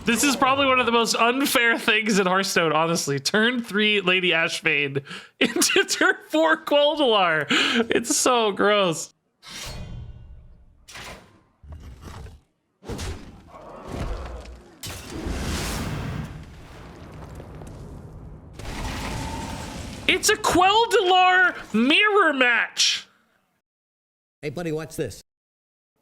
This is probably one of the most unfair things in Hearthstone, honestly. Turn 3 Lady Ashvane into turn 4 Quel'Delar. It's so gross. It's a Quel'Delar mirror match. Hey, buddy, watch this.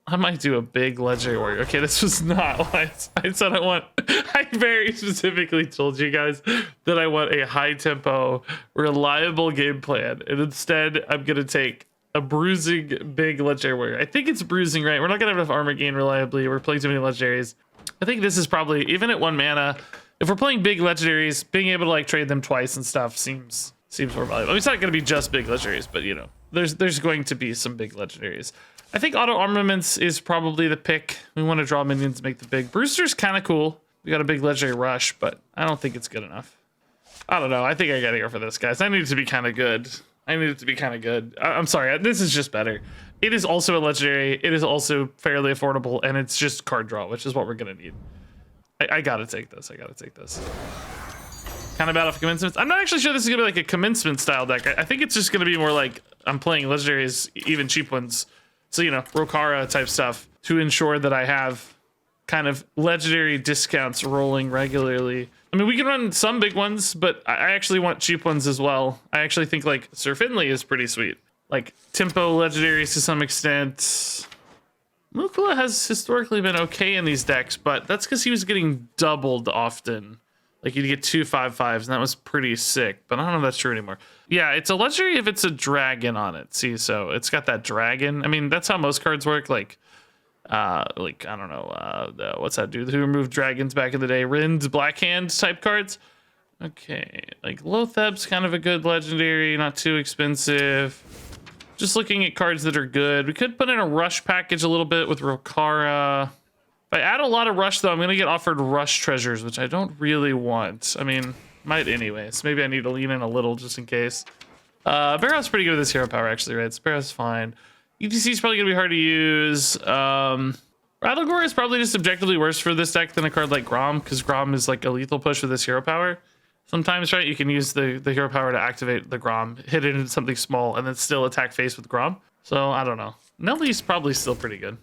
I might do a big legendary warrior. Okay, this was not what I said I want. I very specifically told you guys that I want a high tempo, reliable game plan. And instead, I'm going to take a bruising big legendary warrior. I think it's bruising, right? We're not going to have enough armor gain reliably. We're playing too many legendaries. I think this is probably, even at 1 mana, if we're playing big legendaries, being able to like trade them twice and stuff seems more valuable. I mean, it's not going to be just big legendaries, but you know, there's going to be some big legendaries. I think auto armaments is probably the pick. We want to draw minions to make the big. Brewster's kind of cool. We got a big legendary rush, but I don't think it's good enough. I don't know. I think I gotta go for this, guys. I need it to be kind of good. I'm sorry. This is just better. It is also a legendary. It is also fairly affordable, and it's just card draw, which is what we're gonna need. I gotta take this. Kind of bad off commencements. I'm not actually sure this is gonna be like a commencement style deck. I think it's just gonna be more like I'm playing legendaries, even cheap ones. So, you know, Rokara type stuff to ensure that I have kind of legendary discounts rolling regularly. I mean, we can run some big ones, but I actually want cheap ones as well. I actually think like Sir Finley is pretty sweet. Like tempo legendaries to some extent. Mukula has historically been okay in these decks, but that's because he was getting doubled often. Like you'd get 2 5/5s, and that was pretty sick. But I don't know if that's true anymore. Yeah, it's a legendary if it's a dragon on it. See, so it's got that dragon. I mean, that's how most cards work. Like I don't know, what's that dude who removed dragons back in the day? Rin's Blackhand type cards. Okay, like Lotheb's kind of a good legendary, not too expensive. Just looking at cards that are good. We could put in a rush package a little bit with Rokara. If I add a lot of rush, though, I'm going to get offered rush treasures, which I don't really want. I mean, might anyways. Maybe I need to lean in a little just in case. Barrow's pretty good with this hero power, actually, right? So Barrow's fine. ETC is probably going to be hard to use. Rattlegore is probably just objectively worse for this deck than a card like Grom, because Grom is like a lethal push with this hero power. Sometimes, right, you can use the hero power to activate the Grom, hit it into something small, and then still attack face with Grom. So, I don't know. Nelly's probably still pretty good.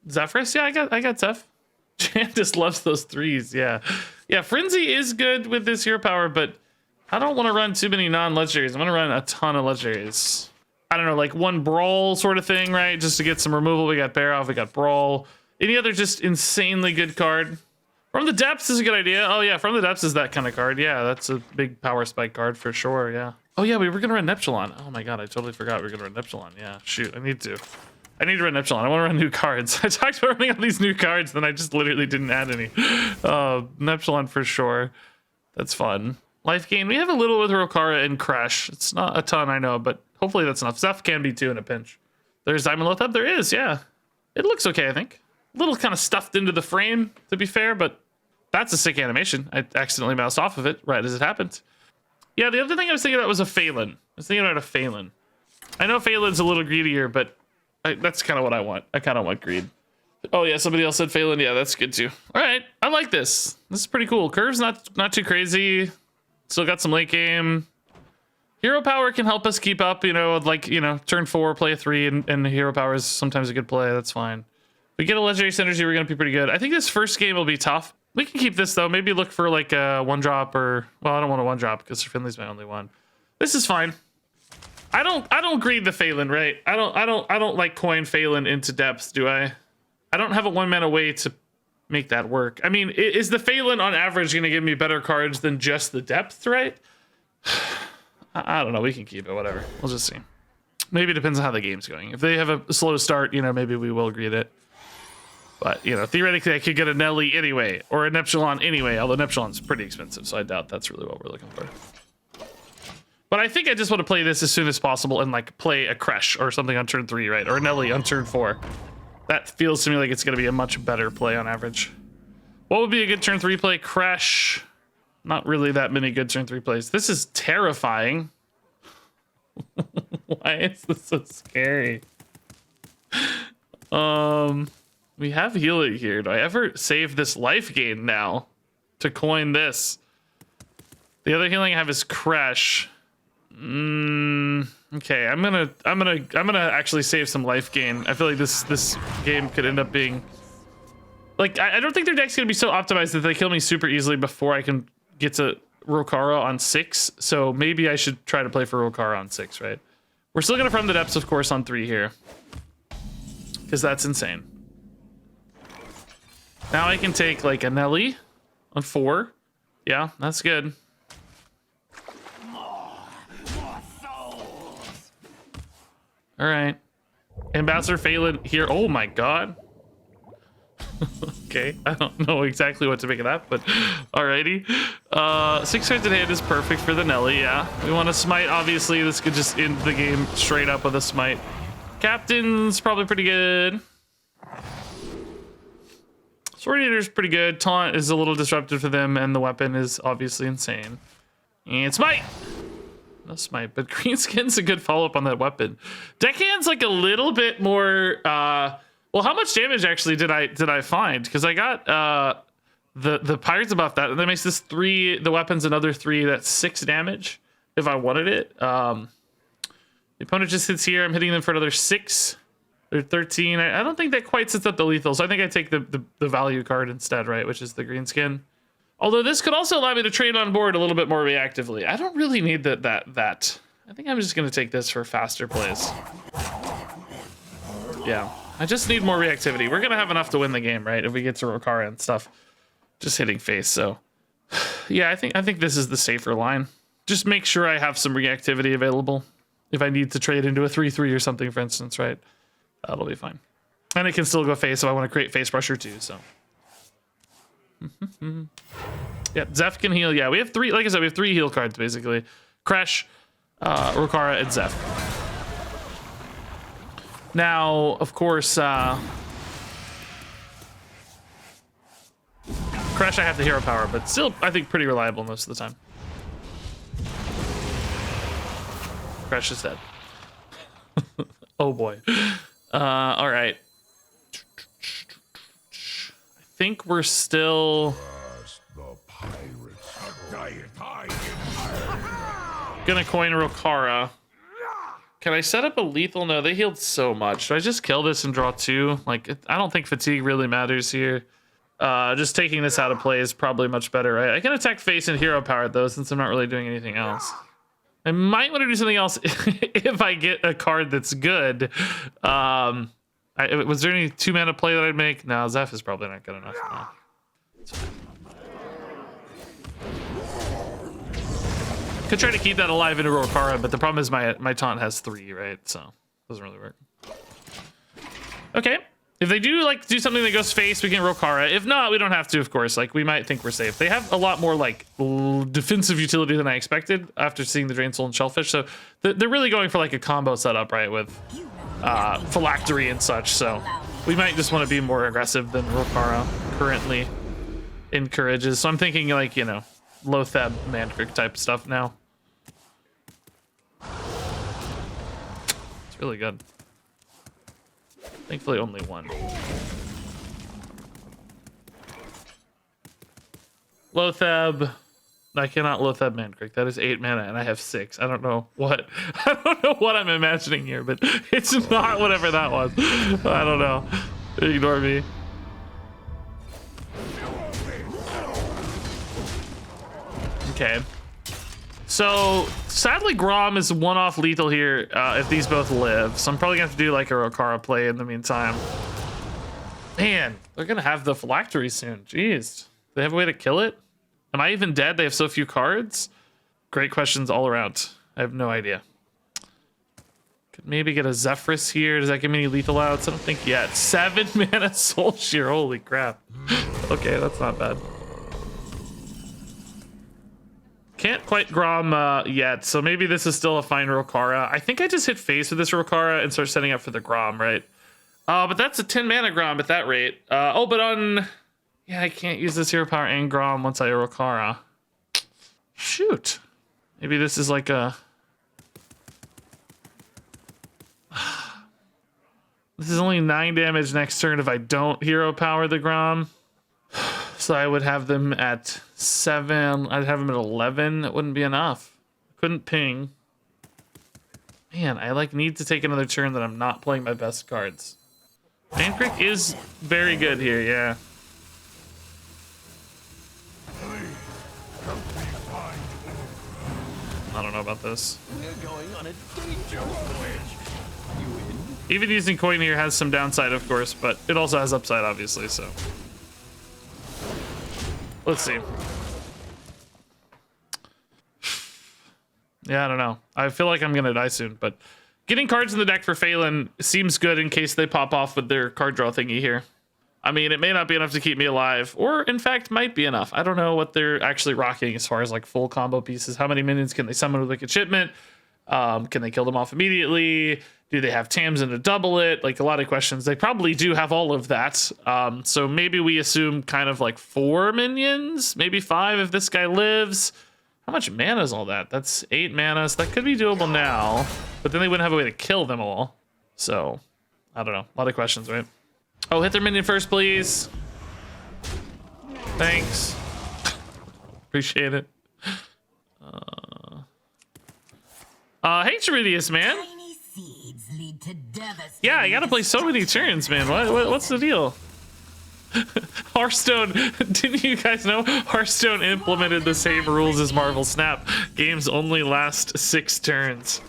Zephrys? Yeah, I got Zeph. Jantis loves those 3s, yeah. Yeah, Frenzy is good with this hero power, but I don't want to run too many non-legendaries. I'm going to run a ton of legendaries. I don't know, like 1 Brawl sort of thing, right? Just to get some removal. We got Barrow, we got Brawl. Any other just insanely good card? From the Depths is a good idea. Oh yeah, From the Depths is that kind of card. Yeah, that's a big power spike card for sure, yeah. Oh yeah, we were going to run Neptulon. Oh my god, I totally forgot we were going to run Neptulon. Yeah, shoot, I need to run Neptulon. I want to run new cards. I talked about running all these new cards, then I just literally didn't add any. Neptulon for sure. That's fun. Life gain. We have a little with Rokara and Crash. It's not a ton, I know, but hopefully that's enough. Zeph can be too in a pinch. There's Diamond Lotheb. There is, yeah. It looks okay, I think. A little kind of stuffed into the frame, to be fair, but that's a sick animation. I accidentally moused off of it right as it happened. Yeah, the other thing I was thinking about was a Phelan. I was thinking about a Phelan. I know Phelan's a little greedier, but that's kind of what I want. I kind of want greed. Oh yeah, somebody else said Phelan. Yeah, that's good too. All right, I like this. This is pretty cool. Curve's not too crazy. Still got some late game. Hero power can help us keep up, you know, like, you know, turn 4, play a 3, and hero power is sometimes a good play. That's fine. If we get a legendary synergy, we're going to be pretty good. I think this first game will be tough. We can keep this, though. Maybe look for, like, a 1-drop or... Well, I don't want a 1-drop because Sir Finley's my only one. This is fine. I don't greed the Phelan, right? I don't like coin Phelan into depth, do I? I don't have a 1-mana way to make that work. I mean, is the Phelan on average going to give me better cards than just the depth, right? I don't know. We can keep it. Whatever. We'll just see. Maybe it depends on how the game's going. If they have a slow start, you know, maybe we will greed it. But, you know, theoretically, I could get a Nelly anyway, or a Neptulon anyway, although Neptulon's pretty expensive, so I doubt that's really what we're looking for. But I think I just want to play this as soon as possible and, like, play a Kresh or something on turn 3, right? Or a Nelly on turn 4. That feels to me like it's going to be a much better play on average. What would be a good turn 3 play? Kresh. Not really that many good turn 3 plays. This is terrifying. Why is this so scary? We have Heal It here. Do I ever save this life gain now? to coin this. The other healing I have is Crash. Okay, I'm gonna actually save some life gain. I feel like this game could end up being like I don't think their deck's gonna be so optimized that they kill me super easily before I can get to Rokara on 6. So maybe I should try to play for Rokara on 6, right? We're still gonna From the Depths, of course, on 3 here, because that's insane. Now I can take like a Nelly on 4. Yeah, that's good. All right. Ambassador Phelan here. Oh my god. Okay, I don't know exactly what to make of that, but alrighty. 6 cards in hand is perfect for the Nelly, yeah. We want to smite, obviously. This could just end the game straight up with a smite. Captain's probably pretty good. Sword Eater's pretty good. Taunt is a little disruptive for them, and the weapon is obviously insane. And smite! No smite, but Greenskin's a good follow-up on that weapon. Deckhand's like a little bit more well, how much damage actually did I find? Because I got the Pirates buff that makes this 3, the weapon's another 3, that's 6 damage if I wanted it. The opponent just hits here, I'm hitting them for another 6. They're 13. I don't think that quite sets up the lethal, so I think I take the value card instead, right? Which is the Greenskin. Although this could also allow me to trade on board a little bit more reactively. I don't really need that. I think I'm just gonna take this for faster plays. Yeah, I just need more reactivity. We're gonna have enough to win the game, right? If we get to Rokara and stuff, just hitting face. So, yeah, I think this is the safer line. Just make sure I have some reactivity available if I need to trade into a 3/3 or something, for instance, right? That'll be fine. And it can still go face if I want to create face pressure too. So. Yeah, Zeph can heal. Yeah, we have 3, like I said, we have 3 heal cards basically. Crash, Rokara, and Zeph. Now, of course, Crash I have the hero power, but still I think pretty reliable most of the time. Crash is dead. Oh boy. All right. I think we're still gonna coin Rokara. Can I set up a lethal? No, they healed so much. Should I just kill this and draw 2? Like, I don't think fatigue really matters here. Just taking this out of play is probably much better, right? I can attack face and hero power though, since I'm not really doing anything else. I might want to do something else if I get a card that's good. Was there any 2-mana play that I'd make? No, Zeph is probably not good enough. No. Could try to keep that alive into Rokara, but the problem is my taunt has 3, right? So doesn't really work. Okay. If they do do something that goes face, we can Rokara. If not, we don't have to, of course. Like, we might think we're safe. They have a lot more like defensive utility than I expected after seeing the Drain Soul and Shellfish. So they're really going for like a combo setup, right? With phylactery and such. So we might just want to be more aggressive than Rokara currently encourages. So I'm thinking like, you know, Lotheb Mandrake type stuff now. It's really good. Thankfully only 1. Lotheb. I cannot Lotheb Mandrake. That is 8 mana and I have 6. I don't know what I'm imagining here, but it's not whatever that was. I don't know. Ignore me. Okay. So sadly Grom is 1-off lethal here if these both live. So I'm probably gonna have to do like a Rokara play in the meantime. Man, they're gonna have the phylactery soon. Jeez. Do they have a way to kill it? Am I even dead? They have so few cards? Great questions all around. I have no idea. Could maybe get a Zephrys here. Does that give me any lethal outs? I don't think yet. 7 mana Soul Shear. Holy crap. Okay, that's not bad. Can't quite Grom yet, so maybe this is still a fine Rokara. I think I just hit face with this Rokara and start setting up for the Grom, right? But that's a 10 mana Grom at that rate. Oh, but on... Yeah, I can't use this hero power and Grom once I Rokara. Shoot. Maybe this is like a... This is only 9 damage next turn if I don't hero power the Grom. So I would have them at 7. I'd have them at 11. That wouldn't be enough. Couldn't ping. Man, I like need to take another turn that I'm not playing my best cards. Mancrick is very good here, yeah. I don't know about this. We're going on a danger voyage. You in? Even using coin here has some downside, of course, but it also has upside, obviously, so. Let's see. Yeah, I don't know. I feel like I'm gonna die soon, but getting cards in the deck for Phelan seems good in case they pop off with their card draw thingy here. I mean, it may not be enough to keep me alive, or in fact might be enough. I don't know what they're actually rocking as far as like full combo pieces. How many minions can they summon with Wicked Shipment? Can they kill them off immediately? Do they have Tamsin to double it? Like a lot of questions. They probably do have all of that. So maybe we assume kind of like 4 minions, maybe 5 if this guy lives. How much mana is all that? That's 8 mana, so that could be doable now. But then they wouldn't have a way to kill them all. So, I don't know. A lot of questions, right? Oh, hit their minion first, please. Thanks. Appreciate it. Hey, Cheridius, man. Yeah, I gotta play so many turns, man. What's the deal? Hearthstone, didn't you guys know Hearthstone implemented the same rules as Marvel Snap? Games only last 6 turns.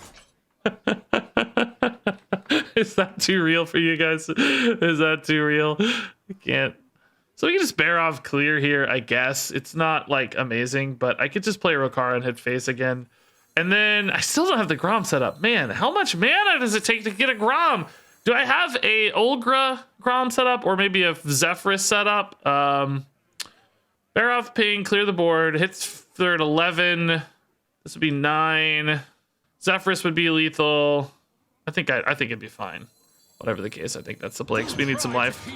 Is that too real for you guys? Is that too real? I can't. So we can just bear off clear here, I guess. It's not like amazing, but I could just play Rokara and hit face again. And then I still don't have the Grom set up. Man, how much mana does it take to get a Grom? Do I have a Olgra Grom set up or maybe a Zephrys set up? Bear off ping, clear the board, hits third 11. This would be 9. Zephrys would be lethal. I think it'd be fine. Whatever the case, I think that's the play because we need some life.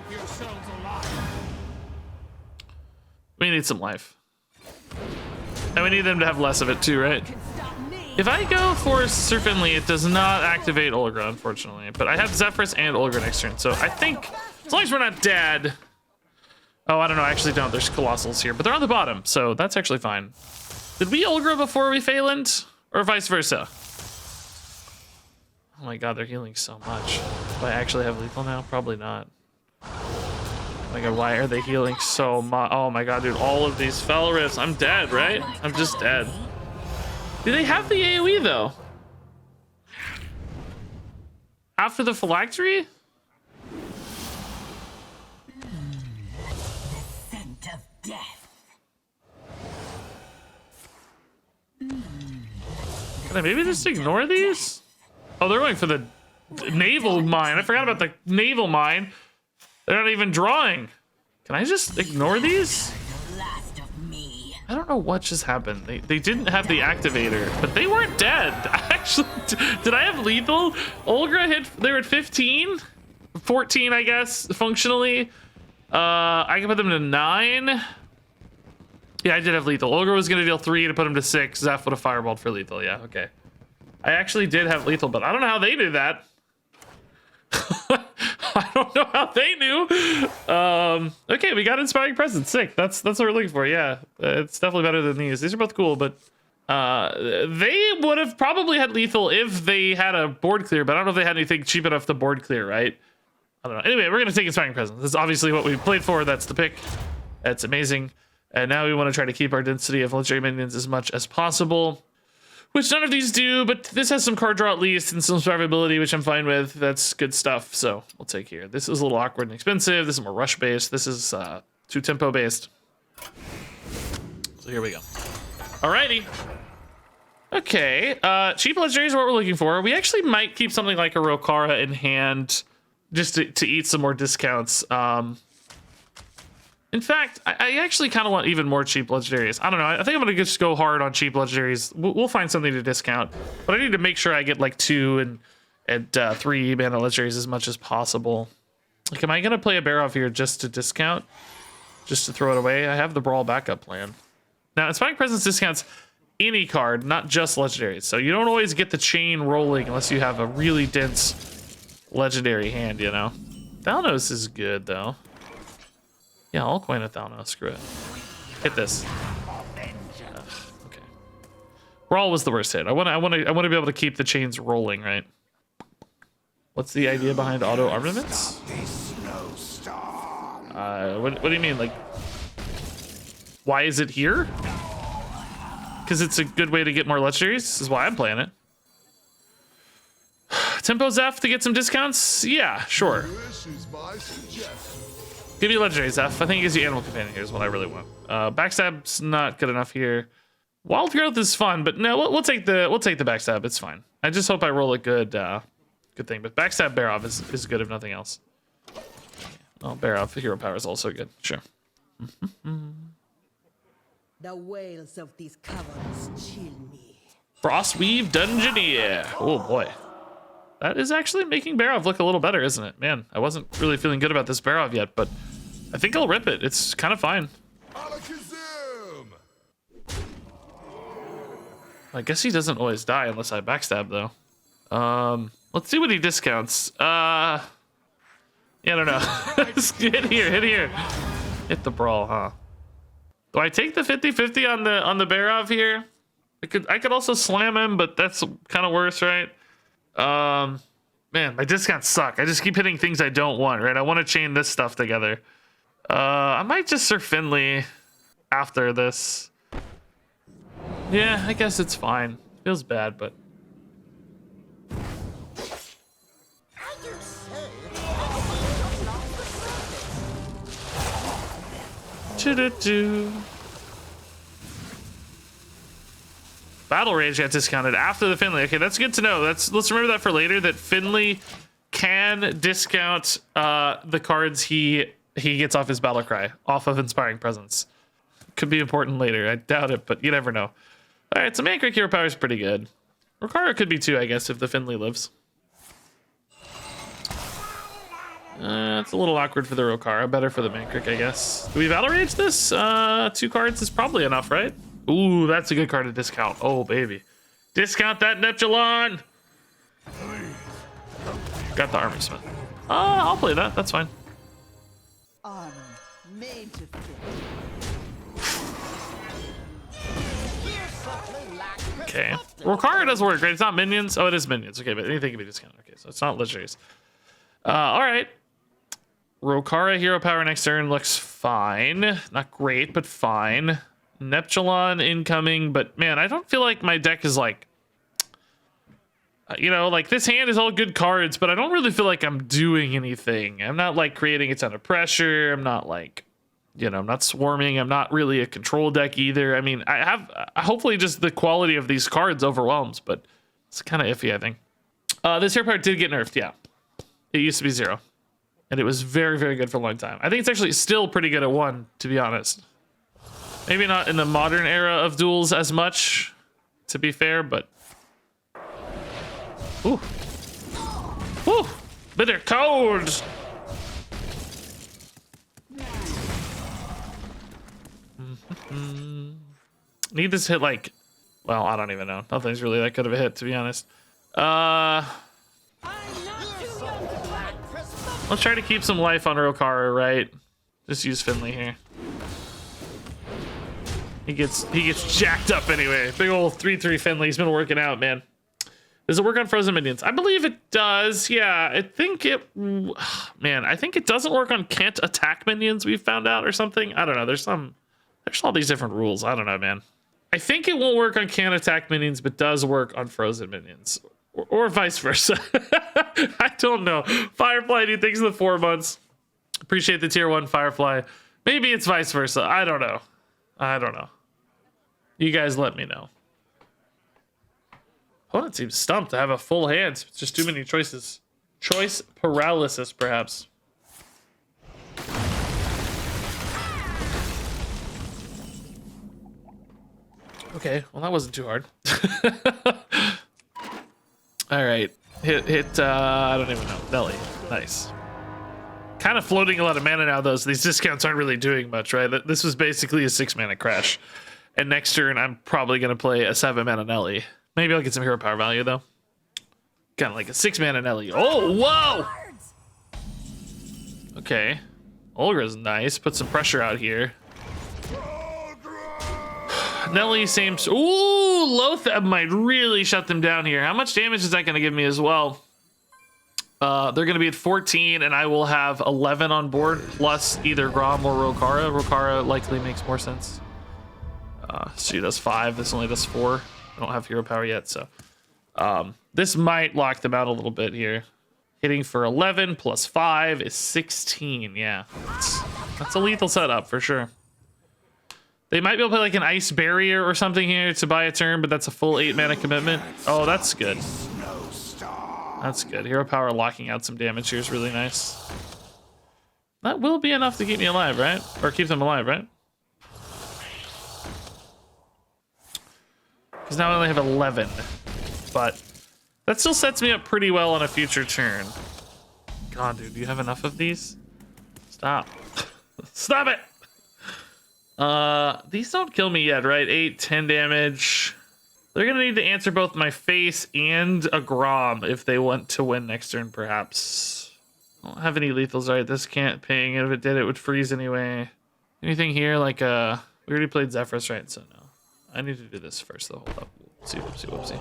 We need some life. And we need them to have less of it too, right? If I go for Sir Finley, it does not activate Olgra, unfortunately. But I have Zephrys and Olgra next turn, so I think as long as we're not dead. Oh, I don't know. I actually don't. There's Colossals here, but they're on the bottom, so that's actually fine. Did we Olgra before we Phelaned, or vice versa? Oh my god, they're healing so much. Do I actually have lethal now? Probably not. Oh my god, why are they healing so much? Oh my god, dude, all of these Fel Rifts. I'm dead, right? I'm just dead. Do they have the AoE though? After the phylactery? The scent of death. Can I maybe just ignore these? Oh, they're going for the naval mine. I forgot about the naval mine. They're not even drawing. Can I just ignore these? I don't know what just happened. They didn't have the activator, but they weren't dead. Actually, did I have lethal? Olgra hit, they were at 15? 14, I guess, functionally. I can put them to 9. Yeah, I did have lethal. Olgra was gonna deal 3 to put him to 6. Zeph would have fireballed for lethal, yeah, okay. I actually did have lethal, but I don't know how they did that. I don't know how they knew. Okay, we got Inspiring Presence. Sick. That's what we're looking for. Yeah, it's definitely better than these. These are both cool, but they would have probably had lethal if they had a board clear, but I don't know if they had anything cheap enough to board clear, right? I don't know. Anyway, we're gonna take Inspiring Presence. This is obviously what we played for. That's the pick. That's amazing. And now we want to try to keep our density of legendary minions as much as possible. Which none of these do, but this has some card draw at least and some survivability, which I'm fine with. That's good stuff, so we'll take here. This is a little awkward and expensive. This is more rush-based. This is too tempo-based. So here we go. Alrighty. Okay, cheap legendaries is what we're looking for. We actually might keep something like a Rokara in hand just to eat some more discounts. In fact, I actually kind of want even more cheap legendaries. I don't know. I think I'm going to just go hard on cheap legendaries. We'll find something to discount. But I need to make sure I get like 2 and 3 mana legendaries as much as possible. Like, am I going to play a bear off here just to discount? Just to throw it away? I have the Brawl backup plan. Now, Inspiring Presence discounts any card, not just legendaries. So you don't always get the chain rolling unless you have a really dense legendary hand, you know? Thalnos is good, though. Yeah, I'll coin with Thalno. Screw it. Hit this. Ugh, okay. Brawl was the worst hit. I want to be able to keep the chains rolling, right? What's the idea behind auto armaments? What do you mean? Like, why is it here? Because it's a good way to get more legendaries. This is why I'm playing it. Tempo Zeph to get some discounts? Yeah, sure. Give me legendary Zeph. I think it gives you animal companion here is what I really want. Backstab's not good enough here. Wild growth is fun, but no, we'll take the backstab. It's fine. I just hope I roll a good thing. But backstab Barov is good if nothing else. Oh, Barov hero power is also good. Sure. The wails of these caverns chill me. Frostweave Dungeoneer. Oh boy. That is actually making Barov look a little better, isn't it? Man, I wasn't really feeling good about this Barov yet, but I think I'll rip it. It's kind of fine. I guess he doesn't always die unless I backstab, though. Let's see what he discounts. Yeah, I don't know. Hit here. Hit the brawl, huh? Do I take the 50-50 on the Barov here? I could also slam him, but that's kind of worse, right? Man, my discounts suck. I just keep hitting things I don't want, right? I want to chain this stuff together. I might just Sir Finley after this. Yeah, I guess it's fine. Feels bad, but... Battle Rage got discounted after the Finley. Okay, that's good to know. Let's remember that for later, that Finley can discount the cards he gets off his Battle Cry, off of Inspiring Presence. Could be important later. I doubt it, but you never know. All right, so Mankrik hero power is pretty good. Rokara could be too, I guess, if the Finley lives. It's a little awkward for the Rokara, better for the Mankrik, I guess. Do we Battle Rage this? 2 cards is probably enough, right? Ooh, that's a good card to discount. Oh, baby. Discount that Neptulon! Got the Armor Smith. I'll play that. That's fine. Armor made to fit. Okay. Rokara does work, right? It's not minions. Oh, it is minions. Okay, but anything can be discounted. Okay, so it's not legendaries. All right. Rokara hero power next turn looks fine. Not great, but fine. Neptulon incoming, but man, I don't feel like my deck is like, you know, like this hand is all good cards, but I don't really feel like I'm doing anything. I'm not like creating a ton of pressure. I'm not like, you know, I'm not swarming. I'm not really a control deck either. I mean, I have, hopefully just the quality of these cards overwhelms, but it's kind of iffy, I think. This hero power did get nerfed, yeah. It used to be 0. And it was very, very good for a long time. I think it's actually still pretty good at 1, to be honest. Maybe not in the modern era of duels as much, to be fair, but... Ooh. Ooh! Bitter cold! Need this hit like... Well, I don't even know. Nothing's really that good of a hit, to be honest. Let's try to keep some life on Rokara, right? Just use Finley here. He gets jacked up anyway. Big old 3/3 Finley. He's been working out, man. Does it work on frozen minions? I believe it does. Yeah, I think it... Man, I think it doesn't work on can't attack minions, we've found out, or something. I don't know. There's all these different rules. I don't know, man. I think it won't work on can't attack minions, but does work on frozen minions. Or vice versa. I don't know. Firefly, do things in the 4 months. Appreciate the tier 1 Firefly. Maybe it's vice versa. I don't know. You guys let me know. Opponent seems stumped to have a full hand. It's just too many choices. Choice paralysis, perhaps. Okay, well that wasn't too hard. All right, hit. I don't even know. Nelly, nice. Kind of floating a lot of mana now, though. So these discounts aren't really doing much, right? This was basically a 6-mana crash, and next turn I'm probably gonna play a 7-mana Nelly. Maybe I'll get some hero power value though. Kind of like a 6-mana Nelly. Oh, whoa! Okay, Olgra's nice. Put some pressure out here. Nelly, same. Ooh, Lothab might really shut them down here. How much damage is that going to give me as well? They're going to be at 14, and I will have 11 on board, plus either Grom or Rokara. Rokara likely makes more sense. She does 5. This only does 4. I don't have hero power yet, so this might lock them out a little bit here. Hitting for 11 plus 5 is 16. Yeah, that's a lethal setup for sure. They might be able to play like an ice barrier or something here to buy a turn, but that's a full 8 mana commitment. Oh, that's good. That's good. Hero power locking out some damage here is really nice. That will be enough to keep me alive, right? Or keep them alive, right? Because now I only have 11. But that still sets me up pretty well on a future turn. God, dude, do you have enough of these? Stop. Stop it! These don't kill me yet, right? 8, 10 damage. They're gonna need to answer both my face and a Grom if they want to win next turn, perhaps. I don't have any lethals, right? This can't ping, and if it did, it would freeze anyway. Anything here, like, we already played Zephyrus, right? So no. I need to do this first, though. Hold up. Whoopsie, whoopsie, whoopsie.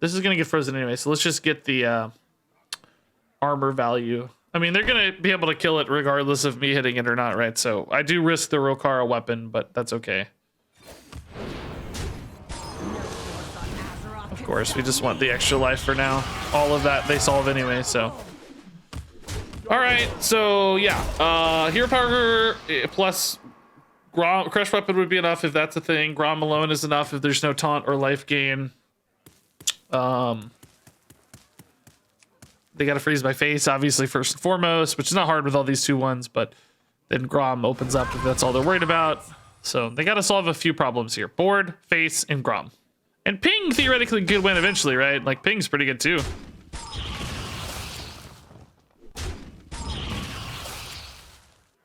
This is gonna get frozen anyway, so let's just get the, armor value. I mean, they're gonna be able to kill it regardless of me hitting it or not, right? So I do risk the Rokara weapon, but that's okay. Of course, we just want the extra life for now. All of that they solve anyway, so. All right, so yeah, hero power plus Grom, crush weapon would be enough if that's a thing. Grom alone is enough if there's no taunt or life gain. They gotta freeze my face, obviously, first and foremost, which is not hard with all these 2/1s, but then Grom opens up if that's all they're worried about. So they gotta solve a few problems here. Board, face, and Grom. And ping theoretically could win eventually, right? Like, ping's pretty good too.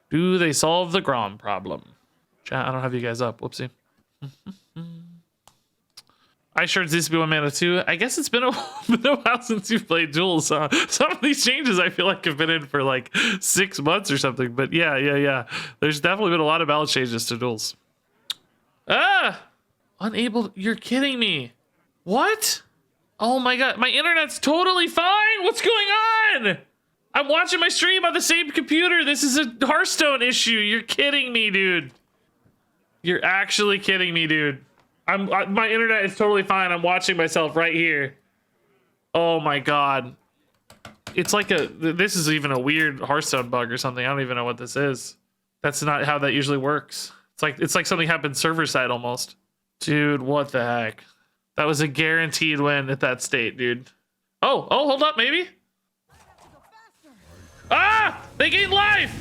Do they solve the Grom problem? Chat, I don't have you guys up. Whoopsie. Ice Shards used to be 1 mana too. I guess it's been a while since you've played Duels. Some of these changes I feel like have been in for like 6 months or something. But yeah. There's definitely been a lot of balance changes to Duels. Ah! Unable. You're kidding me. What? Oh my god. My internet's totally fine. What's going on? I'm watching my stream on the same computer. This is a Hearthstone issue. You're kidding me, dude. You're actually kidding me, dude. My internet is totally fine. I'm watching myself right here. Oh my god. It's like this is even a weird Hearthstone bug or something. I don't even know what this is. That's not how that usually works. It's like something happened server side almost. Dude, what the heck? That was a guaranteed win at that state, dude. Oh, hold up, maybe? Ah! They gained life!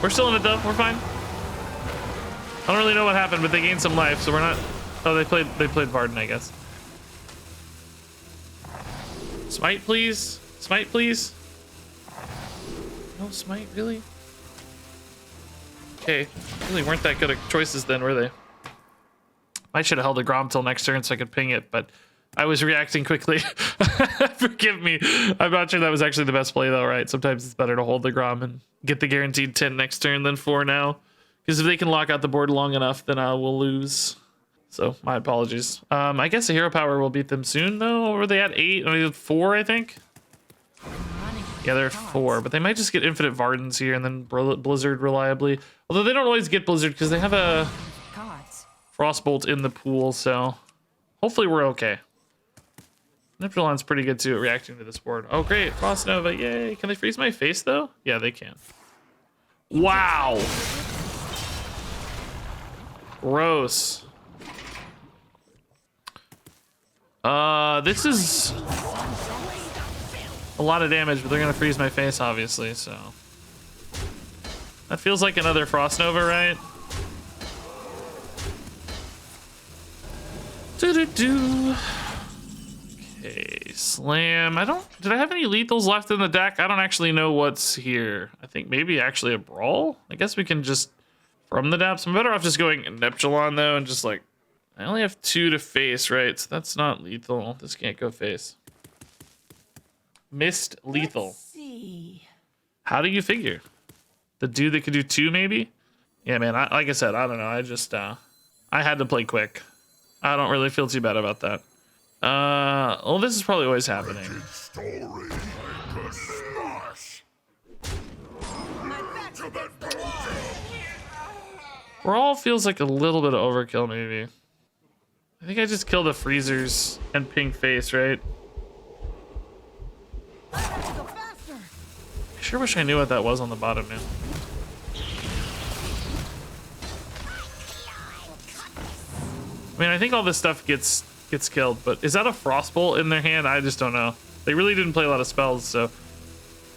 We're still in it though, we're fine. I don't really know what happened, but they gained some life, so we're not. Oh, they played Varden, I guess. Smite, please. Smite, please. No smite, really? Okay, really weren't that good of choices then, were they? I should have held a Grom till next turn so I could ping it, but I was reacting quickly. Forgive me. I'm not sure that was actually the best play though, right? Sometimes it's better to hold the Grom and get the guaranteed 10 next turn than 4 now. Because if they can lock out the board long enough, then I will lose. So, my apologies. I guess the hero power will beat them soon, though. Or were they at 8? Or 4, I think? Yeah, they're at 4. But they might just get infinite Vardens here and then Blizzard reliably. Although they don't always get Blizzard because they have a Frostbolt in the pool, so hopefully we're okay. Niptolon's pretty good, too, at reacting to this board. Oh, great. Frost Nova, yay. Can they freeze my face, though? Yeah, they can. Wow. Gross. This is a lot of damage, but they're gonna freeze my face, obviously, so. That feels like another Frost Nova, right? Doo-doo-doo. Okay, slam. Did I have any lethals left in the deck? I don't actually know what's here. I think maybe actually a brawl? I guess we can just from the depths. I'm better off just going Neptulon though, and just like, I only have 2 to face, right? So that's not lethal. This can't go face. Missed lethal. me. How do you figure? The dude that could do 2 maybe? Yeah, man, like I said, I don't know. I just, I had to play quick. I don't really feel too bad about that. Well, this is probably always happening. Brawl feels like a little bit of overkill, maybe. I think I just killed the freezers and pink face, right? I sure wish I knew what that was on the bottom, man. I mean, I think all this stuff gets killed, but is that a Frostbolt in their hand? I just don't know. They really didn't play a lot of spells, so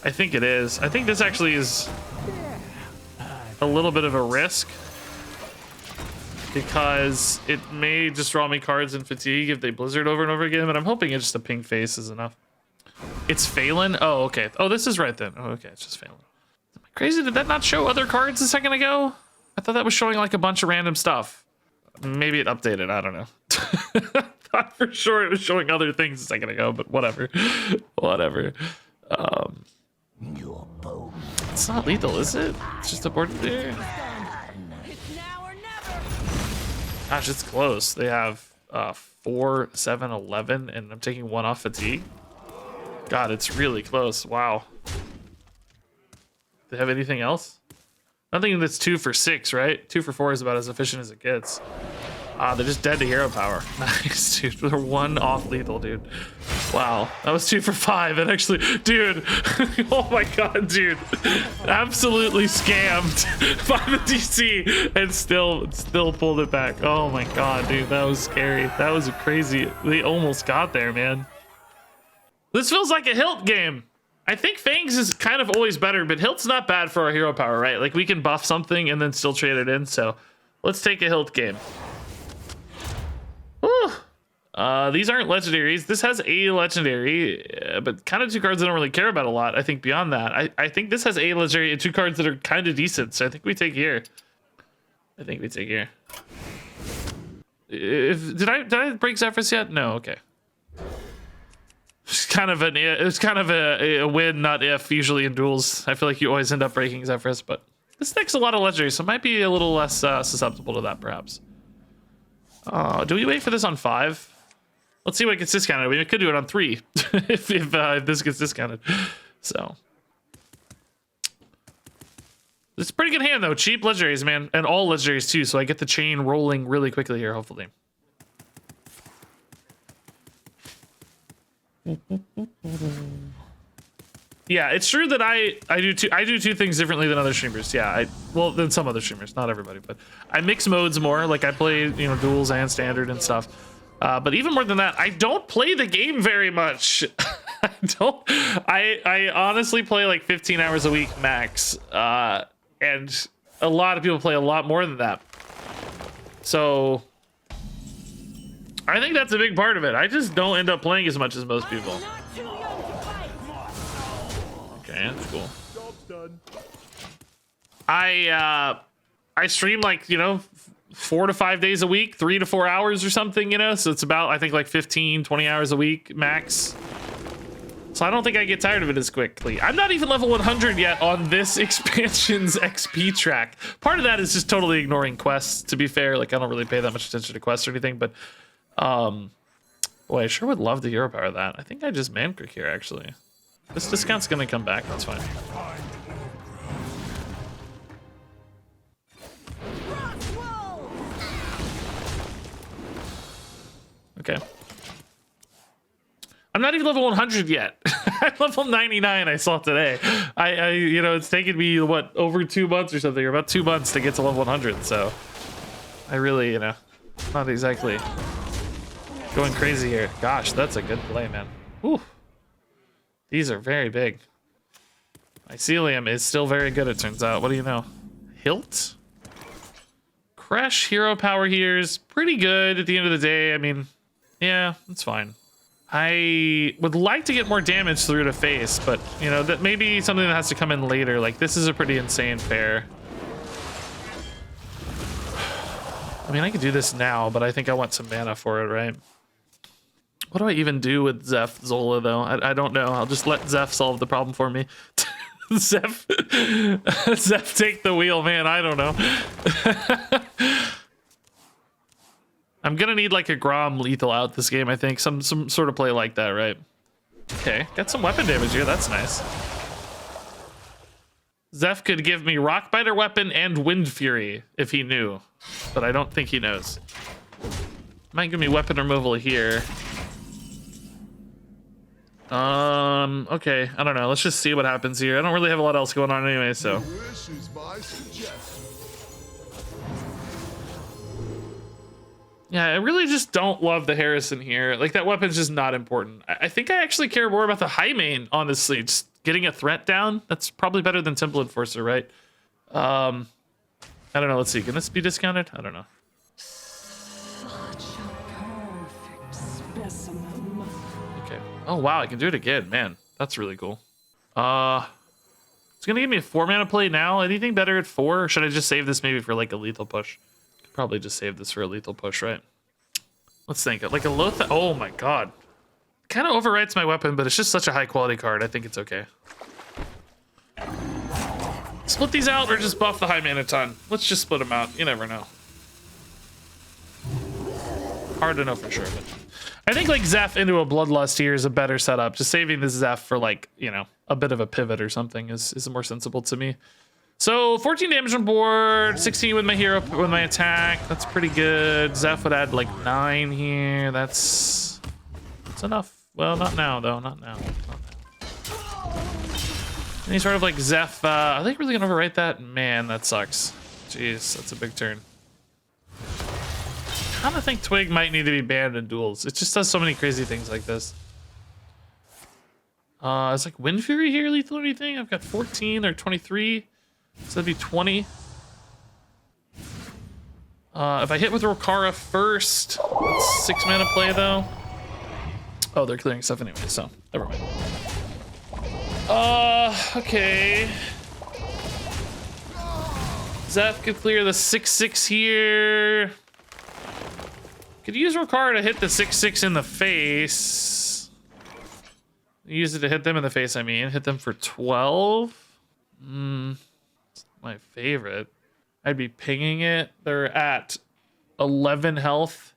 I think it is. I think this actually is a little bit of a risk because it may just draw me cards in fatigue if they blizzard over and over again, but I'm hoping it's just a pink face is enough. It's Phelan? Oh, okay. Oh, this is right then. Oh, okay, it's just Phelan. Am I crazy? Did that not show other cards a second ago? I thought that was showing like a bunch of random stuff. Maybe it updated. I don't know. I thought for sure it was showing other things a second ago, but whatever. Whatever. It's not lethal, is it? It's just a board there. Gosh, it's close. They have 4, 7, 11, and I'm taking 1 off fatigue. God, it's really close. Wow. Do they have anything else? Nothing that's 2 for 6, right? 2 for 4 is about as efficient as it gets. They're just dead to hero power. Nice, dude. They're 1 off lethal, dude. Wow. That was 2 for 5. And actually, dude. Oh my god, dude. Absolutely scammed by the DC and still pulled it back. Oh my god, dude. That was scary. That was crazy. They almost got there, man. This feels like a Hilt game. I think Fangs is kind of always better, but Hilt's not bad for our hero power, right? Like we can buff something and then still trade it in. So let's take a Hilt game. Whew. These aren't legendaries. This has a legendary, but kind of 2 cards I don't really care about a lot. I think beyond that, I think this has a legendary and 2 cards that are kind of decent. So I think we take here. Did I break Zephyrus yet? No. Okay. It's kind of a win, not if, usually in duels. I feel like you always end up breaking Zephyrus, but this deck's a lot of legendaries, so it might be a little less susceptible to that, perhaps. Do we wait for this on 5? Let's see what gets discounted. We could do it on 3 if this gets discounted. So it's a pretty good hand, though. Cheap legendaries, man, and all legendaries, too, so I get the chain rolling really quickly here, hopefully. Yeah, it's true that I do 2 things differently than other streamers. Yeah, well, than some other streamers, not everybody, but I mix modes more. Like I play, duels and standard and stuff. But even more than that, I don't play the game very much. I honestly play like 15 hours a week max. And a lot of people play a lot more than that. So I think that's a big part of it. I just don't end up playing as much as most people. Okay, that's cool. I stream like, 4 to 5 days a week, 3 to 4 hours or something, so it's about, I think, like 15, 20 hours a week max. So I don't think I get tired of it as quickly. I'm not even level 100 yet on this expansion's XP track. Part of that is just totally ignoring quests, to be fair. Like, I don't really pay that much attention to quests or anything, but boy, I sure would love to hero power that. I think I just man-crick here, actually. This discount's gonna come back, that's fine. Okay. I'm not even level 100 yet. I'm level 99, I saw today. It's taken me, over 2 months or something, or about 2 months to get to level 100, so I really, not exactly going crazy here. Gosh, that's a good play, man. Whew. These are very big. Mycelium is still very good, it turns out. What do you know? Hilt? Crash hero power here is pretty good at the end of the day. I mean, yeah, it's fine. I would like to get more damage through the face, but, that may be something that has to come in later. Like, this is a pretty insane pair. I mean, I could do this now, but I think I want some mana for it, right? What do I even do with Zeph Zola though? I don't know. I'll just let Zeph solve the problem for me. Zeph, Zeph take the wheel, man. I don't know. I'm gonna need like a Grom lethal out this game, I think. Some sort of play like that, right? Okay, got some weapon damage here. That's nice. Zeph could give me Rockbiter weapon and Wind Fury if he knew, but I don't think he knows. Might give me weapon removal here. Okay, I don't know. Let's just see what happens here. I don't really have a lot else going on anyway, so. This is my suggestion. Yeah, I really just don't love the Harrison here. Like, that weapon's just not important. I think I actually care more about the high main, honestly. Just getting a threat down, that's probably better than Temple Enforcer, right? I don't know. Let's see. Can this be discounted? I don't know. Such a perfect specimen. Okay. Oh, wow. I can do it again. Man, that's really cool. It's going to give me a 4-mana play now. Anything better at 4? Or should I just save this maybe for like a lethal push? Could probably just save this for a lethal push, right? Let's think. Like a Loth. Oh my god. Kind of overwrites my weapon, but it's just such a high quality card. I think it's okay. Split these out or just buff the high mana ton. Let's just split them out. You never know. Hard to know for sure, but I think like Zeph into a Bloodlust here is a better setup. Just saving this Zeph for like, you know, a bit of a pivot or something is more sensible to me. So 14 damage on board, 16 with my hero with my attack. That's pretty good. Zeph would add like 9 here. That's enough. Well, not now though. Not now. Any sort of like Zeph. Are they really gonna overwrite that? Man, that sucks. Jeez, that's a big turn. I kind of think Twig might need to be banned in duels. It just does so many crazy things like this. It's like Wind Fury here lethal or anything? I've got 14 or 23. So that'd be 20. If I hit with Rokara first, that's 6 mana play though. Oh, they're clearing stuff anyway, so never mind. Okay. Zeph could clear the 6/6 here. Could use Rokara to hit the 6/6 in the face. Use it to hit them in the face, I mean. Hit them for 12. My favorite. I'd be pinging it. They're at 11 health.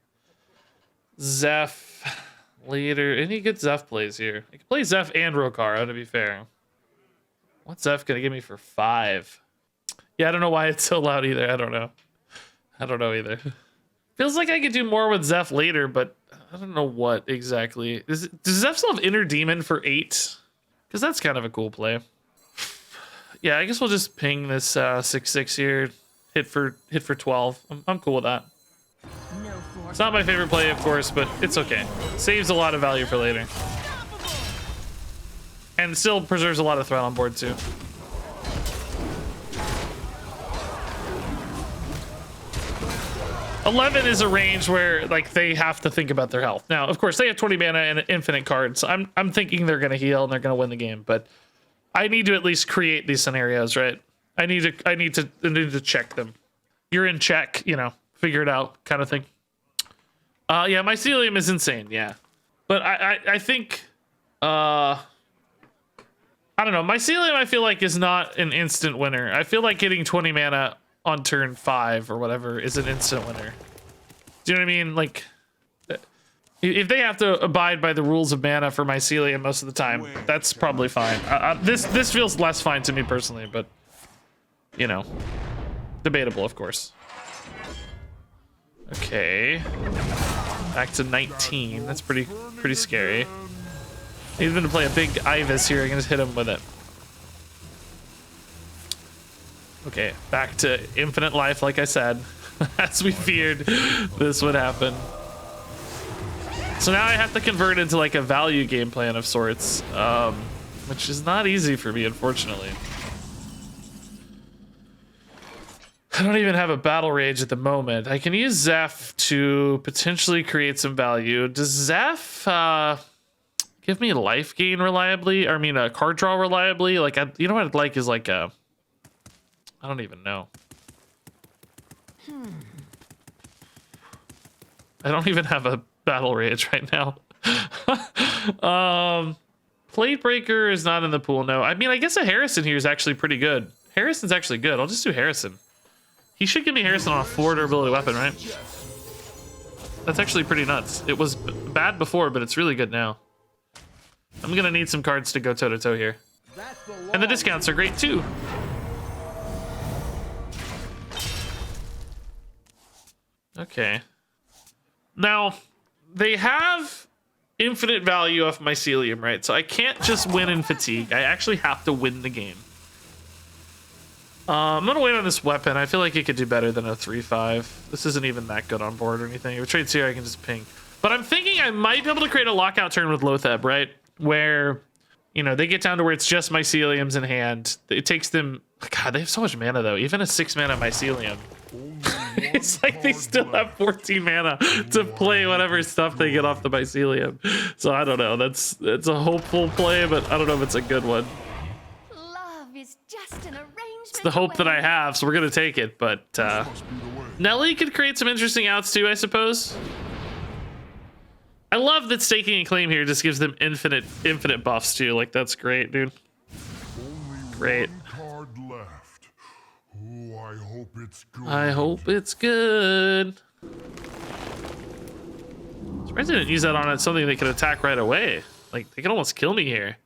Zeph later. Any good Zeph plays here? I can play Zeph and Rokara, to be fair. What's Zeph gonna give me for 5? Yeah, I don't know why it's so loud either. I don't know. I don't know either. Feels like I could do more with Zeph later, but I don't know what exactly. Does Zeph still have Inner Demon for 8? Because that's kind of a cool play. Yeah, I guess we'll just ping this 6/6 here. Hit for 12. I'm cool with that. It's not my favorite play, of course, but it's okay. Saves a lot of value for later. And still preserves a lot of threat on board, too. $11 is a range where like they have to think about their health. Now, of course, they have 20 mana and infinite cards. So I'm thinking they're gonna heal and they're gonna win the game, but I need to at least create these scenarios, right? I need to check them. You're in check, you know, figure it out, kind of thing. Yeah, mycelium is insane, yeah. But I think I don't know, mycelium I feel like is not an instant winner. I feel like getting 20 mana on turn 5 or whatever is an instant winner. Do you know what I mean? Like, if they have to abide by the rules of mana for mycelium most of the time, that's probably fine. This feels less fine to me personally, but you know, debatable, of course. Okay, back to 19. That's pretty scary. Even to play a big Ivus here, I can just hit him with it. Okay, back to infinite life, like I said. As we feared, this would happen. So now I have to convert into like a value game plan of sorts, which is not easy for me, unfortunately. I don't even have a battle rage at the moment. I can use Zeph to potentially create some value. Does Zeph give me life gain reliably? Or I mean, a card draw reliably? Like, you know what I'd like is like a... I don't even know. I don't even have a battle rage right now. Plate Breaker is not in the pool. No, I mean, I guess a Harrison here is actually pretty good. Harrison's actually good. I'll just do Harrison. He should give me Harrison on a 4 durability weapon, right? That's actually pretty nuts. It was bad before, but it's really good now. I'm gonna need some cards to go toe to toe here. And the discounts are great too. Okay. Now, they have infinite value off mycelium, right? So I can't just win in fatigue. I actually have to win the game. I'm gonna wait on this weapon. I feel like it could do better than a 3-5. This isn't even that good on board or anything. If it trades here, I can just ping. But I'm thinking I might be able to create a lockout turn with Lotheb, right? Where, you know, they get down to where it's just myceliums in hand. It takes them... God, they have so much mana, though. Even a 6 mana mycelium. It's like they still have 14 mana to play whatever stuff they get off the mycelium. So I don't know. That's a hopeful play, but I don't know if it's a good one. Love is just an arrangement. It's the hope that I have, so we're gonna take it. But Nelly could create some interesting outs too, I suppose. I love that staking and claim here just gives them infinite buffs too. Like, that's great, dude. Great. Card left. Oh, I hope it's good. I hope it's good. Surprised they didn't use that on something they could attack right away. Like, they could almost kill me here.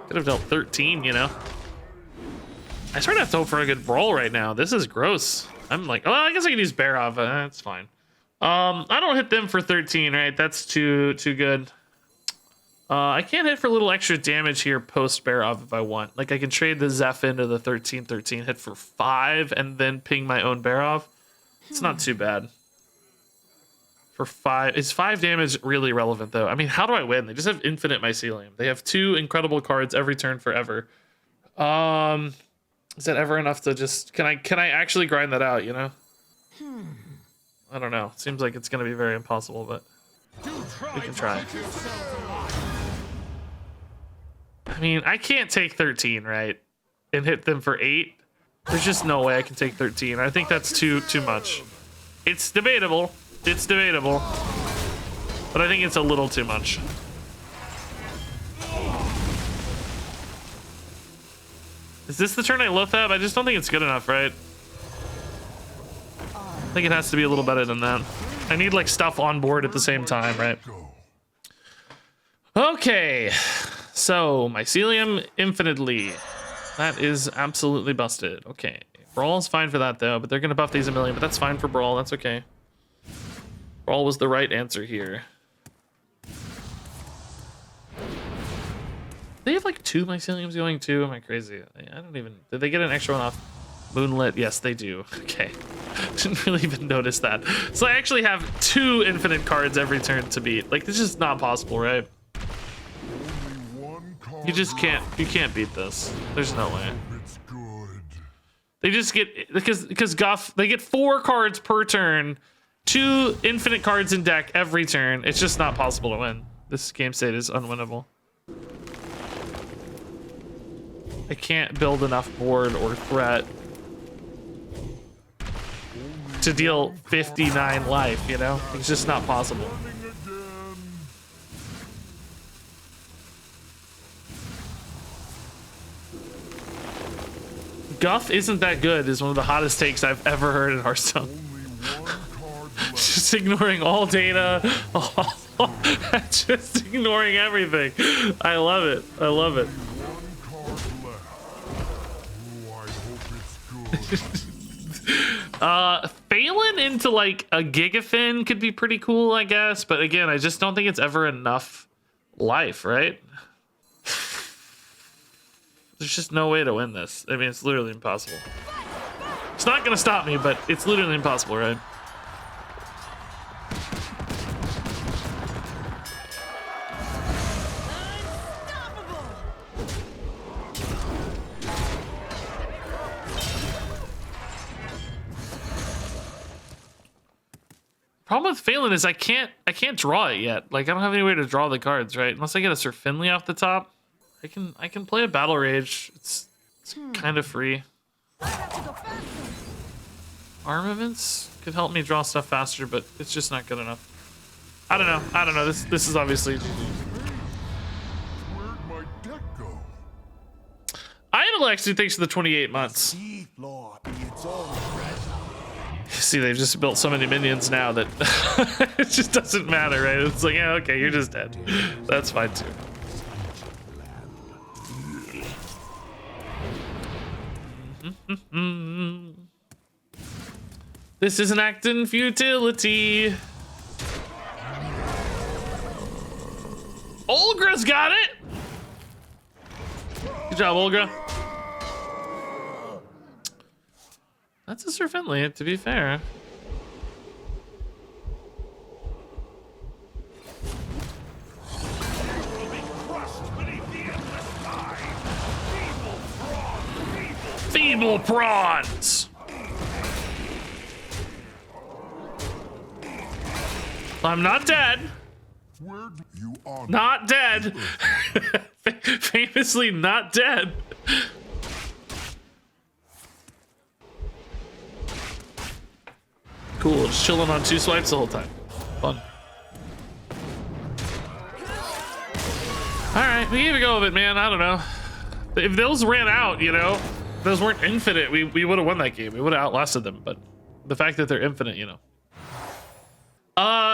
Could have dealt 13, you know. I sort of have to hope for a good brawl right now. This is gross. I'm like, oh, I guess I can use Barov. That's fine. I don't hit them for 13, right? That's too good. I can't hit for a little extra damage here post Barov if I want. Like, I can trade the Zeph into the 13-13, hit for 5, and then ping my own Barov. It's not too bad. For 5, is 5 damage really relevant though? I mean, how do I win? They just have infinite mycelium. They have 2 incredible cards every turn forever. Is that ever enough to just... Can I actually grind that out, you know? I don't know. Seems like it's going to be very impossible, but we can try. I mean, I can't take 13, right? And hit them for 8. There's just no way I can take 13. I think that's too much. It's debatable. It's debatable. But I think it's a little too much. Is this the turn I Lotheb? I just don't think it's good enough, right? I think it has to be a little better than that. I need like stuff on board at the same time, right? Okay. So, mycelium infinitely. That is absolutely busted. Okay. Brawl's fine for that though, but they're gonna buff these a million, but that's fine for Brawl. That's okay. Brawl was the right answer here. They have like 2 myceliums going too. Am I crazy? I don't even... Did they get an extra one off Moonlit? Yes, they do. Okay. Didn't really even notice that. So I actually have 2 infinite cards every turn to beat. Like, this is just not possible, right? You just can't... You can't beat this. There's no way. It's good. They just get... Because Guff... They get 4 cards per turn. 2 infinite cards in deck every turn. It's just not possible to win. This game state is unwinnable. I can't build enough board or threat to deal 59 life, you know? It's just not possible. Guff isn't that good is one of the hottest takes I've ever heard in Hearthstone. Just ignoring all data, just ignoring everything. I love it. I love it. Phelan into like a Gigafin could be pretty cool, I guess, but again, I just don't think it's ever enough life, right? There's just no way to win this. I mean, it's literally impossible. It's not gonna stop me, but it's literally impossible, right? Problem with Phelan is I can't draw it yet. Like, I don't have any way to draw the cards, right? Unless I get a Sir Finley off the top. I can play a Battle Rage. It's kind of free. Armaments could help me draw stuff faster, but it's just not good enough. I don't know. I don't know. This is obviously. Where'd my deck go? Idle actually thanks for the 28 months. Teeth, Lord, it's all treasure. See, they've just built so many minions now that it just doesn't matter, right? It's like, yeah, okay, you're just dead. That's fine too. This is an act in futility. Olgra's got it. Good job, Olga. That's a Sir Finley, to be fair. Feeble prawns. I'm not dead. Where you are? Not dead. Famously not dead. Cool, just chilling on 2 swipes the whole time. Fun. Alright, we gave a go of it, man. I don't know. If those ran out, you know, if those weren't infinite, we would have won that game. We would have outlasted them, but the fact that they're infinite, you know.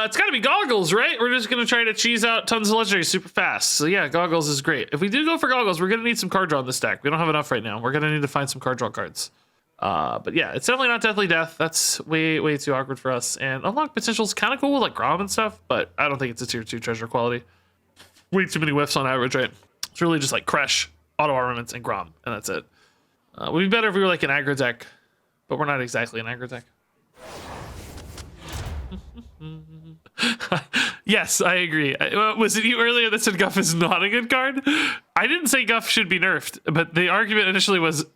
It's gotta be Goggles, right? We're just gonna try to cheese out tons of legendaries super fast. So yeah, Goggles is great. If we do go for Goggles, we're gonna need some card draw in this deck. We don't have enough right now. We're gonna need to find some card draw cards. But yeah, it's definitely not Deathly Death. That's way too awkward for us. And Unlock Potential is kind of cool with like Grom and stuff, but I don't think it's a tier 2 treasure quality. Way too many whiffs on average, right? It's really just like Crash, Auto Armaments, and Grom, and that's it. Would be better if we were like an aggro deck, but we're not exactly an aggro deck. Yes, I agree. Was it you earlier that said Guff is not a good card? I didn't say Guff should be nerfed, but the argument initially was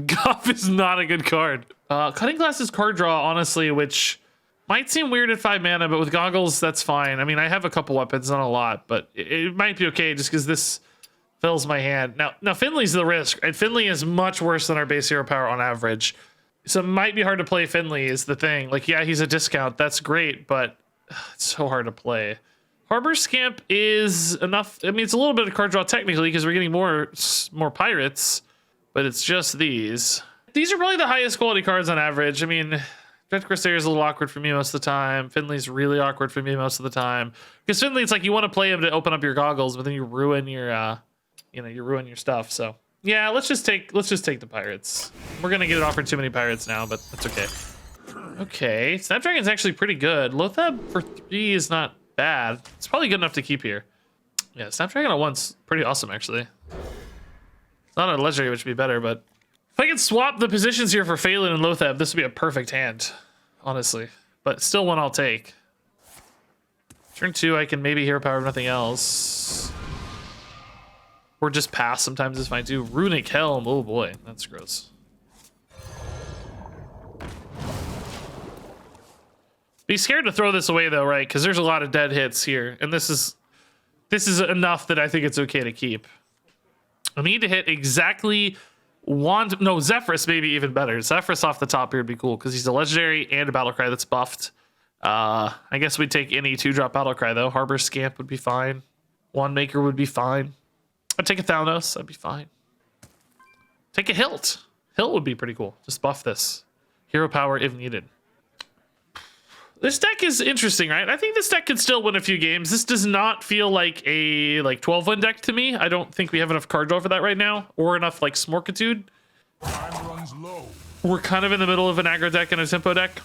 Guff is not a good card. Cutting Glass is card draw, honestly, which might seem weird at 5 mana, but with Goggles, that's fine. I mean, I have a couple weapons, not a lot, but it might be okay just because this fills my hand. Now Finley's the risk, and Finley is much worse than our base hero power on average. So it might be hard to play Finley is the thing. Like, yeah, he's a discount. That's great, but it's so hard to play. Harbor Scamp is enough. I mean, it's a little bit of card draw technically because we're getting more pirates, but it's just these. These are probably the highest quality cards on average. I mean, Dread Crusader is a little awkward for me most of the time. Finley's really awkward for me most of the time. Because Finley, it's like you want to play him to open up your Goggles, but then you ruin your, you ruin your stuff. So yeah, let's just take the pirates. We're gonna get offered too many pirates now, but that's okay. Okay, Snapdragon's actually pretty good. Lothab for 3 is not bad. It's probably good enough to keep here. Yeah, Snapdragon at 1's pretty awesome, actually. It's not a legendary, which would be better, but if I could swap the positions here for Phelan and Lothab, this would be a perfect hand, honestly. But still one I'll take. Turn 2, I can maybe hero power nothing else. Or just pass sometimes is fine too. Runic Helm, oh boy, that's gross. Be scared to throw this away though, right? Because there's a lot of dead hits here, and this is enough that I think it's okay to keep. I need to hit exactly Zephrys maybe even better. Zephrys off the top here would be cool because he's a legendary and a battle cry that's buffed. I guess we'd take any 2-drop battle cry though. Harbor Scamp would be fine. Wand Maker would be fine. I'd take a Thaunos, that'd be fine. Take a Hilt. Hilt would be pretty cool. Just buff this. Hero power if needed. This deck is interesting, right? I think this deck could still win a few games. This does not feel like a 12-win deck to me. I don't think we have enough card draw for that right now, or enough like Smorkitude. Time runs low. We're kind of in the middle of an aggro deck and a tempo deck,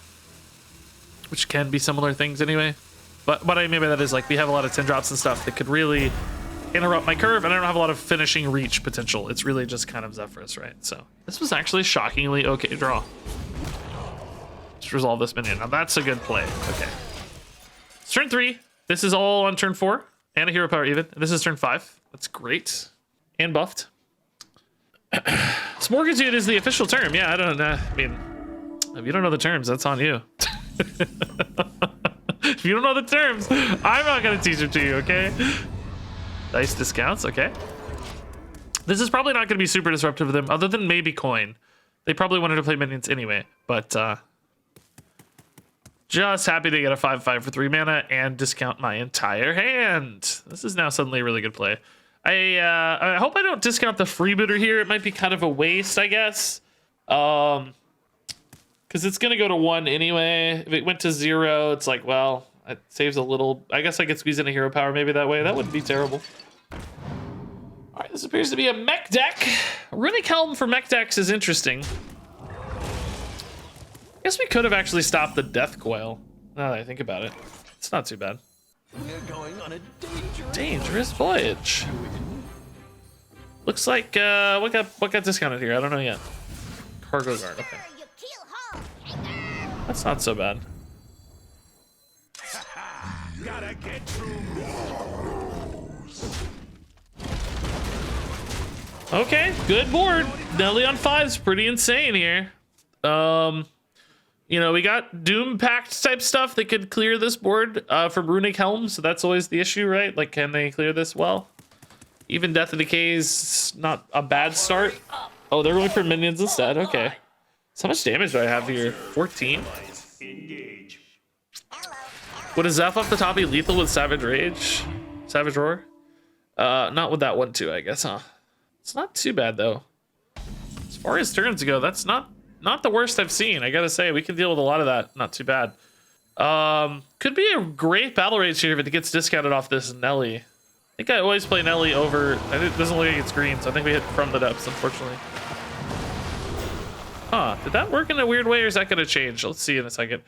which can be similar things anyway. But what I mean by that is like we have a lot of 10 drops and stuff that could really interrupt my curve, and I don't have a lot of finishing reach potential. It's really just kind of Zephrys, right? So this was actually shockingly okay draw. Just resolve this minion. Now that's a good play. Okay. It's turn 3. This is all on turn 4. And a hero power even. This is turn 5. That's great. And buffed. Smorgasitude is the official term. Yeah, I don't know. I mean, if you don't know the terms, that's on you. If you don't know the terms, I'm not going to teach them to you, okay? Dice discounts, okay. This is probably not going to be super disruptive to them, other than maybe Coin. They probably wanted to play minions anyway, but Just happy to get a 5/5 for 3 mana and discount my entire hand. This is now suddenly a really good play. I hope I don't discount the freebooter here. It might be kind of a waste, I guess. Because it's going to go to 1 anyway. If it went to 0, it's like, well, it saves a little. I guess I could squeeze in a hero power maybe that way. That wouldn't be terrible. All right, this appears to be a mech deck. Runic Helm for mech decks is interesting. I guess we could have actually stopped the Death Coil. Now that I think about it, it's not too bad. We're going on a Dangerous voyage. Looks like what got discounted here? I don't know yet. Cargo guard. Okay, You kill Hall, Hanger. that's not so bad. Gotta get through. Okay, good board. Nelly on 5's pretty insane here. You know, we got Doom Pact type stuff that could clear this board from Runic Helm, so that's always the issue, right? Like, can they clear this well? Even Death of Decay's not a bad start. Oh, they're going for minions instead. Okay. So how much damage do I have here? 14? Engage. Would a Zeph off the top be lethal with Savage Rage? Savage Roar? Not with that one too, I guess, huh? It's not too bad though. As far as turns go, that's not the worst I've seen. I gotta say, we can deal with a lot of that. Not too bad. Could be a great battle rage here if it gets discounted off this Nelly. I think I always play Nelly over. It doesn't look like it's green, so I think we hit from the depths, unfortunately. Huh, did that work in a weird way, or is that gonna change? Let's see in a second.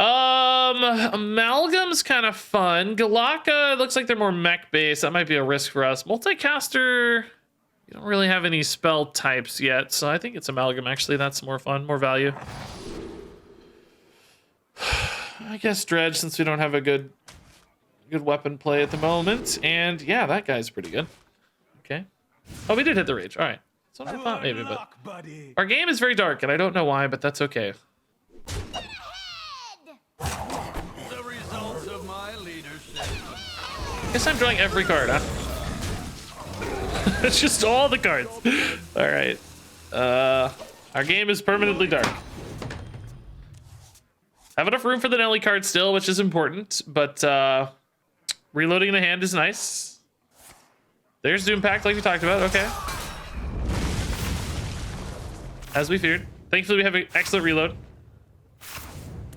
Amalgam's kind of fun. Galaka looks like they're more mech based. That might be a risk for us. Multicaster, you don't really have any spell types yet, so I think it's Amalgam actually. That's more fun, more value. I guess Dredge, since we don't have a good weapon play at the moment. And yeah, that guy's pretty good. Okay. Oh, we did hit the rage. All right. That's what I thought maybe, but Luck, buddy. our game is very dark, and I don't know why, but that's okay. Head. The results of my leadership. Guess I'm drawing every card, huh? It's just all the cards. All right. Our game is permanently dark. Have enough room for the Nelly card still, which is important, but reloading the hand is nice. There's Doom Pact like we talked about. Okay. As we feared. Thankfully, we have an excellent reload.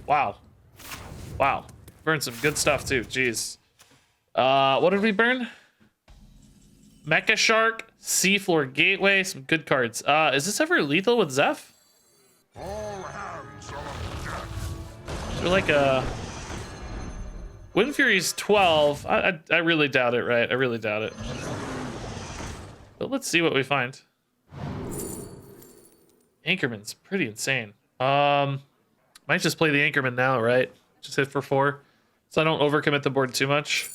Wow. Wow. Burned some good stuff too. Jeez. What did we burn? Mecha Shark, Seafloor Gateway, some good cards. Is this ever lethal with Zeph? Is there like a Wind Fury's 12? I really doubt it, right? I really doubt it. But let's see what we find. Anchorman's pretty insane. Might just play the Anchorman now, right? Just hit for 4, so I don't overcommit the board too much.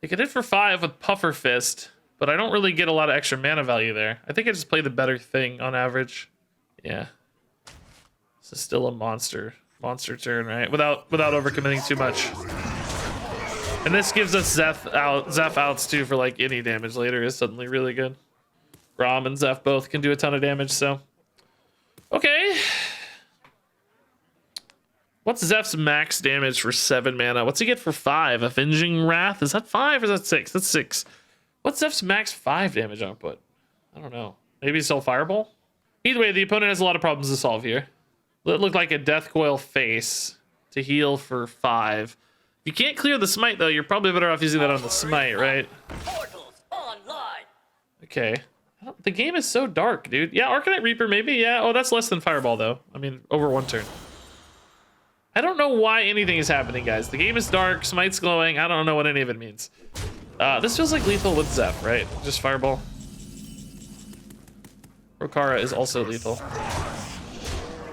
I could hit for 5 with Puffer Fist, but I don't really get a lot of extra mana value there. I think I just play the better thing on average. Yeah. This is still a monster turn, right? Without overcommitting too much. And this gives us Zeph outs too for like any damage later is suddenly really good. Rom and Zeph both can do a ton of damage, so. Okay. What's Zeph's max damage for 7 mana? What's he get for 5? Avenging Wrath? Is that 5 or is that 6? That's 6. What's Zeph's max 5 damage output? I don't know. Maybe he's still Fireball? Either way, the opponent has a lot of problems to solve here. It looked like a Death Coil face to heal for 5. If you can't clear the Smite, though, you're probably better off using that on the Smite, right? Portals online. Okay. The game is so dark, dude. Yeah, Arcanite Reaper, maybe. Yeah. Oh, that's less than Fireball, though. I mean, over 1 turn. I don't know why anything is happening, guys. The game is dark. Smite's glowing. I don't know what any of it means. This feels like lethal with Zeph, right? Just Fireball. Rokara is also lethal.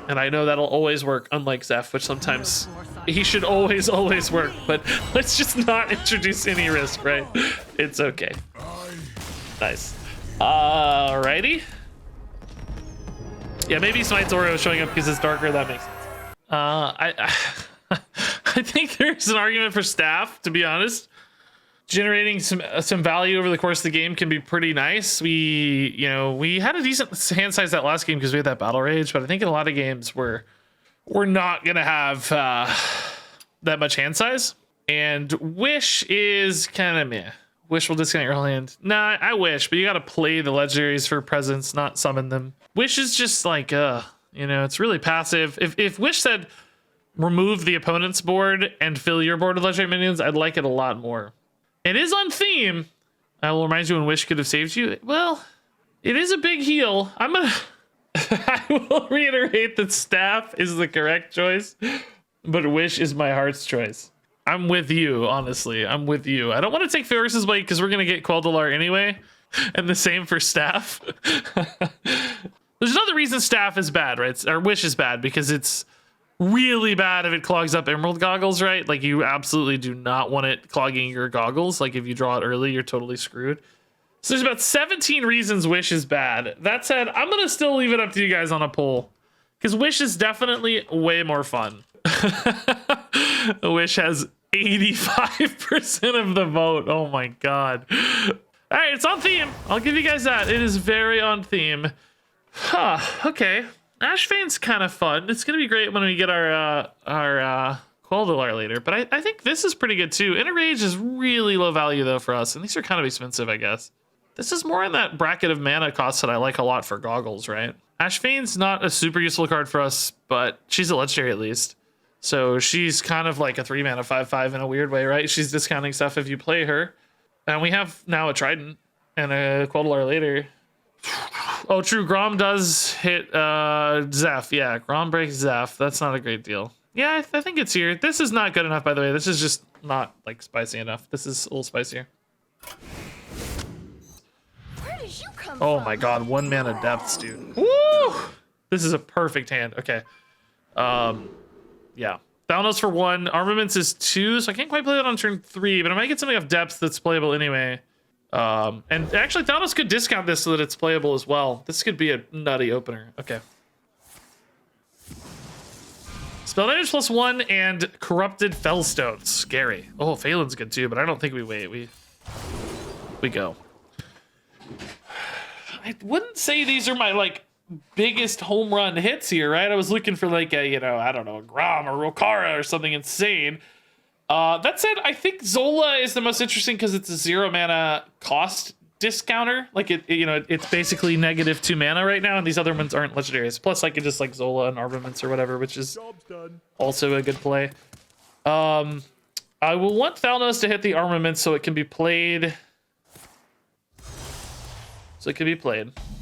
And I know that'll always work, unlike Zeph, which sometimes he should always work. But let's just not introduce any risk, right? It's okay. Nice. Alrighty. Yeah, maybe Smite's Oreo is showing up because it's darker. That makes sense. I think there's an argument for Staff, to be honest. Generating some value over the course of the game can be pretty nice. We had a decent hand size that last game because we had that Battle Rage, but I think in a lot of games we're not gonna have that much hand size. And Wish is kind of meh. Wish will discount your whole hand. Nah, I wish, but you gotta play the legendaries for presence, not summon them. Wish is just like, you know, it's really passive. If Wish said remove the opponent's board and fill your board with legendary minions, I'd like it a lot more. It is on theme. I will remind you when Wish could have saved you. Well, it is a big heal. I'm gonna I will reiterate that Staff is the correct choice, but Wish is my heart's choice. I'm with you, honestly. I'm with you. I don't want to take Ferris's Blade because we're going to get Quel'Delar anyway. And the same for Staff. There's another reason Staff is bad, right? Or Wish is bad because it's really bad if it clogs up Emerald Goggles, right? Like, you absolutely do not want it clogging your goggles. Like, if you draw it early, you're totally screwed. So there's about 17 reasons Wish is bad. That said, I'm going to still leave it up to you guys on a poll. Because Wish is definitely way more fun. Wish has 85% of the vote. Oh my god. All right, it's on theme. I'll give you guys that. It is very on theme. Huh, okay. Ashvane's kind of fun. It's gonna be great when we get our Quel'Delar later, but I think this is pretty good too. Inner Rage is really low value though for us, and these are kind of expensive, I guess. This is more in that bracket of mana costs that I like a lot for goggles, right? Ashvane's not a super useful card for us, but she's a legendary at least. So she's kind of like a 3-mana 5/5 in a weird way, right? She's discounting stuff if you play her. And we have now a Trident and a Quel'Delar later. Oh, true. Grom does hit Zeph. Yeah, Grom breaks Zeph. That's not a great deal. Yeah, I think it's here. This is not good enough, by the way. This is just not like spicy enough. This is a little spicier. Where did you come Oh from? my god, 1 mana depths, dude. Woo! This is a perfect hand. Okay. Yeah. Thalnos for 1. Armaments is 2, so I can't quite play that on turn 3, but I might get something off depth that's playable anyway. And actually, Thalnos could discount this so that it's playable as well. This could be a nutty opener. Okay. Spell damage plus 1 and Corrupted Fellstone. Scary. Oh, Phelan's good too, but I don't think we wait. We go. I wouldn't say these are my, like, biggest home run hits here, right? I was looking for like a, you know, I don't know, a Grom or Rokara or something insane. That said, I think Zola is the most interesting because it's a 0 mana cost discounter. Like you know, it's basically negative 2 mana right now, and these other ones aren't legendaries. Plus, I could just like Zola and Armaments or whatever, which is also a good play. I will want Thalnos to hit the Armaments so it can be played.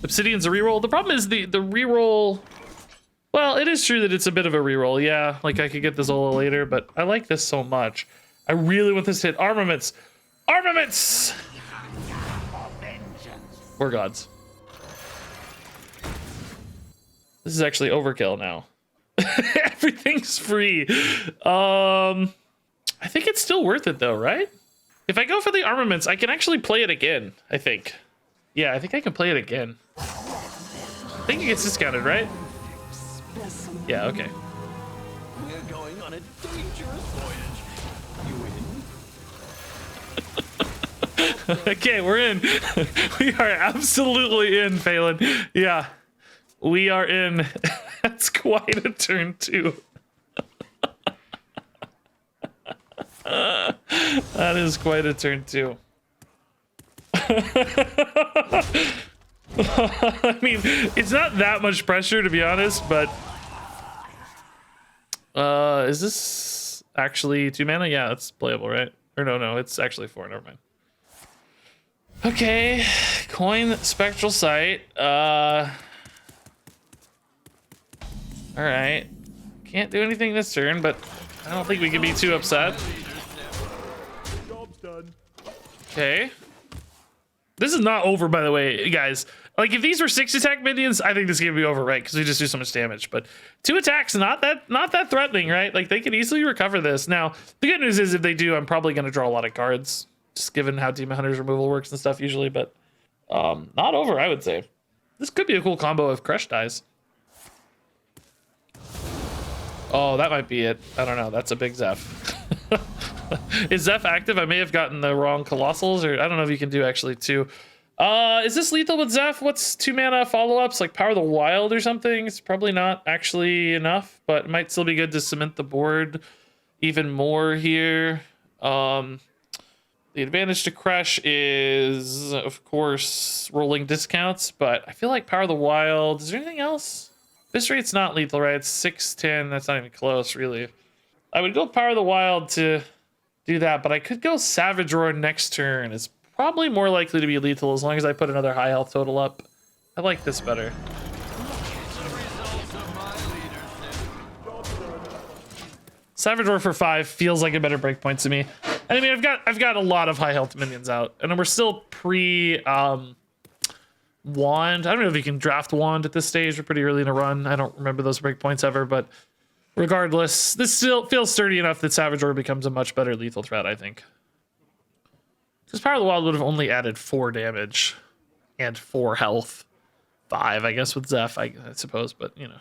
Obsidian's a reroll. The problem is the reroll. Well, it is true that it's a bit of a reroll. Yeah, like I could get the Zola later, but I like this so much. I really want this to hit Armaments. Armaments! We're gods. This is actually overkill now. Everything's free. I think it's still worth it though, right? If I go for the Armaments, I can actually play it again, I think. Yeah, I think I can play it again. I think it gets discounted, right? Yeah, okay. We're going on a dangerous voyage. You in? Okay, we're in. We are absolutely in, Phelan. Yeah, we are in. That's quite a turn, too. That is quite a turn, too. I mean, it's not that much pressure, to be honest, but is this actually 2 mana? Yeah, it's playable, right? Or no, it's actually 4. Never mind. Okay, coin Spectral Sight. All right, can't do anything this turn, but I don't think we can be too upset. Job's done. Okay. This is not over, by the way, guys. Like, if these were 6 attack minions, I think this game would be over, right? Because we just do so much damage. But 2 attacks, not that threatening, right? Like, they could easily recover this. Now, the good news is if they do, I'm probably going to draw a lot of cards, just given how Demon Hunter's removal works and stuff usually. But not over, I would say. This could be a cool combo if Crush dies. Oh, that might be it. I don't know. That's a big Zeph. Is Zeph active? I may have gotten the wrong Colossals, or I don't know if you can do actually 2. Is this lethal with Zeph? What's 2 mana follow-ups? Like Power of the Wild or something? It's probably not actually enough, but it might still be good to cement the board. even more here. The advantage to crush is, of course, rolling discounts, but I feel like Power of the Wild. Is there anything else? This rate's not lethal, right? It's 610. That's not even close, really. I would go Power of the Wild to do that, but I could go Savage Roar next turn. It's probably more likely to be lethal as long as I put another high health total up. I like this better. Savage Roar for 5 feels like a better breakpoint to me. And I mean, I've got a lot of high health minions out, and we're still pre Wand. I don't know if you can draft Wand at this stage. We're pretty early in a run. I don't remember those breakpoints ever, but regardless, this still feels sturdy enough that Savage Roar becomes a much better lethal threat, I think. Because Power of the Wild would have only added 4 damage and 4 health. 5, I guess, with Zeph, I suppose, but you know.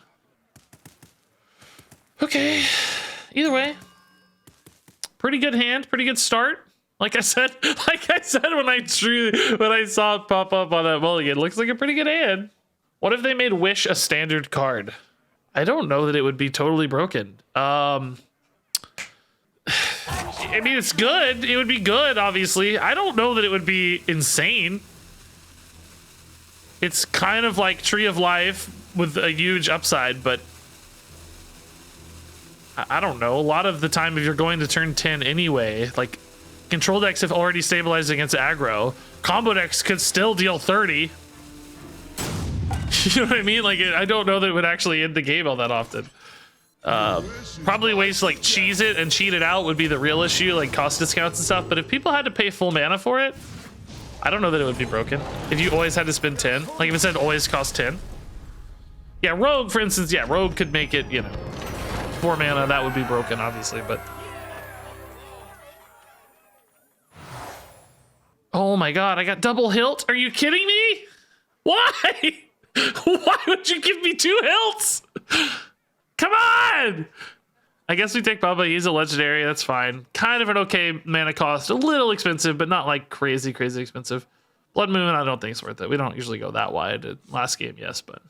Okay. Either way, pretty good hand, pretty good start. Like I said when I saw it pop up on that mulligan, it looks like a pretty good hand. What if they made Wish a standard card? I don't know that it would be totally broken. I mean, it's good. It would be good, obviously. I don't know that it would be insane. It's kind of like Tree of Life with a huge upside, but I don't know. A lot of the time, if you're going to turn 10 anyway, like control decks have already stabilized against aggro. Combo decks could still deal 30. You know what I mean? Like, I don't know that it would actually end the game all that often. Probably ways to like cheese it and cheat it out would be the real issue, like cost discounts and stuff. But if people had to pay full mana for it, I don't know that it would be broken. If you always had to spend 10, like if it said always cost 10. Yeah, Rogue, for instance, yeah, Rogue could make it, you know, 4 mana, that would be broken, obviously, but... Oh my god, I got double hilt? Are you kidding me? Why? Why would you give me 2 hilts? Come on! I guess we take Bubba, he's a legendary, that's fine. Kind of an okay mana cost, a little expensive, but not like crazy expensive. Blood Moon, I don't think it's worth it. We don't usually go that wide. Last game, yes, but...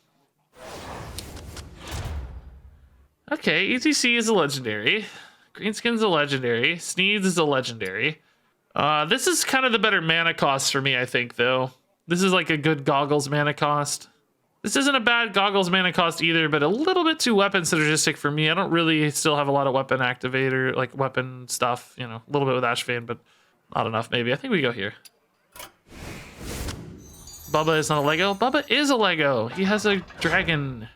Okay, ETC is a legendary. Greenskin's a legendary. Sneeds is a legendary. This is kind of the better mana cost for me, I think, though. This is like a good Goggles mana cost. This isn't a bad Goggles mana cost either, but a little bit too weapon synergistic for me. I don't really still have a lot of weapon activator, like weapon stuff, you know, a little bit with Ashvane, but not enough maybe. I think we go here. Bubba is not a Lego. Bubba is a Lego. He has a dragon,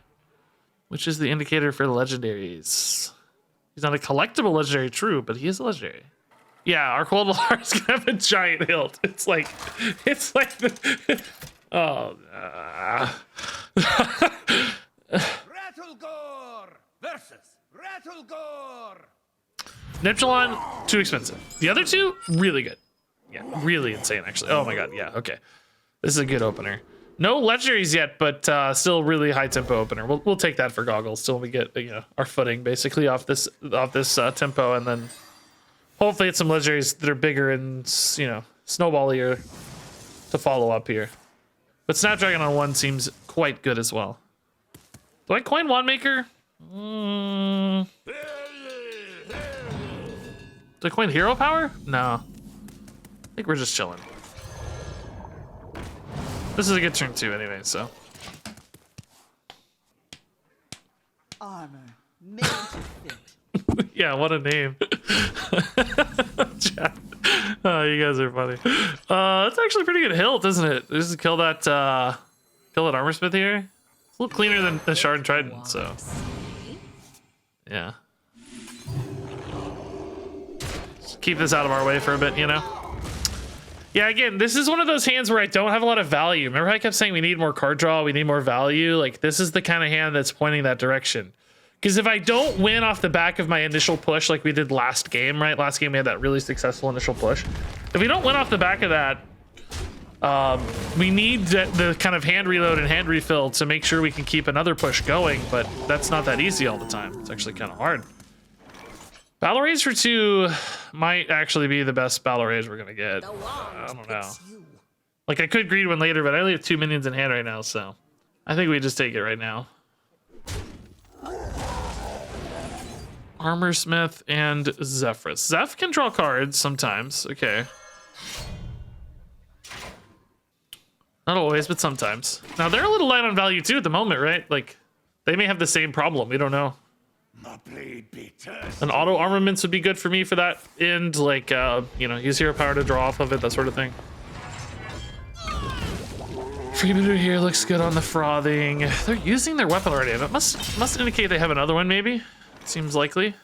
which is the indicator for the legendaries. He's not a collectible legendary, true, but he is a legendary. Yeah, our Quel'Delar is gonna have a giant hilt. It's like the, oh. Rattlegore versus Rattlegore. Neptulon, too expensive. The other two, really good. Yeah, really insane, actually. Oh my god, yeah, okay. This is a good opener. No legendaries yet, but still really high tempo opener. We'll take that for Goggles till we get, you know, our footing basically off this tempo, and then hopefully it's some legendaries that are bigger and, you know, snowballier to follow up here. But Snapdragon on 1 seems quite good as well. Do I coin Wandmaker? Do I coin Hero Power? No. I think we're just chilling. This is a good turn too anyway, so. Armor made to fit. Yeah, what a name. Chat. Oh, you guys are funny. That's actually a pretty good hilt, isn't it? Just kill that armor smith here. It's a little cleaner than the Shard Trident, so. Yeah. Just keep this out of our way for a bit, you know? Yeah, again, this is one of those hands where I don't have a lot of value. Remember how I kept saying we need more card draw, we need more value? Like, this is the kind of hand that's pointing that direction. Because if I don't win off the back of my initial push like we did last game, right? Last game we had that really successful initial push. If we don't win off the back of that, we need the kind of hand reload and hand refill to make sure we can keep another push going, but that's not that easy all the time. It's actually kind of hard. Battle Rage for 2 might actually be the best Battle Rage we're gonna get. I don't know. Like, I could greed one later, but I only have 2 minions in hand right now, so I think we just take it right now. Armorsmith and Zephyrus. Zeph can draw cards sometimes. Okay. Not always, but sometimes. Now, they're a little light on value, too, at the moment, right? Like, they may have the same problem. We don't know. An auto armaments would be good for me for that end. Like, you know, use hero power to draw off of it, that sort of thing. Freebooter here looks good on the frothing. They're using their weapon already. That must indicate they have another one, maybe. Seems likely.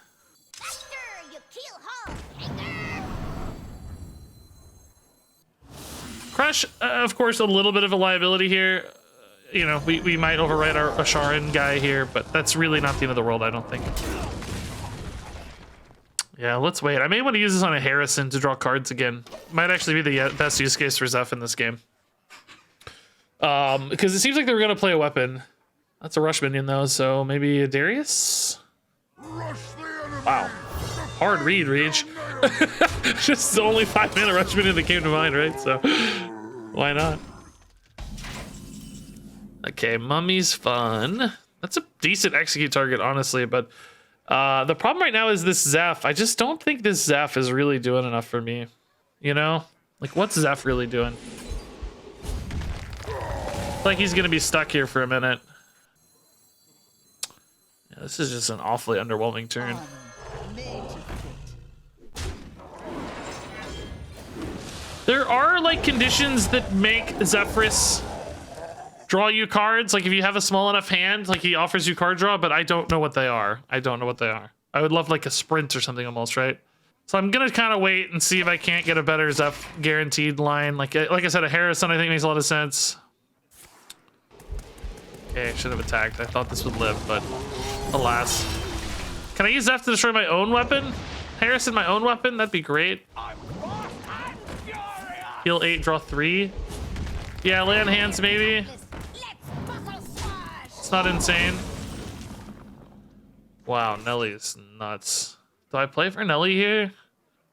Crush, of course, a little bit of a liability here. You know, we might overwrite our Asharan guy here, but that's really not the end of the world, I don't think. Yeah, let's wait. I may want to use this on a Harrison to draw cards again. Might actually be the best use case for Zeph in this game. Because it seems like they were going to play a weapon. That's a rush minion, though, so maybe a Darius? Wow. Hard read, Reach. Just the only 5-mana rush minion that came to mind, right? So, why not? Okay, Mummy's fun. That's a decent execute target, honestly, but the problem right now is this Zeph. I just don't think this Zeph is really doing enough for me. You know? Like, what's Zeph really doing? Like, he's gonna be stuck here for a minute. Yeah, this is just an awfully underwhelming turn. There are, like, conditions that make Zephyrus draw you cards. Like, if you have a small enough hand, like, he offers you card draw, but I don't know what they are. I don't know what they are. I would love, like, a sprint or something almost, right? So I'm gonna kind of wait and see if I can't get a better Zeph guaranteed line. Like I said, a Harrison I think makes a lot of sense. Okay, I should have attacked. I thought this would live, but alas. Can I use Zeph to destroy my own weapon? Harrison, my own weapon? That'd be great. Heal 8, draw 3. Yeah, land hands maybe. It's not insane. Wow, Nellie's nuts. Do I play for Nellie here?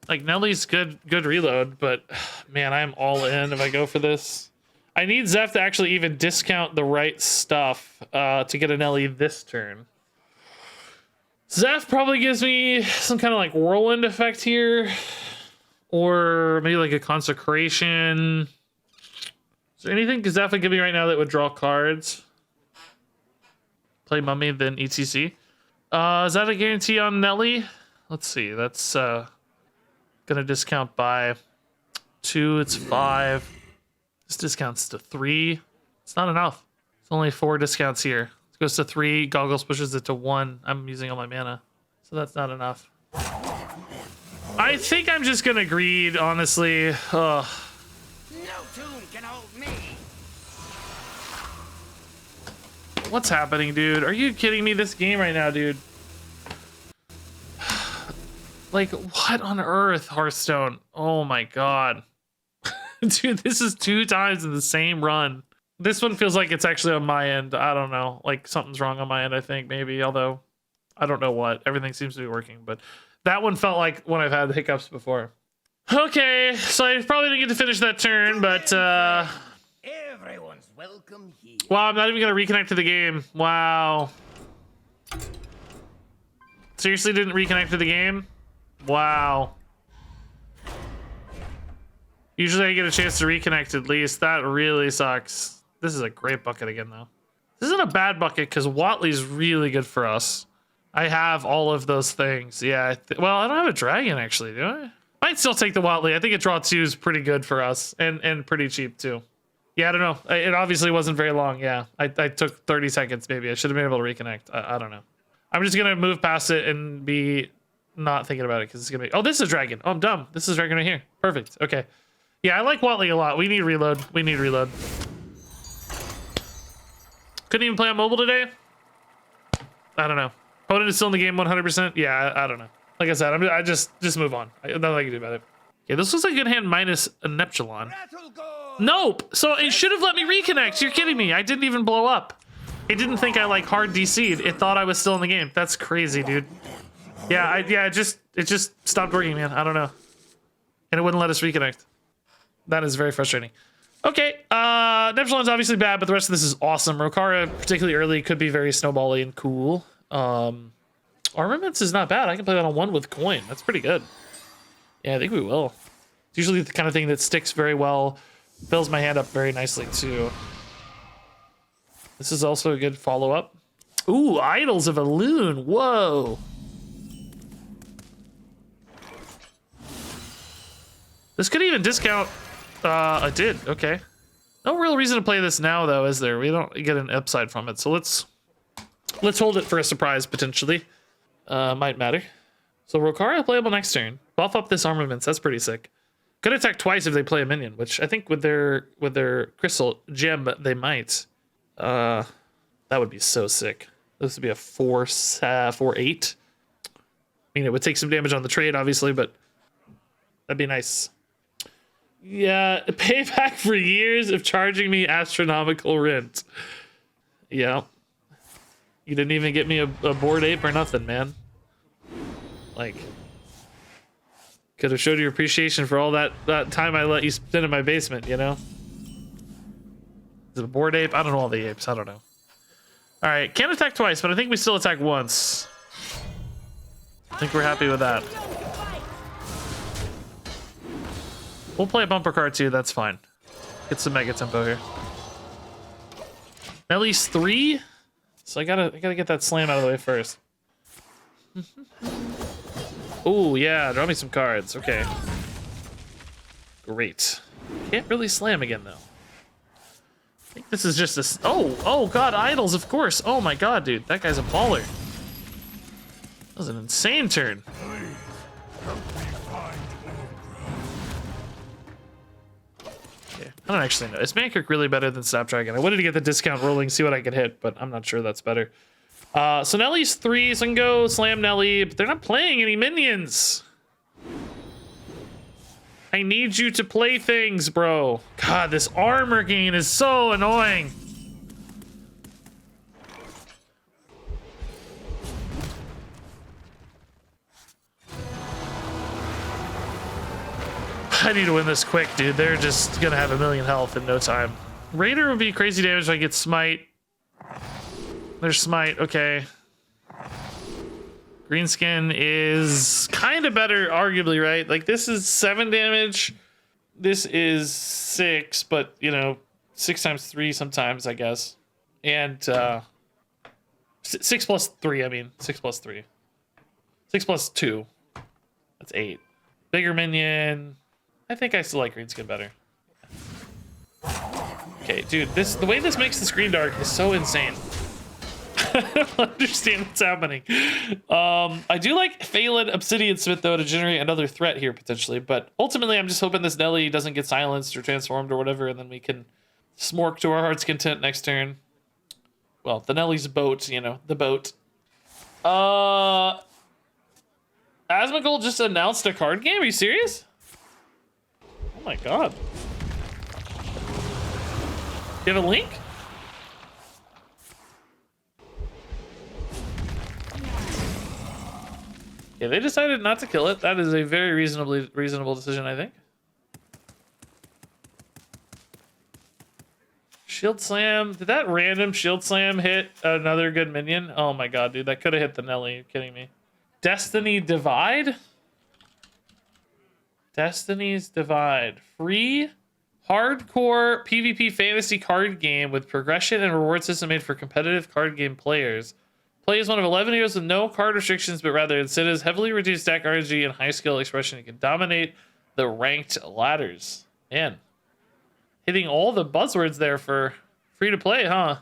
Like, Nellie's good reload, but man, I'm all in if I go for this. I need Zeph to actually even discount the right stuff to get a Nellie this turn. Zeph probably gives me some kind of like whirlwind effect here. Or maybe like a consecration. Is there anything Zeph would give me right now that would draw cards? Play Mummy, then ETC. Is that a guarantee on Nelly? Let's see. That's gonna discount by 2. It's 5. This discounts to 3. It's not enough. It's only 4 discounts here. It goes to 3. Goggles pushes it to 1. I'm using all my mana, so that's not enough. I think I'm just gonna greed, honestly. Ugh. No tune can hold me. What's happening, dude? Are you kidding me? This game right now, dude. Like, what on earth, Hearthstone? Oh my god. Dude, this is 2 times in the same run. This one feels like it's actually on my end. I don't know. Like, something's wrong on my end, I think, maybe. Although, I don't know what. Everything seems to be working, but that one felt like when I've had the hiccups before. Okay, so I probably didn't get to finish that turn, but, Everyone's welcome here. wow, I'm not even gonna reconnect to the game. Wow. Seriously didn't reconnect to the game? Wow. Usually I get a chance to reconnect at least. That really sucks. This is a great bucket again, though. This isn't a bad bucket because Watley's really good for us. I have all of those things. Yeah. Well, I don't have a dragon, actually, do I? Might still take the Watley. I think a draw 2 is pretty good for us and pretty cheap, too. Yeah, I don't know. It obviously wasn't very long. Yeah, I took 30 seconds, maybe. I should have been able to reconnect. I don't know. I'm just going to move past it and be not thinking about it because it's going to be... Oh, this is a dragon. Oh, I'm dumb. This is a dragon right here. Perfect. Okay. Yeah, I like Watley a lot. We need reload. We need reload. Couldn't even play on mobile today? I don't know. Opponent is still in the game 100%? Yeah, I don't know. Like I said, I just move on. Nothing I can do about it. Okay, this looks like a good hand minus a Neptulon. Nope! So it should have let me reconnect. You're kidding me. I didn't even blow up. It didn't think I like hard DC'd. It thought I was still in the game. That's crazy, dude. Yeah, it just stopped working, man. I don't know. And it wouldn't let us reconnect. That is very frustrating. Okay, Neptulon's obviously bad, but the rest of this is awesome. Rokara, particularly early, could be very snowbally and cool. Armaments is not bad. I can play that on 1 with coin. That's pretty good. Yeah, I think we will. It's usually the kind of thing that sticks very well. Fills my hand up very nicely too. This is also a good follow-up. Ooh, Idols of Elune. Whoa. This could even discount. I did. Okay. No real reason to play this now, though, is there? We don't get an upside from it. So let's hold it for a surprise, potentially. Might matter. So Rokara playable next turn. Buff up this armaments. That's pretty sick. Could attack twice if they play a minion, which I think with their crystal gem they might. That would be so sick. This would be a 4/8. I mean, it would take some damage on the trade, obviously, but that'd be nice. Yeah, payback for years of charging me astronomical rent. Yeah. You didn't even get me a Bored Ape or nothing, man. Like, could have showed your appreciation for all that time I let you spend in my basement, you know? Is it a Bored Ape? I don't know all the apes. I don't know. All right, can't attack twice, but I think we still attack once. I think we're happy with that. We'll play a bumper card too. That's fine. Get some mega tempo here. At least 3. So I gotta get that slam out of the way first. Oh yeah, draw me some cards. Okay. Great. Can't really slam again though. I think this is just a. Oh god, Idols, of course. Oh my god, dude, that guy's a baller. That was an insane turn. I don't actually know. Is Mankirk really better than Snapdragon? I wanted to get the discount rolling, see what I could hit, but I'm not sure that's better. So Nellie's 3, so I can go slam Nellie, but they're not playing any minions. I need you to play things, bro. God, this armor gain is so annoying. I need to win this quick, dude. They're just gonna have 1,000,000 health in no time. Raider would be crazy damage if I get smite. There's smite, okay. Greenskin is kind of better, arguably, right? Like, this is 7 damage. This is 6, but, you know, 6 times 3 sometimes, I guess. And, 6 plus 3, I mean. 6 plus 3. 6 plus 2. That's 8. Bigger minion. I think I still like Greenskin better. Okay, dude, the way this makes the screen dark is so insane. I don't understand what's happening. I do like Phelan Obsidian Smith, though, to generate another threat here, potentially. But ultimately, I'm just hoping this Nelly doesn't get silenced or transformed or whatever, and then we can smork to our heart's content next turn. Well, the Nelly's boat, you know, the boat. Asmongold just announced a card game? Are you serious? Oh my god. You have a link? Yeah, they decided not to kill it. That is a very reasonable decision, I think. Shield Slam. Did that random Shield Slam hit another good minion? Oh my god, dude. That could have hit the Nelly. You're kidding me. Destiny Divide? Destiny's Divide. Free hardcore PvP fantasy card game with progression and reward system made for competitive card game players. Play as one of 11 heroes with no card restrictions, but rather instead has heavily reduced stack RNG and high skill expression. You can dominate the ranked ladders. Man, hitting all the buzzwords there for free to play, huh?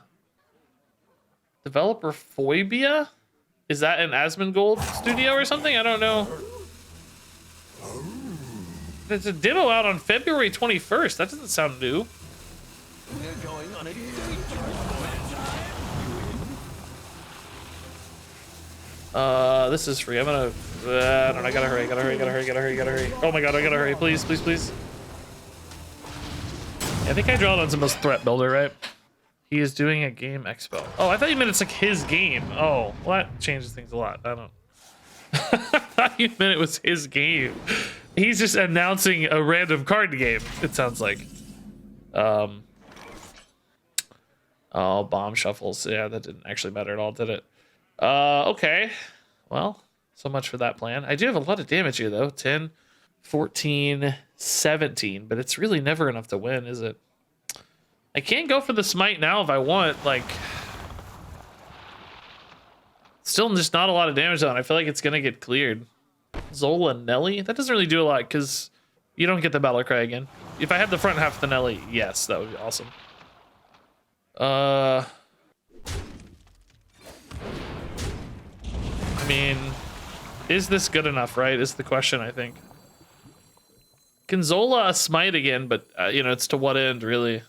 Developer Phoebia? Is that an Asmongold studio or something? I don't know. There's a demo out on February 21st. That doesn't sound new. We're going on a dangerous This is free. I'm gonna. I don't know. I gotta hurry. Gotta hurry. Oh my god, I gotta hurry. Please. I think I draw it on some most threat builder, right? He is doing a game expo. Oh, I thought you meant it's like his game. Oh, well, that changes things a lot. I don't. I thought you meant it was his game. He's just announcing a random card game, it sounds like. Oh, bomb shuffles. Yeah, that didn't actually matter at all, did it? Okay. Well, so much for that plan. I do have a lot of damage here, though. 10, 14, 17. But it's really never enough to win, is it? I can go for the smite now if I want. Like, still just not a lot of damage on. I feel like it's going to get cleared. Zola Nelly? That doesn't really do a lot because you don't get the battle cry again. If I had the front half of the Nelly, yes, that would be awesome. I mean, is this good enough, right? Is the question, I think. Can Zola smite again, but, you know, it's to what end, really?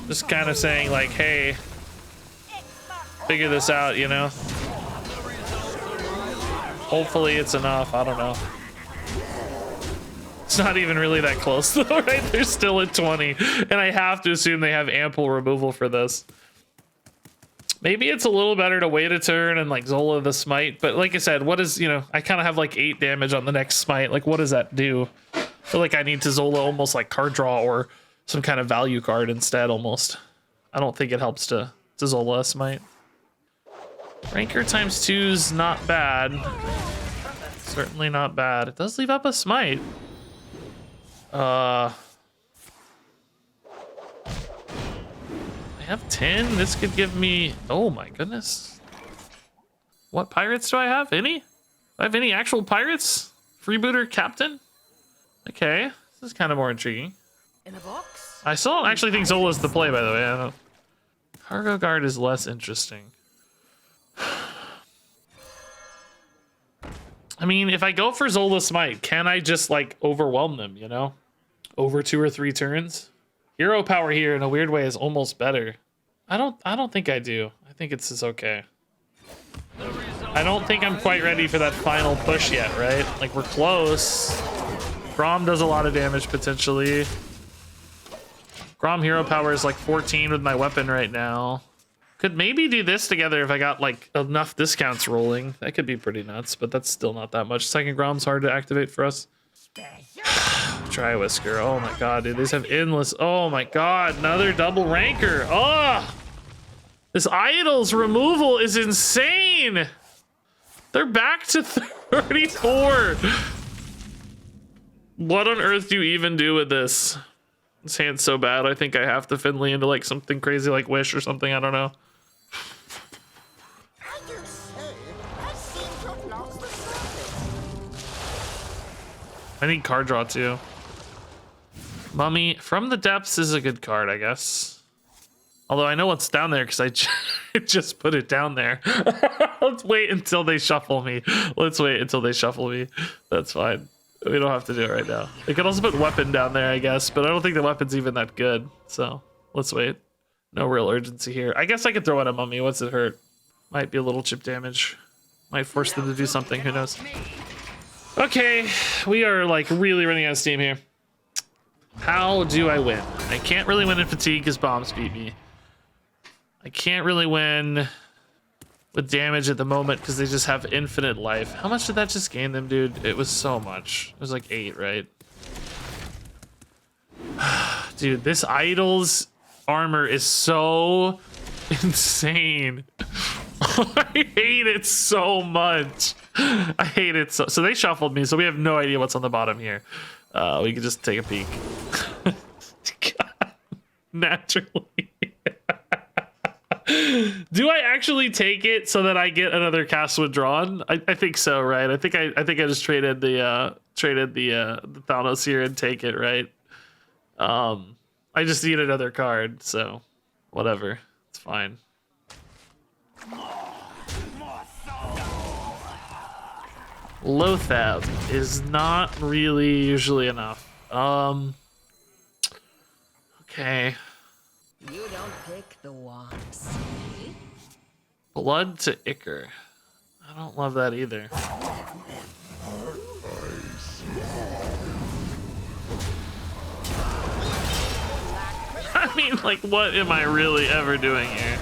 Just kind of saying, like, hey, figure this out, you know? Hopefully it's enough. I don't know. It's not even really that close, though, right? They're still at 20. And I have to assume they have ample removal for this. Maybe it's a little better to wait a turn and, like, Zola the smite. But like I said, what is, you know, I kind of have, like, 8 damage on the next smite. Like, what does that do? I feel like I need to Zola almost like card draw or some kind of value card instead, almost. I don't think it helps to Zola a smite. Ranker times 2's not bad. Certainly not bad. It does leave up a smite. I have 10. This could give me... Oh my goodness. What pirates do I have? Any? Do I have any actual pirates? Freebooter captain? Okay. This is kind of more intriguing. In a box? I still don't actually think Zola's the play, by the way. I don't... Cargo guard is less interesting. I mean, if I go for Zola Smite, can I just, like, overwhelm them, you know? Over 2 or 3 turns? Hero power here, in a weird way, is almost better. I don't think I do. I think it's just okay. I don't think I'm quite ready for that final push yet, right? Like, we're close. Grom does a lot of damage, potentially. Grom hero power is, like, 14 with my weapon right now. Could maybe do this together if I got, like, enough discounts rolling. That could be pretty nuts, but that's still not that much. Second Grom's hard to activate for us. Try Whisker. Oh my god, dude. These have endless... Oh my god, another double ranker. Oh! This idol's removal is insane! They're back to 34! What on earth do you even do with this? This hand's so bad, I think I have to Finley into, like, something crazy like Wish or something. I don't know. I need card draw too. Mummy from the Depths is a good card, I guess. Although I know what's down there because I just put it down there. Let's wait until they shuffle me. Let's wait until they shuffle me. That's fine. We don't have to do it right now. They could also put weapon down there, I guess, but I don't think the weapon's even that good. So let's wait. No real urgency here. I guess I could throw in a mummy. What's it hurt? Might be a little chip damage. Might force them to do something. Who knows? Okay, we are like really running out of steam here. How do I win? I can't really win in fatigue because bombs beat me. I can't really win with damage at the moment because they just have infinite life. How much did that just gain them, dude? It was so much. It was like 8, right? Dude, this idol's armor is so insane. I hate it so much. I hate it so they shuffled me, so we have no idea what's on the bottom here. We can just take a peek. God, naturally. Do I actually take it so that I get another cast withdrawn? I think so, right? I think I just traded the Thanos here and take it, right? I just need another card, so whatever. It's fine. Lothab is not really usually enough. Okay. You don't pick the ones. Blood to Icker. I don't love that either. I mean, like, what am I really ever doing here?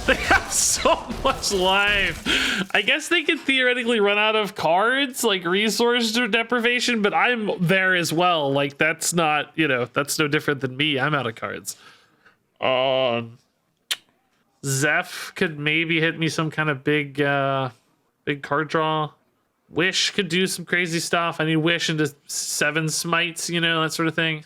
They have so much life. I guess they could theoretically run out of cards, like resource deprivation, but I'm there as well. Like, that's not, you know, that's no different than me. I'm out of cards. Zeph could maybe hit me some kind of big card draw. Wish could do some crazy stuff. I need Wish into 7 smites, you know, that sort of thing.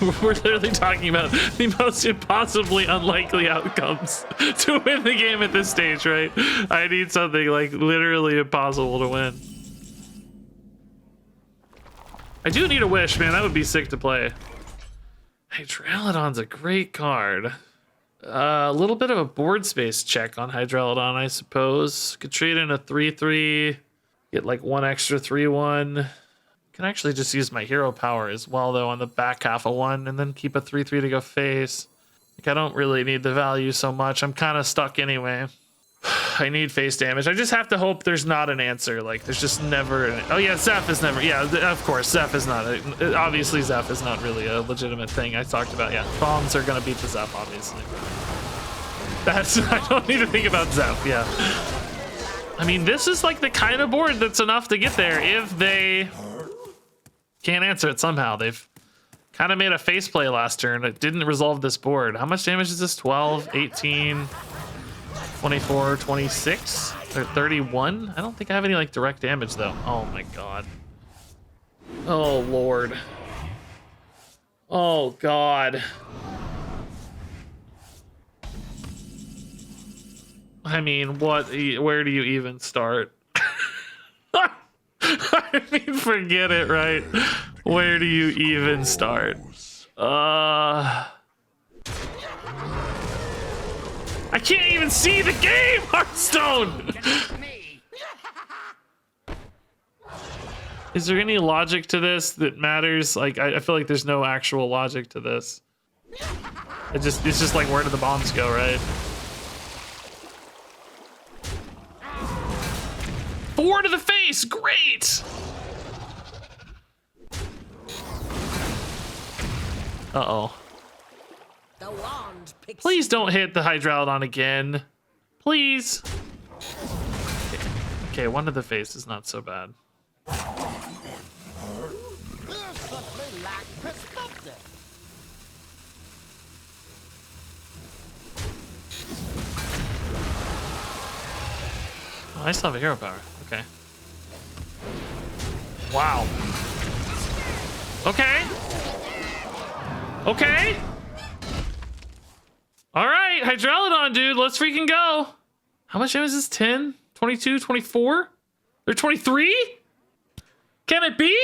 We're literally talking about the most impossibly unlikely outcomes to win the game at this stage, right? I need something like literally impossible to win. I do need a Wish, man. That would be sick to play. Hydralodon's a great card. A little bit of a board space check on Hydralodon, I suppose. Could trade in a 3/3, get like 1 extra 3/1. Can actually just use my hero power as well, though, on the back half of 1, and then keep a 3/3 to go face. Like, I don't really need the value so much. I'm kind of stuck anyway. I need face damage. I just have to hope there's not an answer. Like, there's just never an... Oh, yeah, Zeph is never... Yeah, of course, Zeph is not... Obviously, Zeph is not really a legitimate thing. I talked about, yeah. Bombs are going to beat the Zeph, obviously. That's... I don't need to think about Zeph, yeah. I mean, this is, like, the kind of board that's enough to get there if they can't answer it somehow. They've kind of made a face play last turn. It didn't resolve this board. How much damage is this? 12, 18... 24, 26, or 31. I don't think I have any like direct damage though. Oh my god. Oh lord. Oh god. I mean, what? Where do you even start? I mean, forget it, right? Where do you even start? I can't even see the game, Hearthstone! Is there any logic to this that matters? Like, I feel like there's no actual logic to this. It's just like, where do the bombs go, right? 4 to the face, great! Uh-oh. The wand picks Please don't hit the Hydralodon again. Please. Okay, 1 to the face is not so bad. Oh, I still have a hero power. Okay. Wow. Okay. Okay. All right, Hydralodon, dude, let's freaking go. How much damage is this? 10, 22, 24? They're 23? Can it be?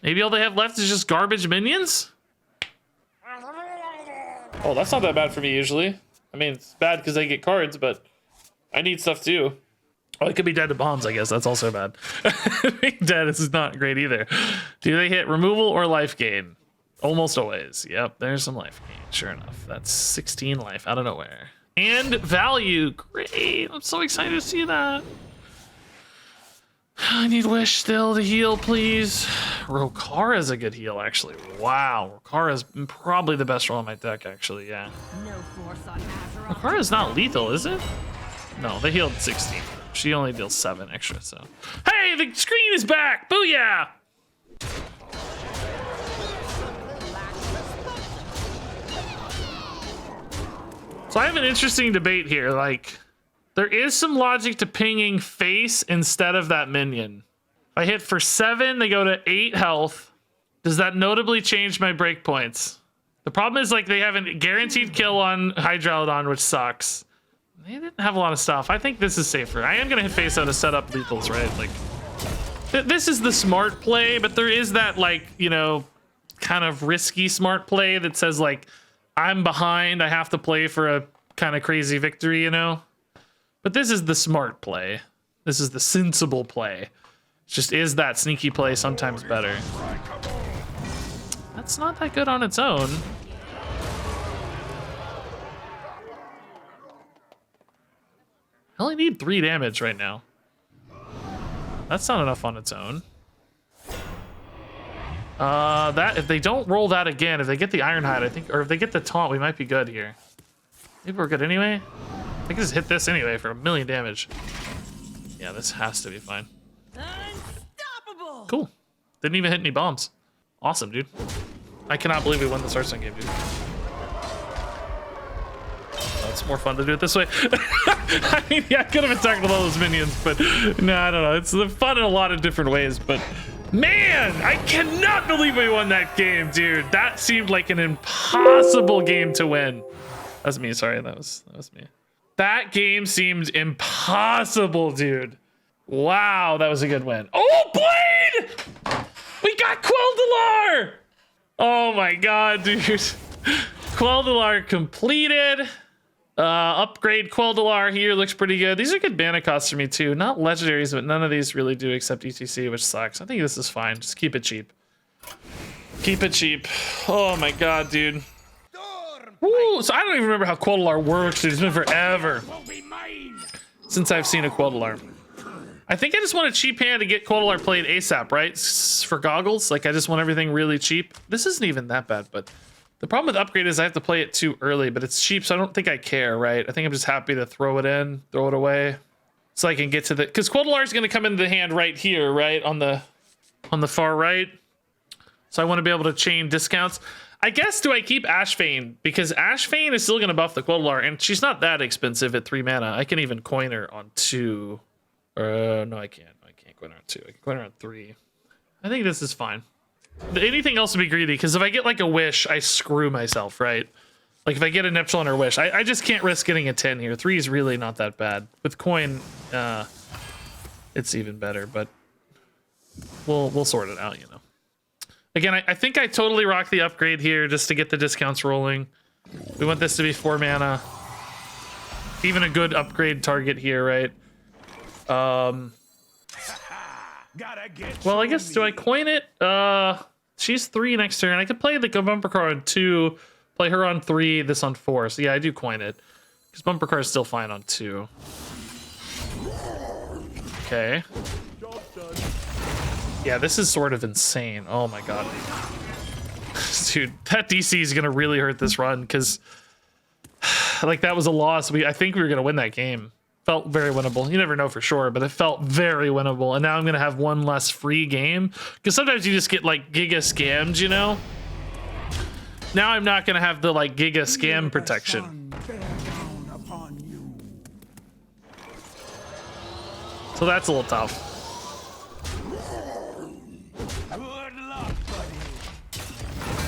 Maybe all they have left is just garbage minions? Oh, that's not that bad for me usually. I mean, it's bad because I get cards, but I need stuff too. Oh, it could be dead to bombs, I guess. That's also bad. Being dead is not great either. Do they hit removal or life gain? Almost always. Yep, there's some life gain. Sure enough. That's 16 life out of nowhere. And value. Great. I'm so excited to see that. I need Wish still to heal, please. Rokara's a good heal, actually. Wow. Rokara's probably the best roll in my deck, actually. Yeah. no force on Azeroth. Rokara's not lethal, is it? No, they healed 16. She only deals 7 extra, so. Hey, the screen is back! Booyah! So I have an interesting debate here. Like, there is some logic to pinging face instead of that minion. If I hit for 7, they go to 8 health. Does that notably change my breakpoints? The problem is, like, they have a guaranteed kill on Hydralodon, which sucks. They didn't have a lot of stuff. I think this is safer. I am gonna hit face out to set up lethals, right? Like, this is the smart play, but there is that, like, you know, kind of risky smart play that says, like, I'm behind, I have to play for a kind of crazy victory, you know? But this is the smart play. This is the sensible play. It's just, is that sneaky play sometimes better? That's not that good on its own. I only need 3 damage right now. That's not enough on its own. That if they don't roll that again, if they get the Ironhide, I think, or if they get the taunt, we might be good here. Maybe we're good anyway. I can just hit this anyway for 1,000,000 damage. Yeah, this has to be fine. Unstoppable. Cool. Didn't even hit any bombs. Awesome, dude. I cannot believe we won this Hearthstone game, dude. It's more fun to do it this way. I mean, yeah, I could have attacked with all those minions, but no, I don't know. It's fun in a lot of different ways, but man, I cannot believe we won that game, dude. That seemed like an impossible game to win. That's me, sorry, that was me. That game seemed impossible, dude. Wow, that was a good win. Oh, Blade! We got Quel'Delar! Oh my god, dude. Quel'Delar completed. Upgrade Quel'Delar here looks pretty good. These are good mana costs for me too. Not legendaries, but none of these really do except ETC, which sucks. I think this is fine. Just keep it cheap. Keep it cheap. Oh my god, dude. Woo! So I don't even remember how Quel'Delar works, dude. It's been forever since I've seen a Quel'Delar. I think I just want a cheap hand to get Quel'Delar played ASAP, right? For goggles, like I just want everything really cheap. This isn't even that bad, but the problem with upgrade is I have to play it too early, but it's cheap, so I don't think I care, right? I think I'm just happy to throw it in, throw it away, so I can get to the, because Quel'Delar is going to come into the hand right here, right on the far right. So I want to be able to chain discounts. I guess, do I keep Ashvane? Because Ashvane is still going to buff the Quel'Delar, and she's not that expensive at 3 mana. I can even coin her on 2. No, I can't. I can't coin her on 2. I can coin her on 3. I think this is fine. Anything else would be greedy, because if I get like a wish, I screw myself, right? Like if I get a Neptune or wish, I just can't risk getting a 10 here. 3 is really not that bad. With coin, it's even better, but we'll sort it out, you know. Again, I think I totally rock the upgrade here just to get the discounts rolling. We want this to be 4 mana. Even a good upgrade target here, right? Well, I guess, do I coin it? She's 3 next turn. I could play the bumper car on 2, play her on 3, this on 4. So yeah, I do coin it. Because bumper car is still fine on 2. Okay. Yeah, this is sort of insane. Oh my god. Dude, that DC is gonna really hurt this run, because like that was a loss. I think we were gonna win that game. Felt very winnable. You never know for sure, but it felt very winnable. And now I'm gonna have one less free game, because sometimes you just get like giga scammed, you know? Now I'm not gonna have the like giga scam protection. So that's a little tough.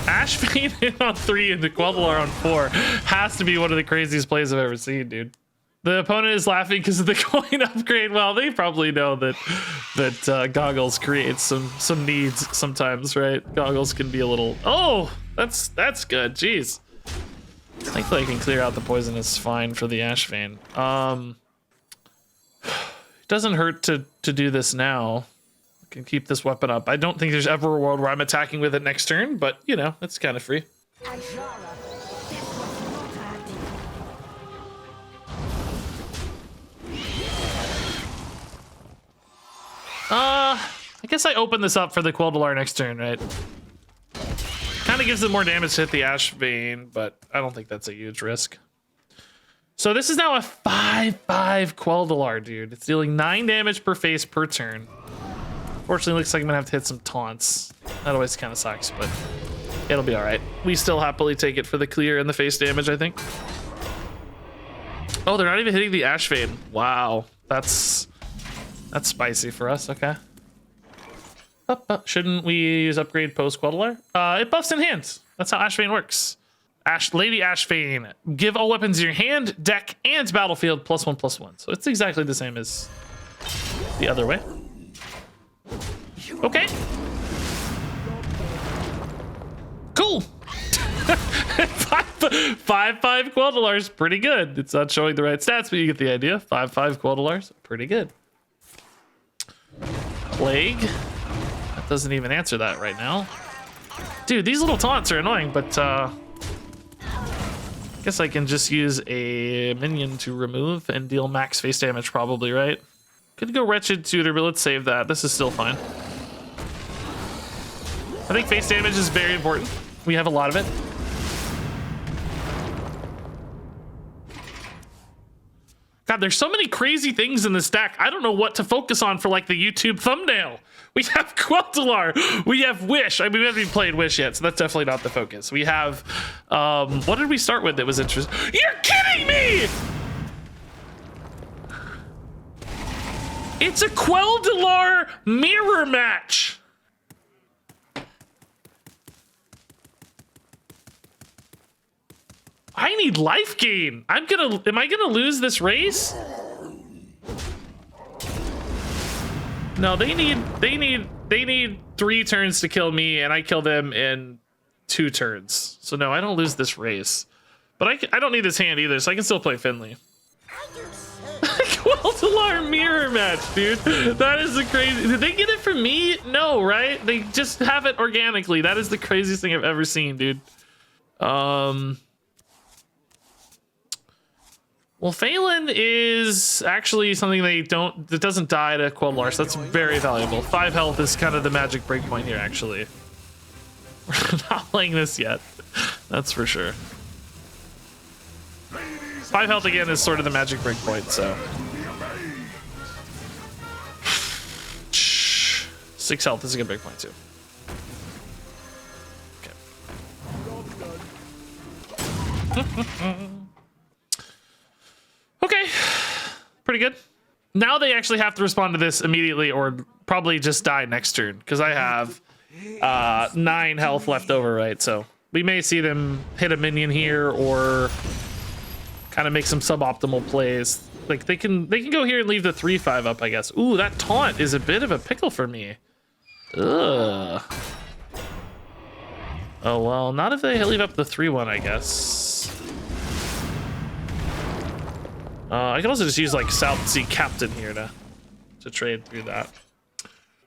Ashvane in on 3 and the Quel'Delar on 4 has to be one of the craziest plays I've ever seen, dude. The opponent is laughing because of the coin upgrade. Well, they probably know that goggles creates some needs sometimes, right? Goggles can be a little. Oh, that's good. Jeez. Thankfully, I can clear out the poison. It's fine for the Ashvane. It doesn't hurt to do this now. Can keep this weapon up. I don't think there's ever a world where I'm attacking with it next turn, but you know, it's kind of free. I guess I open this up for the Quel'Delar next turn, right? Kind of gives it more damage to hit the Ashvane, but I don't think that's a huge risk. So this is now a 5/5 Quel'Delar, dude. It's dealing 9 damage per face per turn. Fortunately, looks like I'm gonna have to hit some taunts. That always kind of sucks, but it'll be all right. We still happily take it for the clear and the face damage, I think. Oh, they're not even hitting the Ashvane. Wow, that's spicy for us. Okay. Shouldn't we use upgrade post Quel'Delar? It buffs in hand. That's how Ashvane works. Lady Ashvane, give all weapons in your hand, deck, and battlefield +1/+1. So it's exactly the same as the other way. Okay. Cool. 5/5 Quel'Delar's pretty good. It's not showing the right stats, but you get the idea. 5/5 Quel'Delar's pretty good. Plague. That doesn't even answer that right now. Dude, these little taunts are annoying, but I guess I can just use a minion to remove and deal max face damage probably, right? Could go Wretched Tutor, but let's save that. This is still fine. I think face damage is very important. We have a lot of it. God, there's so many crazy things in this deck. I don't know what to focus on for like the YouTube thumbnail. We have Quel'Delar. We have Wish. I mean, we haven't even played Wish yet, so that's definitely not the focus. We have, what did we start with that was interesting? You're kidding me! It's a Quel'Delar mirror match. I need life gain. am I gonna lose this race? No, they need 3 turns to kill me, and I kill them in 2 turns. So no, I don't lose this race. But I don't need this hand either, so I can still play Finley. Quel'Delar mirror match, dude. That is the crazy. Did they get it from me? No, right? They just have it organically. That is the craziest thing I've ever seen, dude. Well, Phelan is actually something that doesn't die to Quel'Delar, so that's very valuable. 5 health is kind of the magic breakpoint here, actually. We're not playing this yet. That's for sure. 5 health again is sort of the magic breakpoint, so. 6 health is a good breakpoint too. Okay. Okay, pretty good. Now they actually have to respond to this immediately or probably just die next turn because I have 9 health left over, right? So we may see them hit a minion here or kind of make some suboptimal plays. Like they can go here and leave the 3/5 up, I guess. Ooh, that taunt is a bit of a pickle for me. Ugh. Oh, well, not if they leave up the 3/1, I guess. I can also just use like South Sea Captain here to trade through that.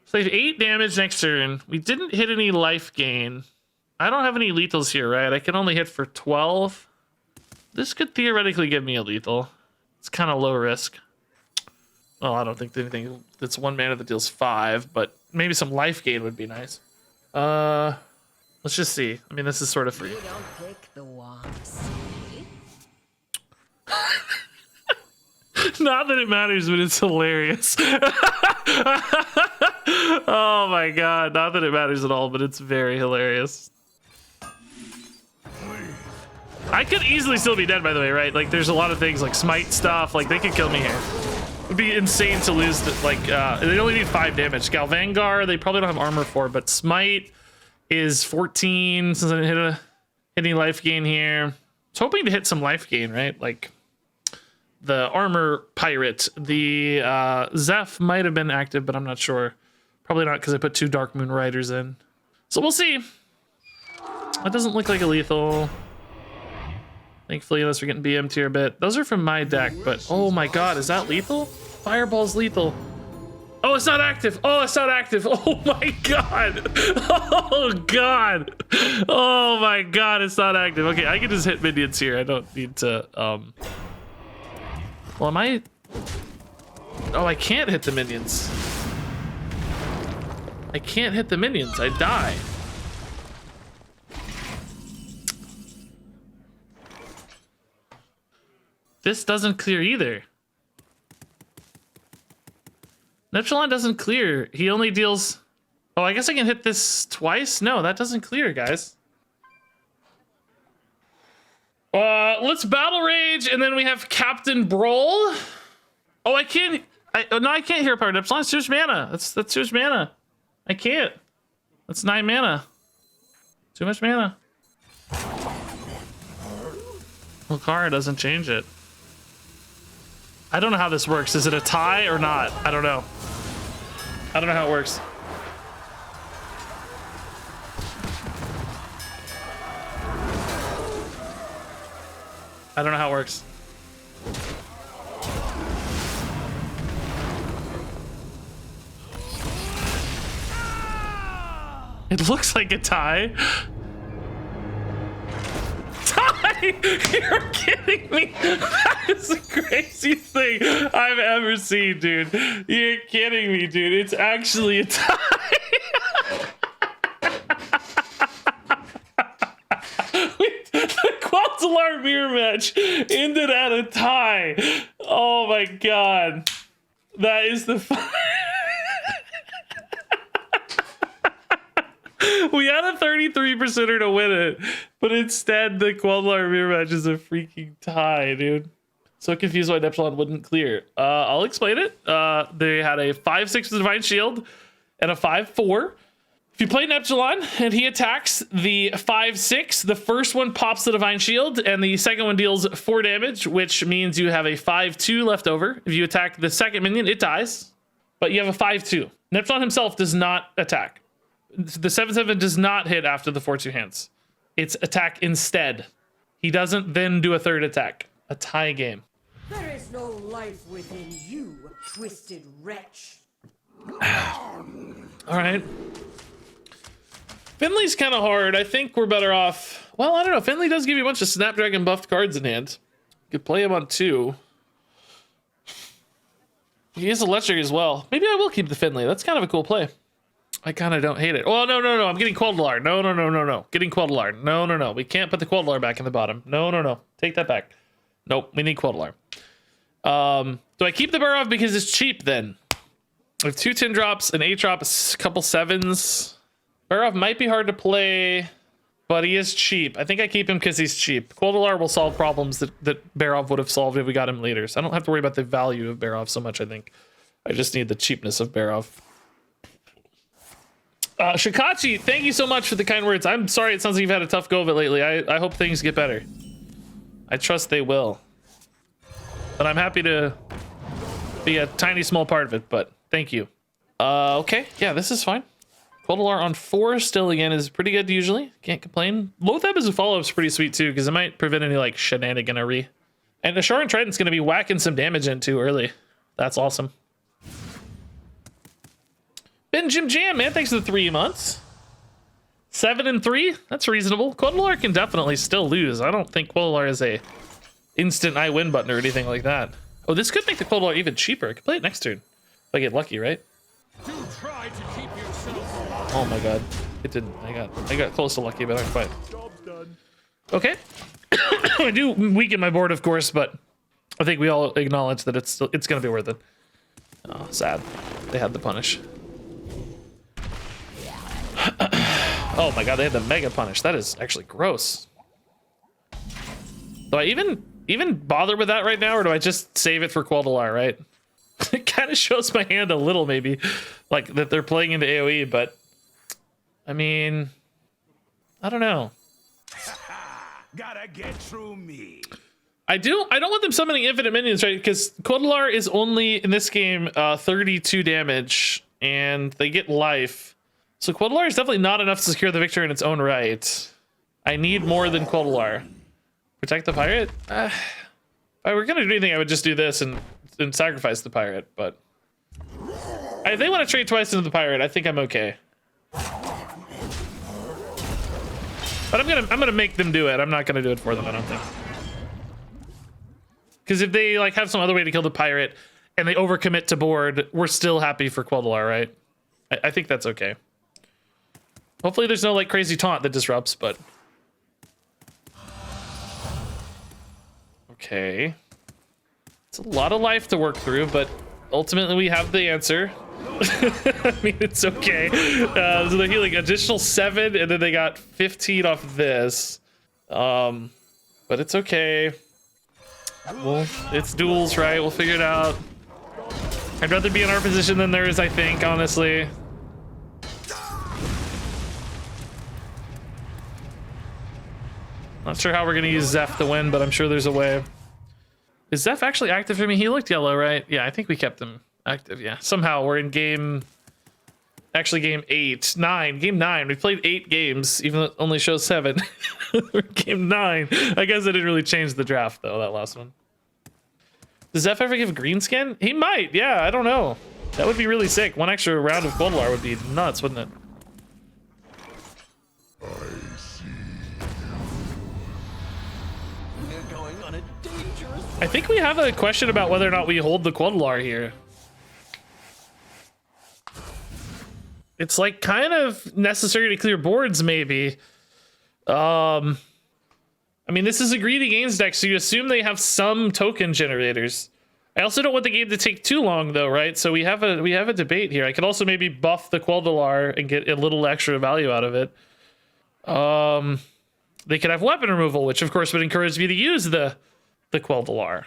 So they have 8 damage next turn. We didn't hit any life gain. I don't have any lethals here, right? I can only hit for 12. This could theoretically give me a lethal. It's kind of low risk. Well, I don't think anything that's 1 mana that deals 5, but maybe some life gain would be nice. Let's just see. I mean, this is sort of free. You don't pick the ones. Not that it matters, but it's hilarious. Oh my god, not that it matters at all, but it's very hilarious. I could easily still be dead, by the way, right? Like, there's a lot of things like smite stuff. Like, they could kill me here. It would be insane to lose. They only need 5 damage. Galvangar, they probably don't have armor for, but smite is 14 since I didn't hit any life gain here. I was hoping to hit some life gain, right? Like the armor pirate, the Zeph might have been active, but I'm not sure. Probably not because I put 2 Dark Moon Riders in. So we'll see. That doesn't look like a lethal. Thankfully, unless we're getting BM'd here a bit. Those are from my deck, but oh my god, is that lethal? Fireball's lethal. Oh, it's not active. Oh, it's not active. Oh my god. Oh god. Oh my god, it's not active. Okay, I can just hit minions here. I don't need to, well, am I? Oh, I can't hit the minions. I can't hit the minions. I die. This doesn't clear either. Neptulon doesn't clear. He only deals... Oh, I guess I can hit this twice? No, that doesn't clear, guys. Let's Battle Rage, and then we have Captain Brawl. Oh, I can't... no, I can't Hero Power Neptulon. It's too much mana. That's too much mana. I can't. That's 9 mana. Too much mana. Lucaria doesn't change it. I don't know how this works. Is it a tie or not? I don't know. I don't know how it works. I don't know how it works. It looks like a tie. You're kidding me. That is the craziest thing I've ever seen, dude. You're kidding me, dude. It's actually a tie. The Quel'Delar mirror match ended at a tie. Oh my god. That is the we had a 33%er to win it, but instead the Quel'Delar mirror match is a freaking tie, dude. So confused why Neptulon wouldn't clear. I'll explain it. They had a 5-6 with Divine Shield and a 5-4. If you play Neptulon and he attacks the 5-6, the first one pops the Divine Shield and the second one deals 4 damage, which means you have a 5-2 left over. If you attack the second minion, it dies, but you have a 5-2. Neptulon himself does not attack. The 7-7 does not hit after the 4-2 hands. It's attack instead. He doesn't then do a third attack. A tie game. There is no life within you, twisted wretch. All right. Finley's kind of hard. I think we're better off. Well, I don't know. Finley does give you a bunch of Snapdragon buffed cards in hand. You could play him on 2. He is electric as well. Maybe I will keep the Finley. That's kind of a cool play. I kind of don't hate it. Oh, no. I'm getting Quel'Delar. No. Getting Quel'Delar. No. We can't put the Quel'Delar back in the bottom. No. Take that back. Nope. We need Quel'Delar. Do I keep the Barov because it's cheap then? I have 2 10 drops, an 8 drop, a couple 7s. Barov might be hard to play, but he is cheap. I think I keep him because he's cheap. Quel'Delar will solve problems that Barov would have solved if we got him later. So I don't have to worry about the value of Barov so much, I think. I just need the cheapness of Barov. Shikachi, thank you so much for the kind words. I'm sorry it sounds like you've had a tough go of it lately. I hope things get better. I trust they will. But I'm happy to be a tiny small part of it, but thank you. Okay, yeah, this is fine. Quel'Delar on 4 still again is pretty good usually. Can't complain. Loatheb as a follow-up is pretty sweet too, because it might prevent any like shenaniganery. And the Sharan Trident's gonna be whacking some damage in too early. That's awesome. Ben Jim Jam, man, thanks for the 3 months. 7 and 3, that's reasonable. Quel'Delar can definitely still lose. I don't think Quel'Delar is a instant I win button or anything like that. Oh, this could make the Quel'Delar even cheaper. I could play it next turn if I get lucky, right? Do try to keep yourself alive. Oh my god, it didn't. I got close to lucky, but not quite. Job's done. Okay, I do weaken my board, of course, but I think we all acknowledge that it's gonna be worth it. Oh, sad. They had the punish. Oh my god, they had the mega punish. That is actually gross. Do I even bother with that right now, or do I just save it for Quel'Delar, right? It kind of shows my hand a little, maybe, like that they're playing into AoE, but I mean, I don't know. Gotta get through me. I don't want them summoning infinite minions, right? Because Quel'Delar is only in this game 32 damage, and they get life. So Quel'Delar is definitely not enough to secure the victory in its own right. I need more than Quel'Delar. Protect the pirate? If I were gonna do anything, I would just do this and sacrifice the pirate, but if they want to trade twice into the pirate, I think I'm okay. But I'm gonna make them do it. I'm not gonna do it for them, I don't think. Because if they like have some other way to kill the pirate and they overcommit to board, we're still happy for Quel'Delar, right? I think that's okay. Hopefully there's no like crazy taunt that disrupts, but okay. It's a lot of life to work through, but ultimately we have the answer. I mean, it's okay. So they're healing additional 7, and then they got 15 off of this. But it's okay. Well, it's duels, right? We'll figure it out. I'd rather be in our position than theirs, I think, honestly. Not sure how we're gonna use Zeph to win, but I'm sure there's a way. Is Zeph actually active for me? He looked yellow, right? Yeah, I think we kept him active, yeah. Somehow we're in game 9. Game 9. We played 8 games, even though it only shows 7. We're in game 9. I guess I didn't really change the draft, though, that last one. Does Zeph ever give green skin? He might, yeah, I don't know. That would be really sick. One extra round of Quel'Delar would be nuts, wouldn't it? I think we have a question about whether or not we hold the Quel'Delar here. It's like kind of necessary to clear boards, maybe. I mean, this is a greedy games deck, so you assume they have some token generators. I also don't want the game to take too long, though, right? So we have a debate here. I could also maybe buff the Quel'Delar and get a little extra value out of it. They could have weapon removal, which of course would encourage me to use the Quel'Delar.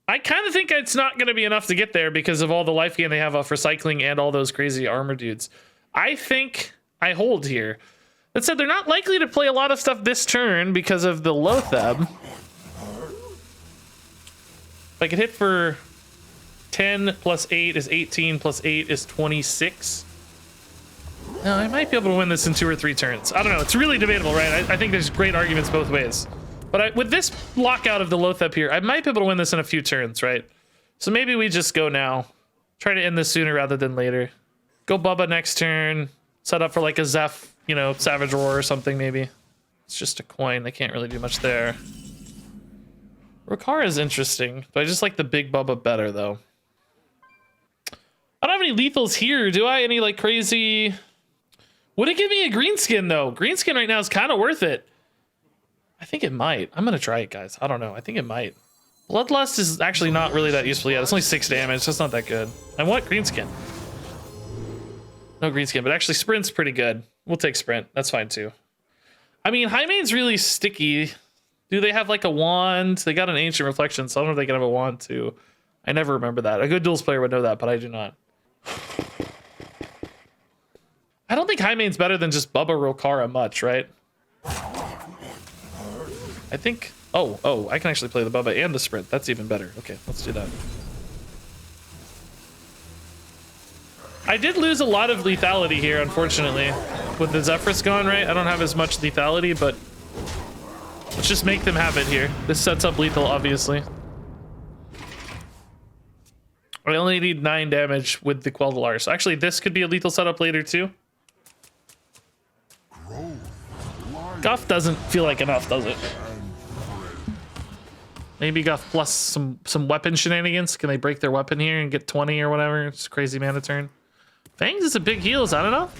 I kind of think it's not going to be enough to get there because of all the life gain they have off recycling and all those crazy armor dudes. I think I hold here. That said, they're not likely to play a lot of stuff this turn because of the Lotheb. If I could hit for 10 plus 8 is 18 plus 8 is 26. No, I might be able to win this in 2 or 3 turns. I don't know. It's really debatable, right? I think there's great arguments both ways. But with this lockout of the Lotheb here, I might be able to win this in a few turns, right? So maybe we just go now. Try to end this sooner rather than later. Go Bubba next turn. Set up for like a Zeph, you know, Savage Roar or something maybe. It's just a coin. They can't really do much there. Rokara is interesting, but I just like the big Bubba better though. I don't have any lethals here, do I? Any like crazy... Would it give me a green skin though? Green skin right now is kind of worth it. I think it might. I'm gonna try it, guys. I don't know. I think it might. Bloodlust is actually not really that useful yet. It's only 6 damage. That's not that good. I want green skin. No green skin, but actually sprint's pretty good. We'll take sprint. That's fine too. I mean, High-Main's really sticky. Do they have like a wand? They got an Ancient Reflection, so I don't know if they can have a wand too. I never remember that. A good Duels player would know that, but I do not. I don't think High-Main's better than just Bubba Rokara much, right? I think... Oh, I can actually play the Bubba and the Sprint. That's even better. Okay, let's do that. I did lose a lot of lethality here, unfortunately. With the Zephyrus gone, right? I don't have as much lethality, but... Let's just make them have it here. This sets up lethal, obviously. I only need 9 damage with the Quel'Delar. So actually, this could be a lethal setup later, too. Guff doesn't feel like enough, does it? Maybe Guff plus some weapon shenanigans. Can they break their weapon here and get 20 or whatever? It's crazy mana turn. Fangs is a big heals. I don't know.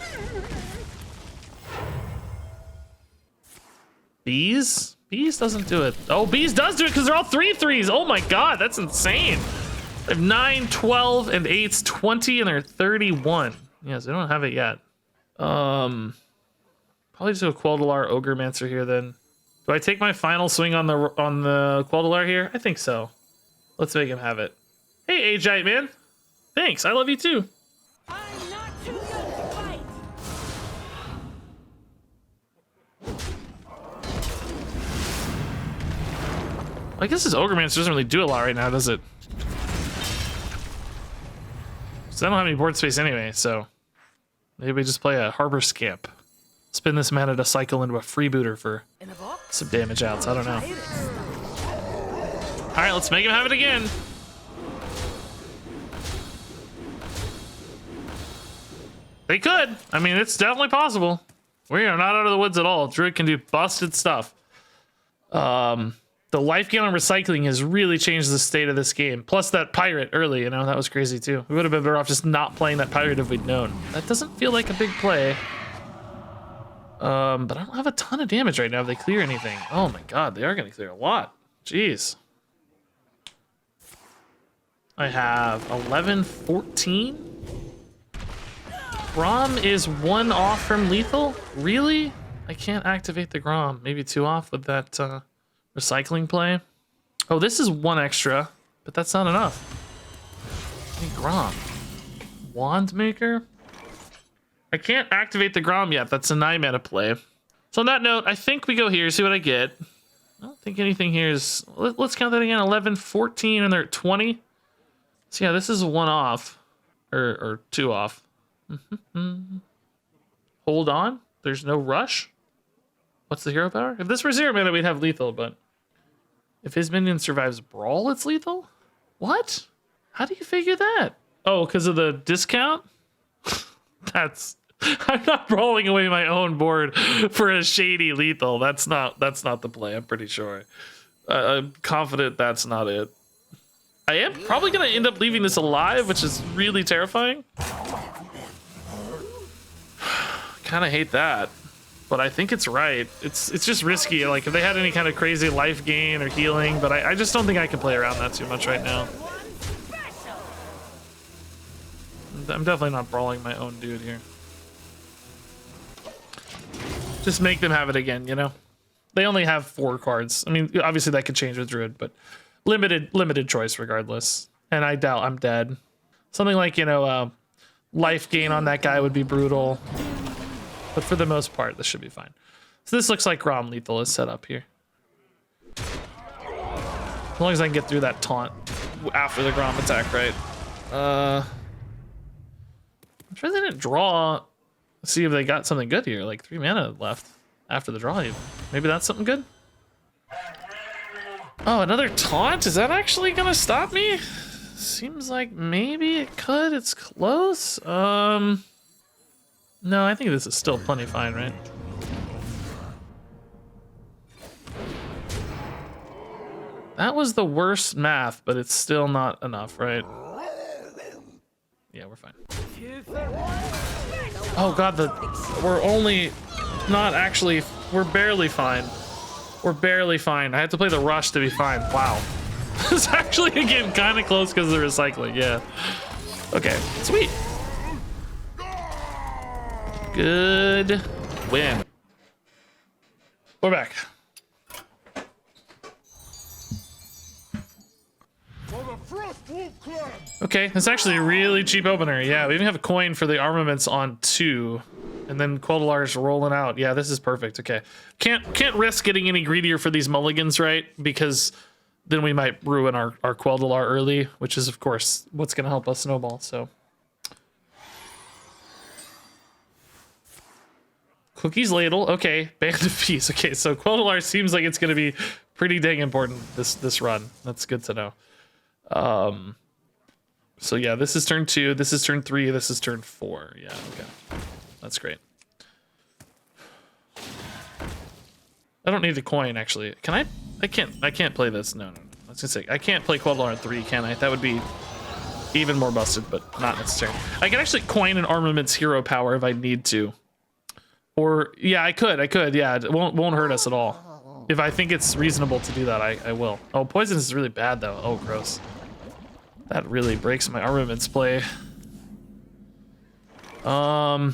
Bees? Bees doesn't do it. Oh, Bees does do it because they're all 3/3s. Oh my god, that's insane. They have 9, 12, and 8's 20, and they're 31. Yes, they don't have it yet. Probably just do a Quel'Delar Ogremancer here then. Do I take my final swing on the Quel'Delar here? I think so. Let's make him have it. Hey, Aegite, man. Thanks. I love you too. I'm not too good to fight. I guess this Ogremancer doesn't really do a lot right now, does it? So I don't have any board space anyway, so maybe we just play a Harbor Scamp. Spin this mana to cycle into a freebooter for some damage outs. I don't know. All right, let's make him have it again. They could. I mean, it's definitely possible. We are not out of the woods at all. Druid can do busted stuff. The life gain on recycling has really changed the state of this game. Plus that pirate early, you know, that was crazy too. We would have been better off just not playing that pirate if we'd known. That doesn't feel like a big play. But I don't have a ton of damage right now if they clear anything. Oh my god, they are going to clear a lot. Jeez. I have 11, 14. Grom is 1 off from lethal? Really? I can't activate the Grom. Maybe 2 off with that recycling play. Oh, this is 1 extra, but that's not enough. Hey, Grom. Wand Maker? I can't activate the Grom yet. That's a 9 mana play. So on that note, I think we go here, see what I get. I don't think anything here is... Let's count that again. 11, 14, and they're at 20. So yeah, this is 1 off. Or 2 off. Hold on. There's no rush. What's the hero power? If this were 0 mana, we'd have lethal, but... If his minion survives Brawl, it's lethal? What? How do you figure that? Oh, because of the discount? That's... I'm not brawling away my own board for a shady lethal. That's not the play, I'm pretty sure. I'm confident that's not it. I am probably going to end up leaving this alive, which is really terrifying. Kind of hate that. but I think it's right. It's just risky. Like if they had any kind of crazy life gain or healing, but I just don't think I can play around that too much right now. I'm definitely not brawling my own dude here. Just make them have it again, you know? They only have 4 cards. I mean, obviously that could change with Druid, but limited choice regardless. And I doubt I'm dead. Something like, you know, life gain on that guy would be brutal. But for the most part, this should be fine. So this looks like Grom lethal is set up here. As long as I can get through that taunt after the Grom attack, right? I'm sure they didn't draw. Let's see if they got something good here. Like 3 mana left after the draw even. Maybe that's something good? Oh, another taunt? Is that actually gonna stop me? Seems like maybe it could. It's close. No, I think this is still plenty fine, right? That was the worst math, but it's still not enough, right? Yeah, we're fine. Oh god, we're only not actually, we're barely fine. We're barely fine. I had to play the rush to be fine. Wow. It's actually, again, kind of close because of the recycling. Yeah. Okay. Sweet. Good win. We're back. Okay, it's actually a really cheap opener. Yeah, we even have a coin for the armaments on 2. And then Quel'Delar's rolling out. Yeah, this is perfect. Okay. Can't risk getting any greedier for these mulligans, right? Because then we might ruin our Quel'Delar early, which is, of course, what's going to help us snowball, so. Cookies Ladle. Okay. Band of Peace. Okay, so Quel'Delar seems like it's going to be pretty dang important this run. That's good to know. So yeah, this is turn 2, this is turn 3, this is turn 4. Yeah, okay. That's great. I don't need a coin actually. Can I? I can't play this. No. I was gonna say I can't play Quel'Delar 3, can I? That would be even more busted, but not necessary. I can actually coin an armaments hero power if I need to. Or yeah, I could. Yeah, it won't hurt us at all. If I think it's reasonable to do that, I will. Oh, poison is really bad though. Oh, gross. That really breaks my armaments play. Yeah,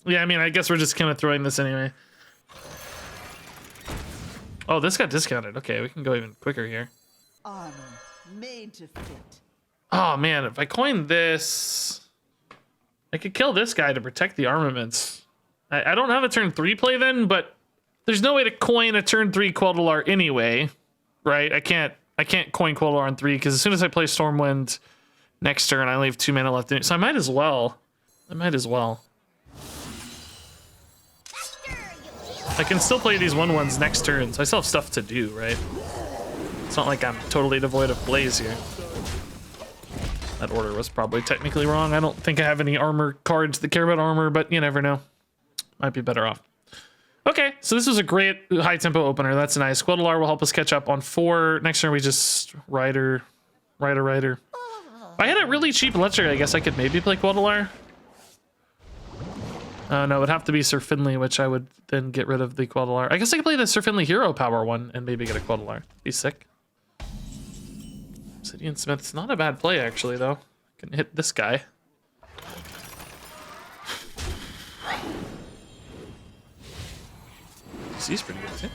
I mean, I guess we're just kind of throwing this anyway. Oh, this got discounted. Okay, we can go even quicker here. Armor made to fit. Oh man, if I coin this, I could kill this guy to protect the armaments. I don't have a turn 3 play then, but there's no way to coin a turn 3 Quel'Delar anyway, right? I can't coin Quel'Delar on 3 because as soon as I play Stormwind next turn, I only have 2 mana left in it. So I might as well. I can still play these 1/1s next turn, so I still have stuff to do, right? It's not like I'm totally devoid of plays here. That order was probably technically wrong. I don't think I have any armor cards that care about armor, but you never know. Might be better off. Okay, so this was a great high tempo opener. That's nice. Quel'Delar will help us catch up on 4. Next turn we just Rider. If I had a really cheap legendary, I guess I could maybe play Quel'Delar. No, it would have to be Sir Finley, which I would then get rid of the Quel'Delar. I guess I could play the Sir Finley hero power one and maybe get a Quel'Delar. Be sick. Obsidian Smith's not a bad play actually though. Can hit this guy. He's pretty good too.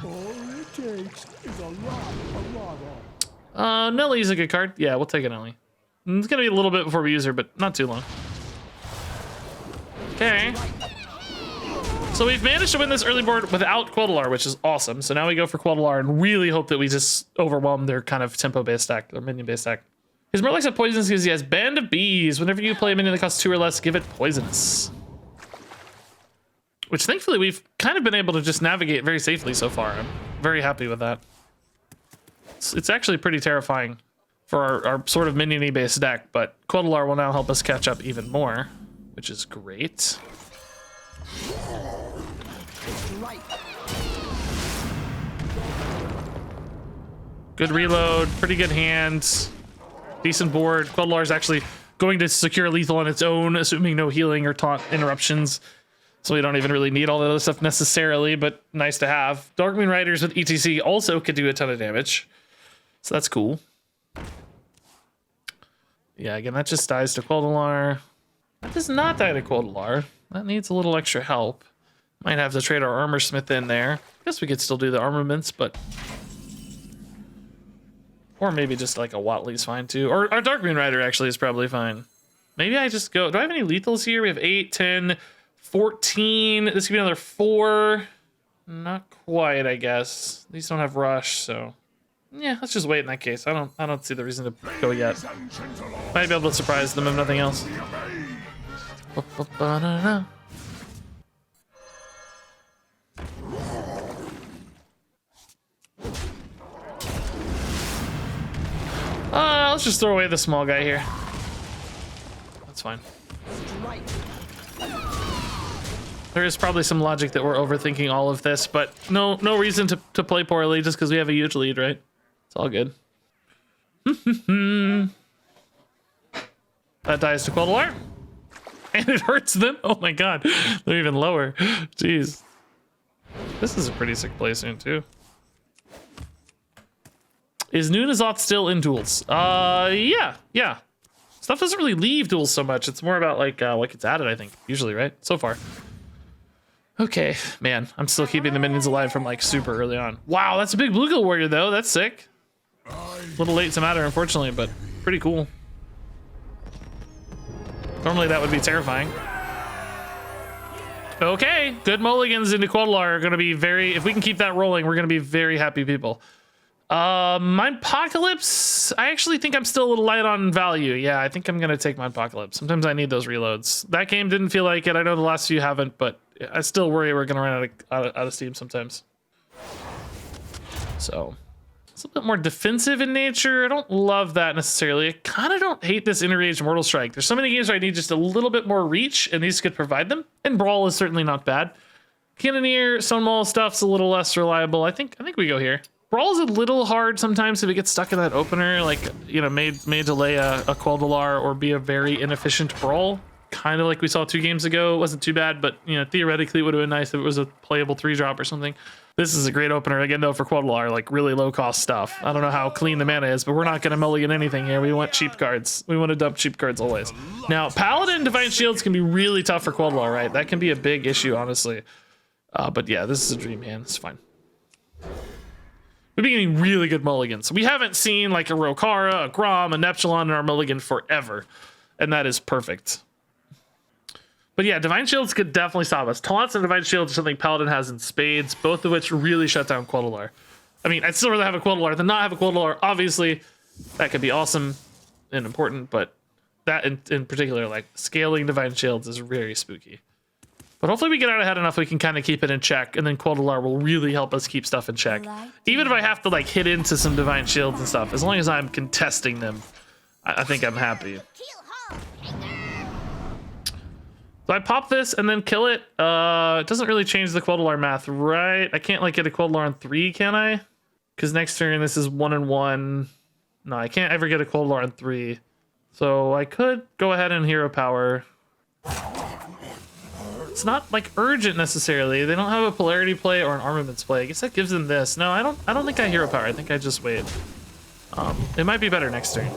All it takes is a lot of. Nellie's a good card. Yeah, we'll take a Nellie. It's gonna be a little bit before we use her, but not too long. Okay. So we've managed to win this early board without Quel'Delar, which is awesome. So now we go for Quel'Delar and really hope that we just overwhelm their kind of tempo-based deck, their minion-based deck. His Murlocs have poisonous because he has Band of Bees. Whenever you play a minion that costs 2 or less, give it poisonous. Which thankfully we've kind of been able to just navigate very safely so far. I'm very happy with that. It's actually pretty terrifying for our sort of minion-y based deck, but Quel'Delar will now help us catch up even more, which is great. Good reload, pretty good hand, decent board. Quel'Delar is actually going to secure lethal on its own, assuming no healing or taunt interruptions. So we don't even really need all that other stuff necessarily, but nice to have. Darkmoon Riders with ETC also could do a ton of damage. So that's cool. Yeah, again, that just dies to Quel'Delar. That does not die to Quel'Delar. That needs a little extra help. Might have to trade our Armor Smith in there. Guess we could still do the armaments, but... Or maybe just like a Watley's fine too. Or our Darkmoon Rider actually is probably fine. Maybe I just go... Do I have any lethals here? We have 8, 10, 14. This could be another 4. Not quite, I guess. These don't have rush, so... Yeah, let's just wait in that case. I don't see the reason to go yet. Might be able to surprise them if nothing else. Let's just throw away the small guy here. That's fine. There is probably some logic that we're overthinking all of this, but no reason to play poorly just because we have a huge lead, right? It's all good. That dies to Quel'Delar. And it hurts them. Oh my god. They're even lower. Jeez. This is a pretty sick play soon, too. Is Nunazoth still in Duels? Yeah. Stuff doesn't really leave Duels so much. It's more about, like, what gets added, I think. Usually, right? So far. Okay. Man, I'm still keeping the minions alive from, like, super early on. Wow, that's a big Bluegill Warrior, though. That's sick. A little late to matter, unfortunately, but pretty cool. Normally that would be terrifying. Okay, good mulligans into Quel'Delar are going to be very... If we can keep that rolling, we're going to be very happy people. My Apocalypse, I actually think I'm still a little light on value. Yeah, I think I'm going to take my Apocalypse. Sometimes I need those reloads. That game didn't feel like it. I know the last few haven't, but I still worry we're going to run out of steam sometimes. So... It's a bit more defensive in nature. I don't love that necessarily. I kind of don't hate this Interage Mortal Strike. There's so many games where I need just a little bit more reach, and these could provide them. And Brawl is certainly not bad. Cannoneer, Stonemaul stuff's a little less reliable. I think we go here. Brawl is a little hard sometimes if it gets stuck in that opener, like, you know, may delay a Quel'Delar or be a very inefficient Brawl. Kind of like we saw 2 games ago. It wasn't too bad, but, you know, theoretically it would have been nice if it was a playable 3-drop or something. This is a great opener, again, though, for Quel'Delar, like, really low-cost stuff. I don't know how clean the mana is, but we're not going to mulligan anything here. We want cheap cards. We want to dump cheap cards always. Now, Paladin Divine Shields can be really tough for Quel'Delar, right? That can be a big issue, honestly. But yeah, this is a dream hand. It's fine. We've been getting really good mulligans. We haven't seen, like, a Rokara, a Grom, a Neptulon in our mulligan forever, and that is perfect. But yeah, Divine Shields could definitely stop us. Taunts and Divine Shields are something Paladin has in spades, both of which really shut down Quel'Delar. I mean, I'd still rather have a Quel'Delar than not have a Quel'Delar. Obviously, that could be awesome and important, but that in particular, like, scaling Divine Shields is very spooky. But hopefully we get out ahead enough we can kind of keep it in check, and then Quel'Delar will really help us keep stuff in check. Even if I have to, like, hit into some Divine Shields and stuff, as long as I'm contesting them, I think I'm happy. So I pop this and then kill it. It doesn't really change the Quel'Delar math, right? I can't, like, get a Quel'Delar on 3, can I? Because next turn this is 1 and 1. No, I can't ever get a Quel'Delar on 3. So I could go ahead and hero power. It's not, like, urgent necessarily. They don't have a polarity play or an armaments play. I guess that gives them this. No, I don't think I hero power. I think I just wait. It might be better next turn.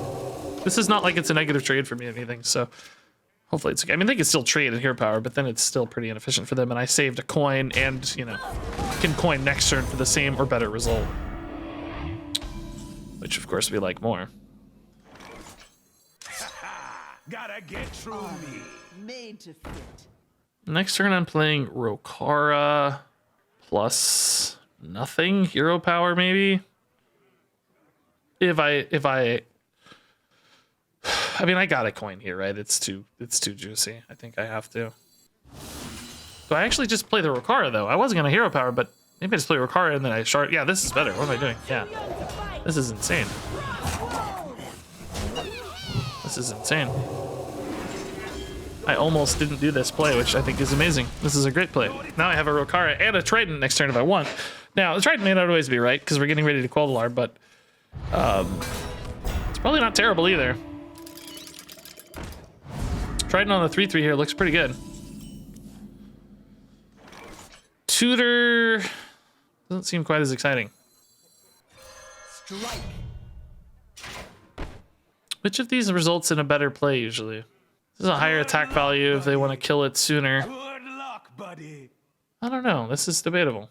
This is not like it's a negative trade for me or anything, so hopefully it's okay. I mean, they can still trade in hero power, but then it's still pretty inefficient for them, and I saved a coin and, you know, can coin next turn for the same or better result. Which, of course, we like more. Gotta get through me. Made to fit. Next turn I'm playing Rokara plus nothing. Hero power, maybe? If I mean, I got a coin here, right? It's too juicy. I think I have to. So I actually just play the Rokara, though. I wasn't gonna hero power, but maybe I just play Rokara and then I shard. Yeah, this is better. What am I doing? Yeah, this is insane. This is insane. I almost didn't do this play, which I think is amazing. This is a great play. Now I have a Rokara and a Trident next turn if I want. Now, the Trident may not always be right, because we're getting ready to Quel'Delar, but it's probably not terrible either. Trident on the 3/3 here looks pretty good. Tutor doesn't seem quite as exciting. Strike. Which of these results in a better play usually? This is a higher attack value if they want to kill it sooner. Good luck, buddy. I don't know. This is debatable.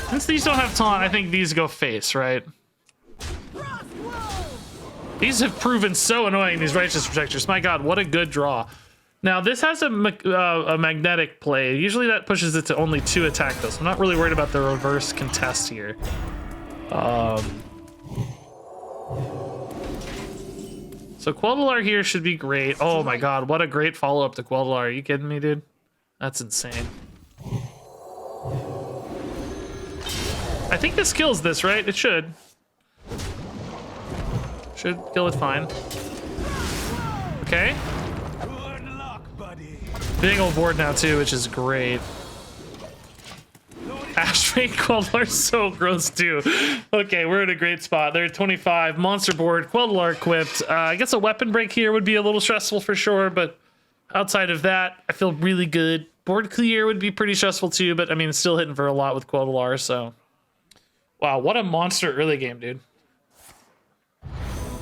Since these don't have taunt, I think these go face, right? These have proven so annoying, these Righteous Protectors. My god, what a good draw. Now, this has a magnetic play. Usually that pushes it to only 2 attack, though, so I'm not really worried about the reverse contest here. So Quel'Delar here should be great. Oh my god, what a great follow-up to Quel'Delar. Are you kidding me, dude? That's insane. I think this kills this, right? It should. Should kill it fine. Okay. Good luck, buddy. Big old board now too, which is great. Ashray Quel'Delar so gross too. Okay, we're in a great spot. They're at 25. Monster board. Quel'Delar equipped. I guess a weapon break here would be a little stressful for sure, but outside of that, I feel really good. Board clear would be pretty stressful too, but I mean, it's still hitting for a lot with Quel'Delar, so. Wow, what a monster early game, dude.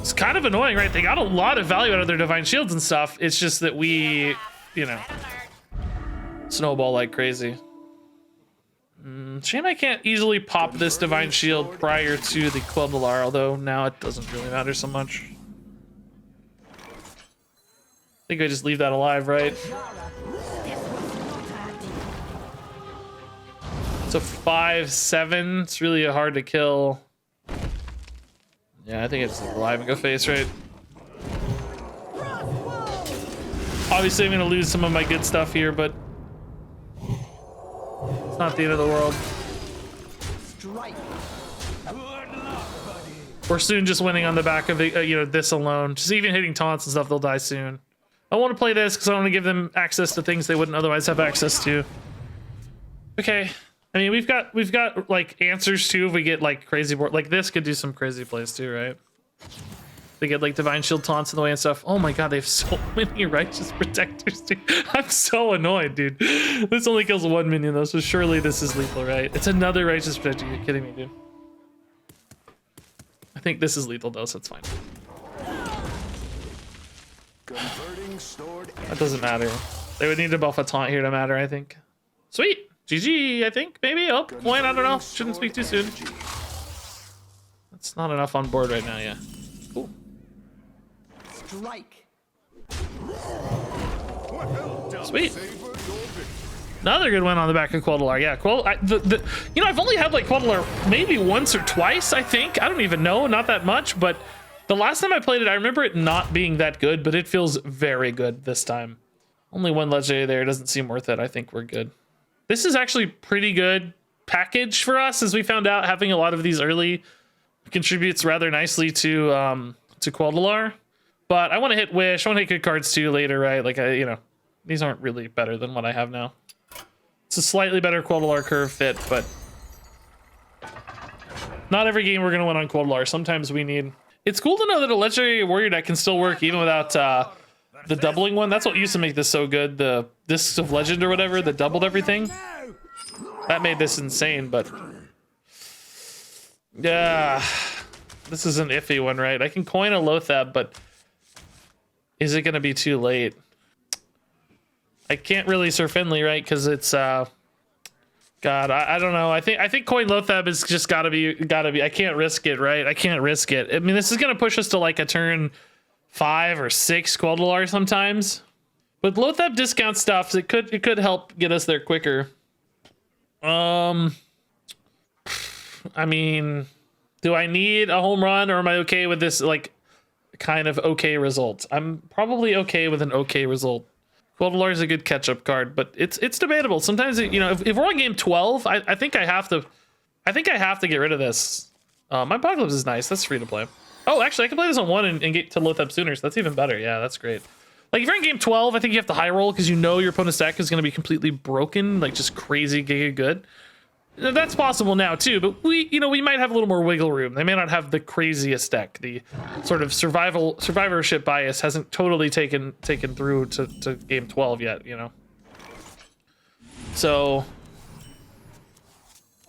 It's kind of annoying, right? They got a lot of value out of their Divine Shields and stuff. It's just that we, you know, snowball like crazy. Shame I can't easily pop this Divine Shield prior to the Quel'Delar, although now it doesn't really matter so much. I think I just leave that alive, right? So 5/7, it's really hard to kill. Yeah, I think I just leave it alive and go face, right? Obviously, I'm gonna lose some of my good stuff here, but it's not the end of the world. Strike. Good luck, buddy. We're soon just winning on the back of you know, this alone. Just even hitting taunts and stuff, they'll die soon. I want to play this because I want to give them access to things they wouldn't otherwise have access to. Okay. I mean, we've got like answers too if we get like crazy board. Like this could do some crazy plays too, right? They get like Divine Shield taunts in the way and stuff. Oh my god, they have so many Righteous Protectors, dude. I'm so annoyed, dude. This only kills 1 minion though, so surely this is lethal, right? It's another Righteous Protector. You're kidding me, dude. I think this is lethal though, so it's fine. Converting stored. That doesn't matter. They would need to buff a taunt here to matter, I think. Sweet. GG, I think, maybe. Oh, coin, I don't know. Shouldn't speak too soon. That's not enough on board right now, yeah. Cool. Strike. Sweet. Another good win on the back of Quel'Delar. Yeah, you know, I've only had like Quel'Delar maybe once or twice, I think. I don't even know, not that much, but the last time I played it, I remember it not being that good, but it feels very good this time. Only one legendary there, doesn't seem worth it. I think we're good. This is actually pretty good package for us, as we found out. Having a lot of these early contributes rather nicely to Quel'Delar. But I want to hit Wish. I want to hit good cards too later, right? Like, you know, these aren't really better than what I have now. It's a slightly better Quel'Delar curve fit, but not every game we're going to win on Quel'Delar. Sometimes we need... It's cool to know that a legendary warrior deck can still work even without the doubling one. That's what used to make this so good. The Discs of Legend or whatever that doubled everything. That made this insane, but yeah, this is an iffy one, right? I can coin a Lothab, but is it going to be too late? I can't really Sir Finley, right? Because it's God, I don't know. I think coin Lothab is just gotta be. I can't risk it, right? I can't risk it. I mean, this is gonna push us to like a turn 5 or 6 Quel'Delar sometimes. But Lothab discount stuff, it could help get us there quicker. I mean, do I need a home run, or am I okay with this like kind of okay result? I'm probably okay with an okay result. Quel'Delar is a good catch-up card, but it's debatable. Sometimes, you know, if we're on game 12, I think I have to get rid of this. My Apocalypse is nice. That's free to play. Oh, actually, I can play this on 1 and get to Lothab sooner, so that's even better. Yeah, that's great. Like, if you're in game 12, I think you have to high roll because you know your opponent's deck is going to be completely broken, like just crazy giga good. That's possible now too, but we might have a little more wiggle room. They may not have the craziest deck. The sort of survivorship bias hasn't totally taken through to game 12 yet, you know. So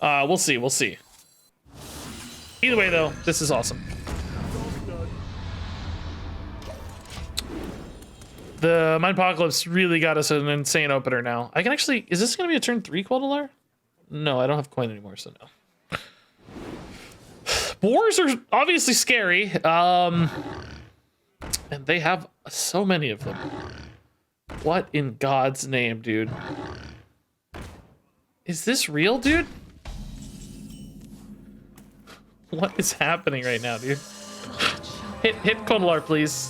we'll see. Either way though, this is awesome. The Mindpocalypse really got us an insane opener now. I can actually, is this gonna be a turn 3 Quel'Delar? No, I don't have coin anymore, so no. Boars are obviously scary. And they have so many of them. What in God's name, dude? Is this real, dude? What is happening right now, dude? Hit Quel'Delar, please.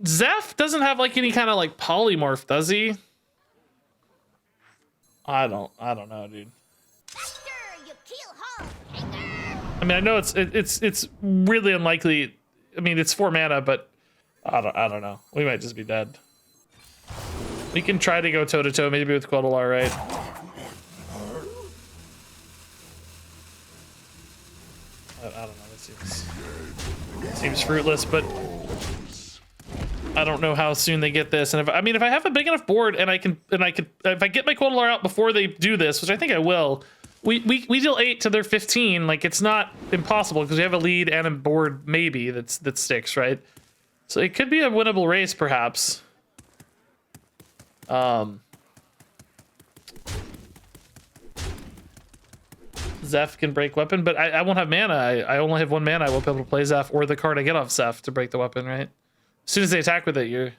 Zeph doesn't have like any kind of like polymorph, does he? I don't know, dude. I mean, I know it's really unlikely. I mean, it's 4 mana, but I don't know. We might just be dead. We can try to go toe to toe, maybe with Quel'Delar, right? I don't know. That seems fruitless, but I don't know how soon they get this. And if I have a big enough board and I can if I get my Quel'Delar out before they do this, which I think I will, we deal 8 to their 15. Like, it's not impossible because we have a lead and a board maybe that sticks, right? So it could be a winnable race perhaps. Zeph can break weapon, but I won't have mana. I only have 1 mana. I won't be able to play Zeph or the card I get off Zeph to break the weapon, right? As soon as they attack with it,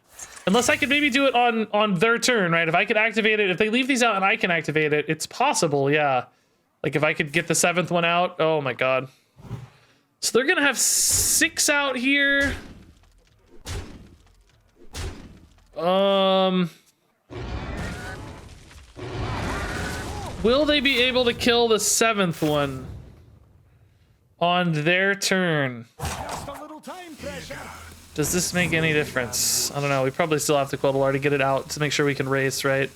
unless I could maybe do it on their turn, right? If I could activate it, if they leave these out and I can activate it, it's possible, yeah. Like if I could get the 7th one out, oh my god. So they're gonna have 6 out here. Will they be able to kill the 7th one on their turn? Does this make any difference? I don't know. We probably still have to Quel'Delar to get it out to make sure we can race, right?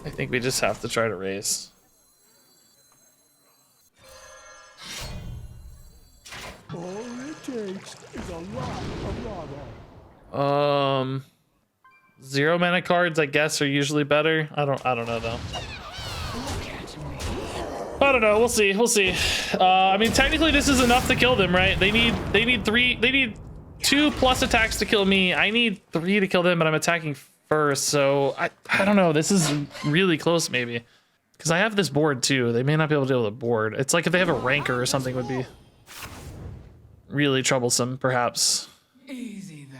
I think we just have to try to race. All it takes is a lot of 0 mana cards, I guess, are usually better. I don't know though. I don't know. We'll see. I mean, technically, this is enough to kill them, right? They need 2 plus attacks to kill me. I need 3 to kill them, but I'm attacking first. So I don't know. This is really close, maybe, because I have this board too. They may not be able to deal with a board. It's like if they have a rancor or something, would be really troublesome, perhaps. Easy there.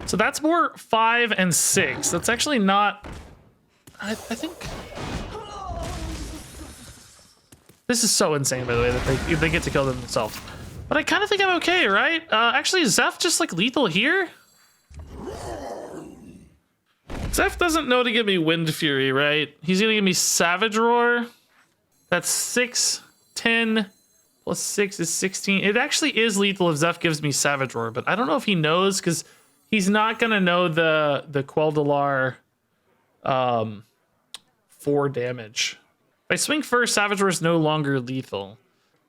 So that's more 5 and 6. That's actually not. I think this is so insane, by the way, that they get to kill them themselves. But I kind of think I'm okay, right? Actually, is Zeph just like lethal here? Zeph doesn't know to give me Wind Fury, right? He's gonna give me Savage Roar. That's 6, 10 plus 6 is 16. It actually is lethal if Zeph gives me Savage Roar, but I don't know if he knows because he's not gonna know the Quel'Delar 4 damage. If I swing first, Savage Roar is no longer lethal.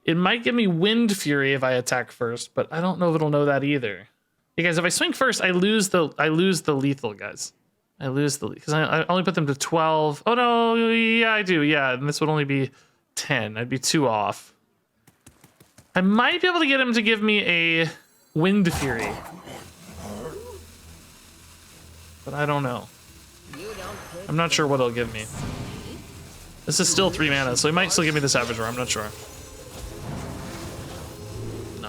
It might give me Wind Fury if I attack first, but I don't know if it'll know that either. Hey guys, if I swing first, I lose the lethal, guys. I lose the because I only put them to 12. Oh no, yeah, I do. Yeah, and this would only be 10. I'd be 2 off. I might be able to get him to give me a Wind Fury, but I don't know. I'm not sure what it'll give me. This is still 3 mana, so he might still give me the Savage Roar. I'm not sure. No.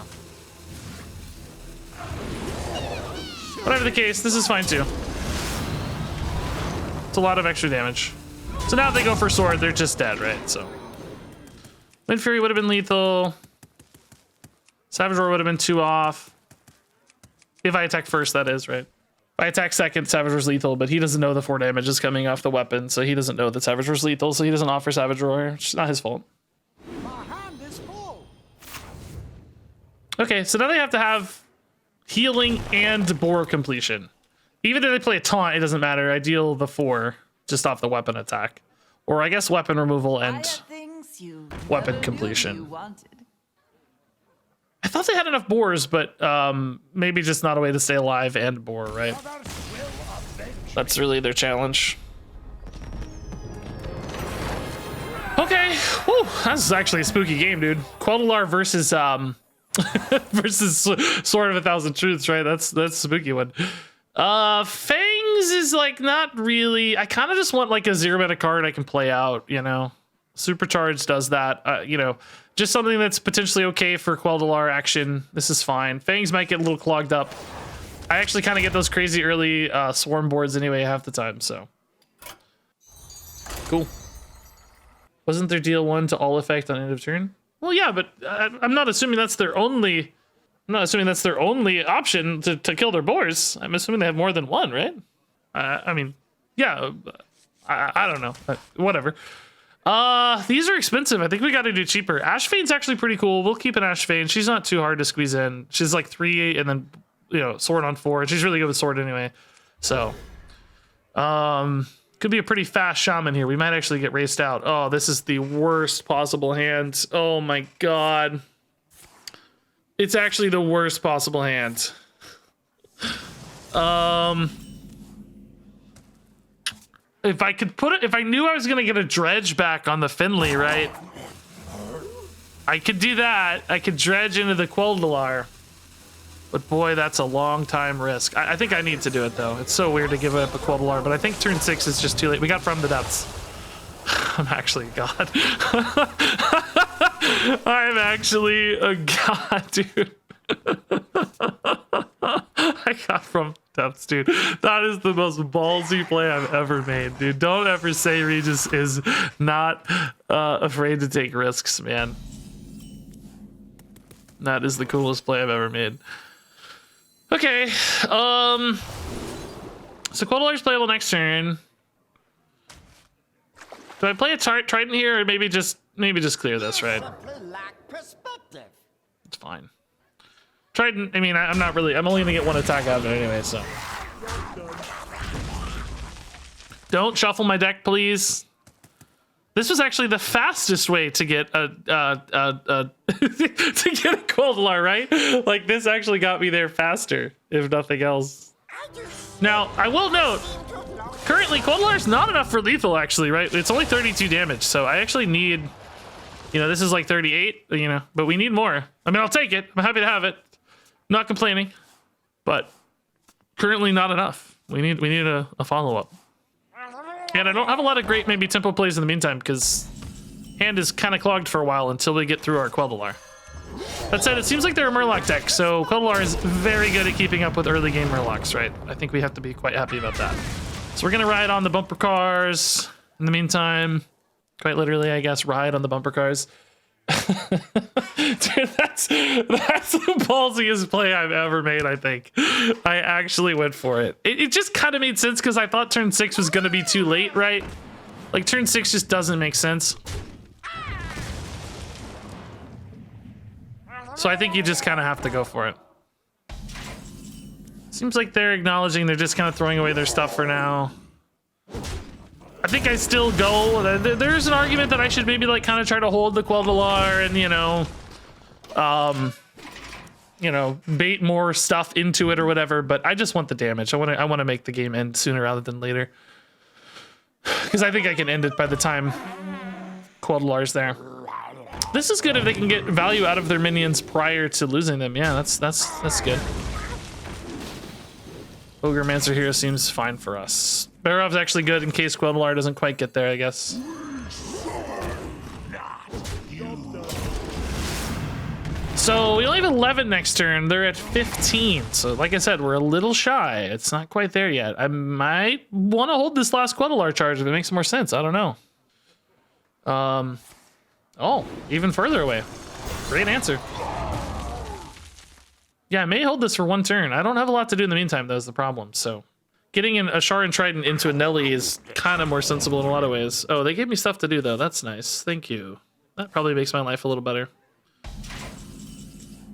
Whatever the case, this is fine too. It's a lot of extra damage. So now if they go for sword, they're just dead, right? So Wind Fury would have been lethal. Savage Roar would have been 2 off. If I attack first, that is, right? If I attack second, Savage Roar's lethal, but he doesn't know the 4 damage is coming off the weapon, so he doesn't know that Savage Roar's lethal, so he doesn't offer Savage Roar. It's not his fault. My hand is full. Okay, so now they have to have healing and boar completion. Even if they play a taunt, it doesn't matter. I deal the 4 just off the weapon attack. Or I guess weapon removal and weapon completion. I thought they had enough boars, but maybe just not a way to stay alive and boar, right? That's really their challenge. Okay, whew, that's actually a spooky game, dude. Quel'Delar versus versus Sword of a Thousand Truths, right? That's a spooky one. Fangs is like not really. I kind of just want like a 0-mana card I can play out, you know. Supercharged does that, you know. Just something that's potentially okay for Quel'Delar action. This is fine. Fangs might get a little clogged up. I actually kind of get those crazy early swarm boards anyway half the time, so. Cool. Wasn't there deal 1 to all effect on end of turn? Well, yeah, but I'm not assuming that's their only. I'm not assuming that's their only option to kill their boars. I'm assuming they have more than one, right? I mean, yeah. I don't know. Whatever. These are expensive. I think we got to do cheaper. Ashvane's actually pretty cool. We'll keep an Ashvane. She's not too hard to squeeze in. She's like 3 and then, you know, sword on 4. And she's really good with sword anyway. So, could be a pretty fast shaman here. We might actually get raced out. Oh, this is the worst possible hand. Oh my God. It's actually the worst possible hand. If I could put it, if I knew I was gonna get a dredge back on the Finley, right? I could do that. I could dredge into the Quel'Delar. But boy, that's a long time risk. I think I need to do it though. It's so weird to give up a Quel'Delar, but I think turn 6 is just too late. We got From the Depths. I'm actually a god. I'm actually a god, dude. I got From Depths, dude. That is the most ballsy play I've ever made, dude. Don't ever say Regis is not afraid to take risks, man. That is the coolest play I've ever made. Okay, so Quel'Delar's playable next turn. Do I play a Trident here, or maybe just clear this, right? It's fine. Trident, I mean, I'm not really, I'm only gonna get 1 attack out of it anyway, so. Don't shuffle my deck, please. This was actually the fastest way to get a to get a Quel'Delar, right? Like, this actually got me there faster, if nothing else. Now, I will note, currently Quel'Delar is not enough for lethal, actually, right? It's only 32 damage, so I actually need, you know, this is like 38, you know, but we need more. I mean, I'll take it. I'm happy to have it. Not complaining, but currently not enough. We need a follow-up. And I don't have a lot of great maybe tempo plays in the meantime because hand is kind of clogged for a while until we get through our Quel'Delar. That said, it seems like they're a Murloc deck, so Quel'Delar is very good at keeping up with early game Murlocs, right? I think we have to be quite happy about that. So we're gonna ride on the bumper cars in the meantime. Quite literally, I guess, ride on the bumper cars. Dude, that's the ballsiest play I've ever made, I think. I actually went for it. It just kind of made sense because I thought turn 6 was going to be too late, right? Like, turn 6 just doesn't make sense. So I think you just kind of have to go for it. Seems like they're acknowledging they're just kind of throwing away their stuff for now. I think I still go. There's an argument that I should maybe like kind of try to hold the Quel'Delar and you know, bait more stuff into it or whatever. But I just want the damage. I want to make the game end sooner rather than later, because I think I can end it by the time Quel'Delar's there. This is good if they can get value out of their minions prior to losing them. Yeah, that's good. Ogremancer here seems fine for us. Barov's actually good in case Quel'Delar doesn't quite get there, I guess. So we only have 11 next turn. They're at 15. So like I said, we're a little shy. It's not quite there yet. I might want to hold this last Quel'Delar charge if it makes more sense. I don't know. Oh, even further away. Great answer. Yeah, I may hold this for 1 turn. I don't have a lot to do in the meantime, though, is the problem. So getting a Char and Trident into a Nelly is kind of more sensible in a lot of ways. Oh, they gave me stuff to do, though. That's nice. Thank you. That probably makes my life a little better.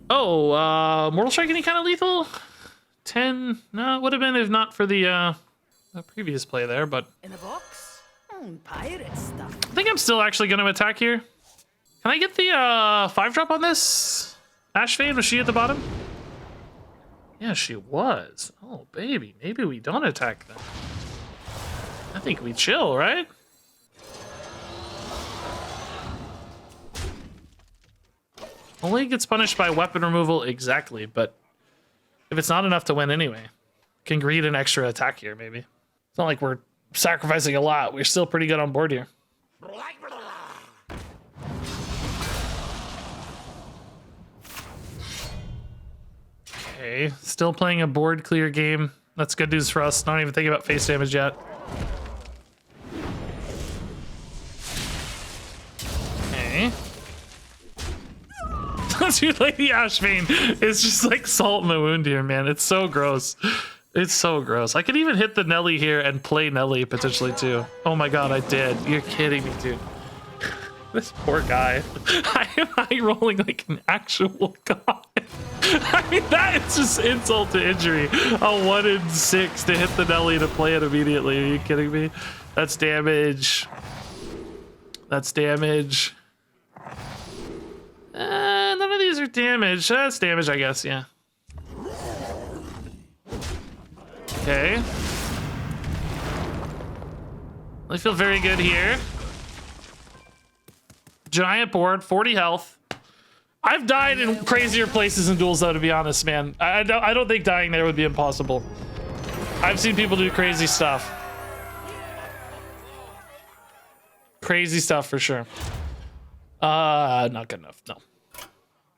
Oh, Mortal Strike any kind of lethal? 10? No, it would have been if not for the previous play there, but In the box? Pirate stuff. I think I'm still actually going to attack here. Can I get the 5-drop on this? Ashvane, was she at the bottom? Yeah, she was. Oh, baby. Maybe we don't attack them. I think we chill, right? Only gets punished by weapon removal, exactly, but if it's not enough to win anyway, can greed an extra attack here, maybe. It's not like we're sacrificing a lot. We're still pretty good on board here. Okay, still playing a board clear game. That's good news for us. Not even thinking about face damage yet. Okay. Dude, like the Ashvane is just like salt in the wound here, man. It's so gross. It's so gross. I could even hit the Nelly here and play Nelly potentially too. Oh my god, I did. You're kidding me, dude. This poor guy. I am high rolling like an actual god. I mean, that is just insult to injury. A 1 in 6 to hit the Nelly to play it immediately. Are you kidding me? That's damage. That's damage. None of these are damage. That's damage, I guess, yeah. Okay. I feel very good here. Giant board, 40 health. I've died in crazier places in duels, though, to be honest, man. I don't think dying there would be impossible. I've seen people do crazy stuff. Crazy stuff for sure. Not good enough, no.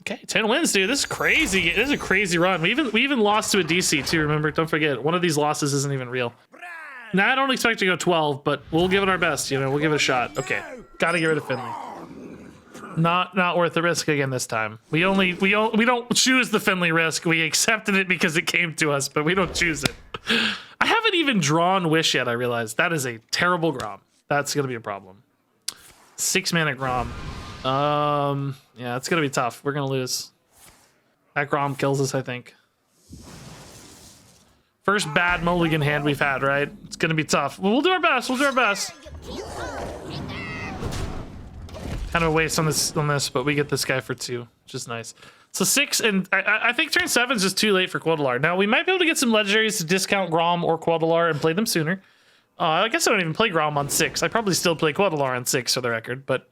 Okay, 10 wins, dude. This is crazy. This is a crazy run. We even lost to a DC too, remember? Don't forget, one of these losses isn't even real. Now, I don't expect to go 12, but we'll give it our best, you know? We'll give it a shot. Okay, gotta get rid of Finley. Not worth the risk again this time. We don't choose the Finley risk. We accepted it because it came to us, but we don't choose it. I haven't even drawn Wish yet, I realized. That is a terrible Grom. That's gonna be a problem. 6 mana Grom. Yeah, it's gonna be tough. We're gonna lose. That Grom kills us, I think. First bad mulligan hand we've had, right? It's gonna be tough. We'll do our best. We'll do our best. Kind of a waste on this, but we get this guy for 2, which is nice. So 6, and I think turn 7 is just too late for Quel'Delar. Now we might be able to get some legendaries to discount Grom or Quel'Delar and play them sooner. I guess I don't even play Grom on 6. I probably still play Quel'Delar on 6 for the record, but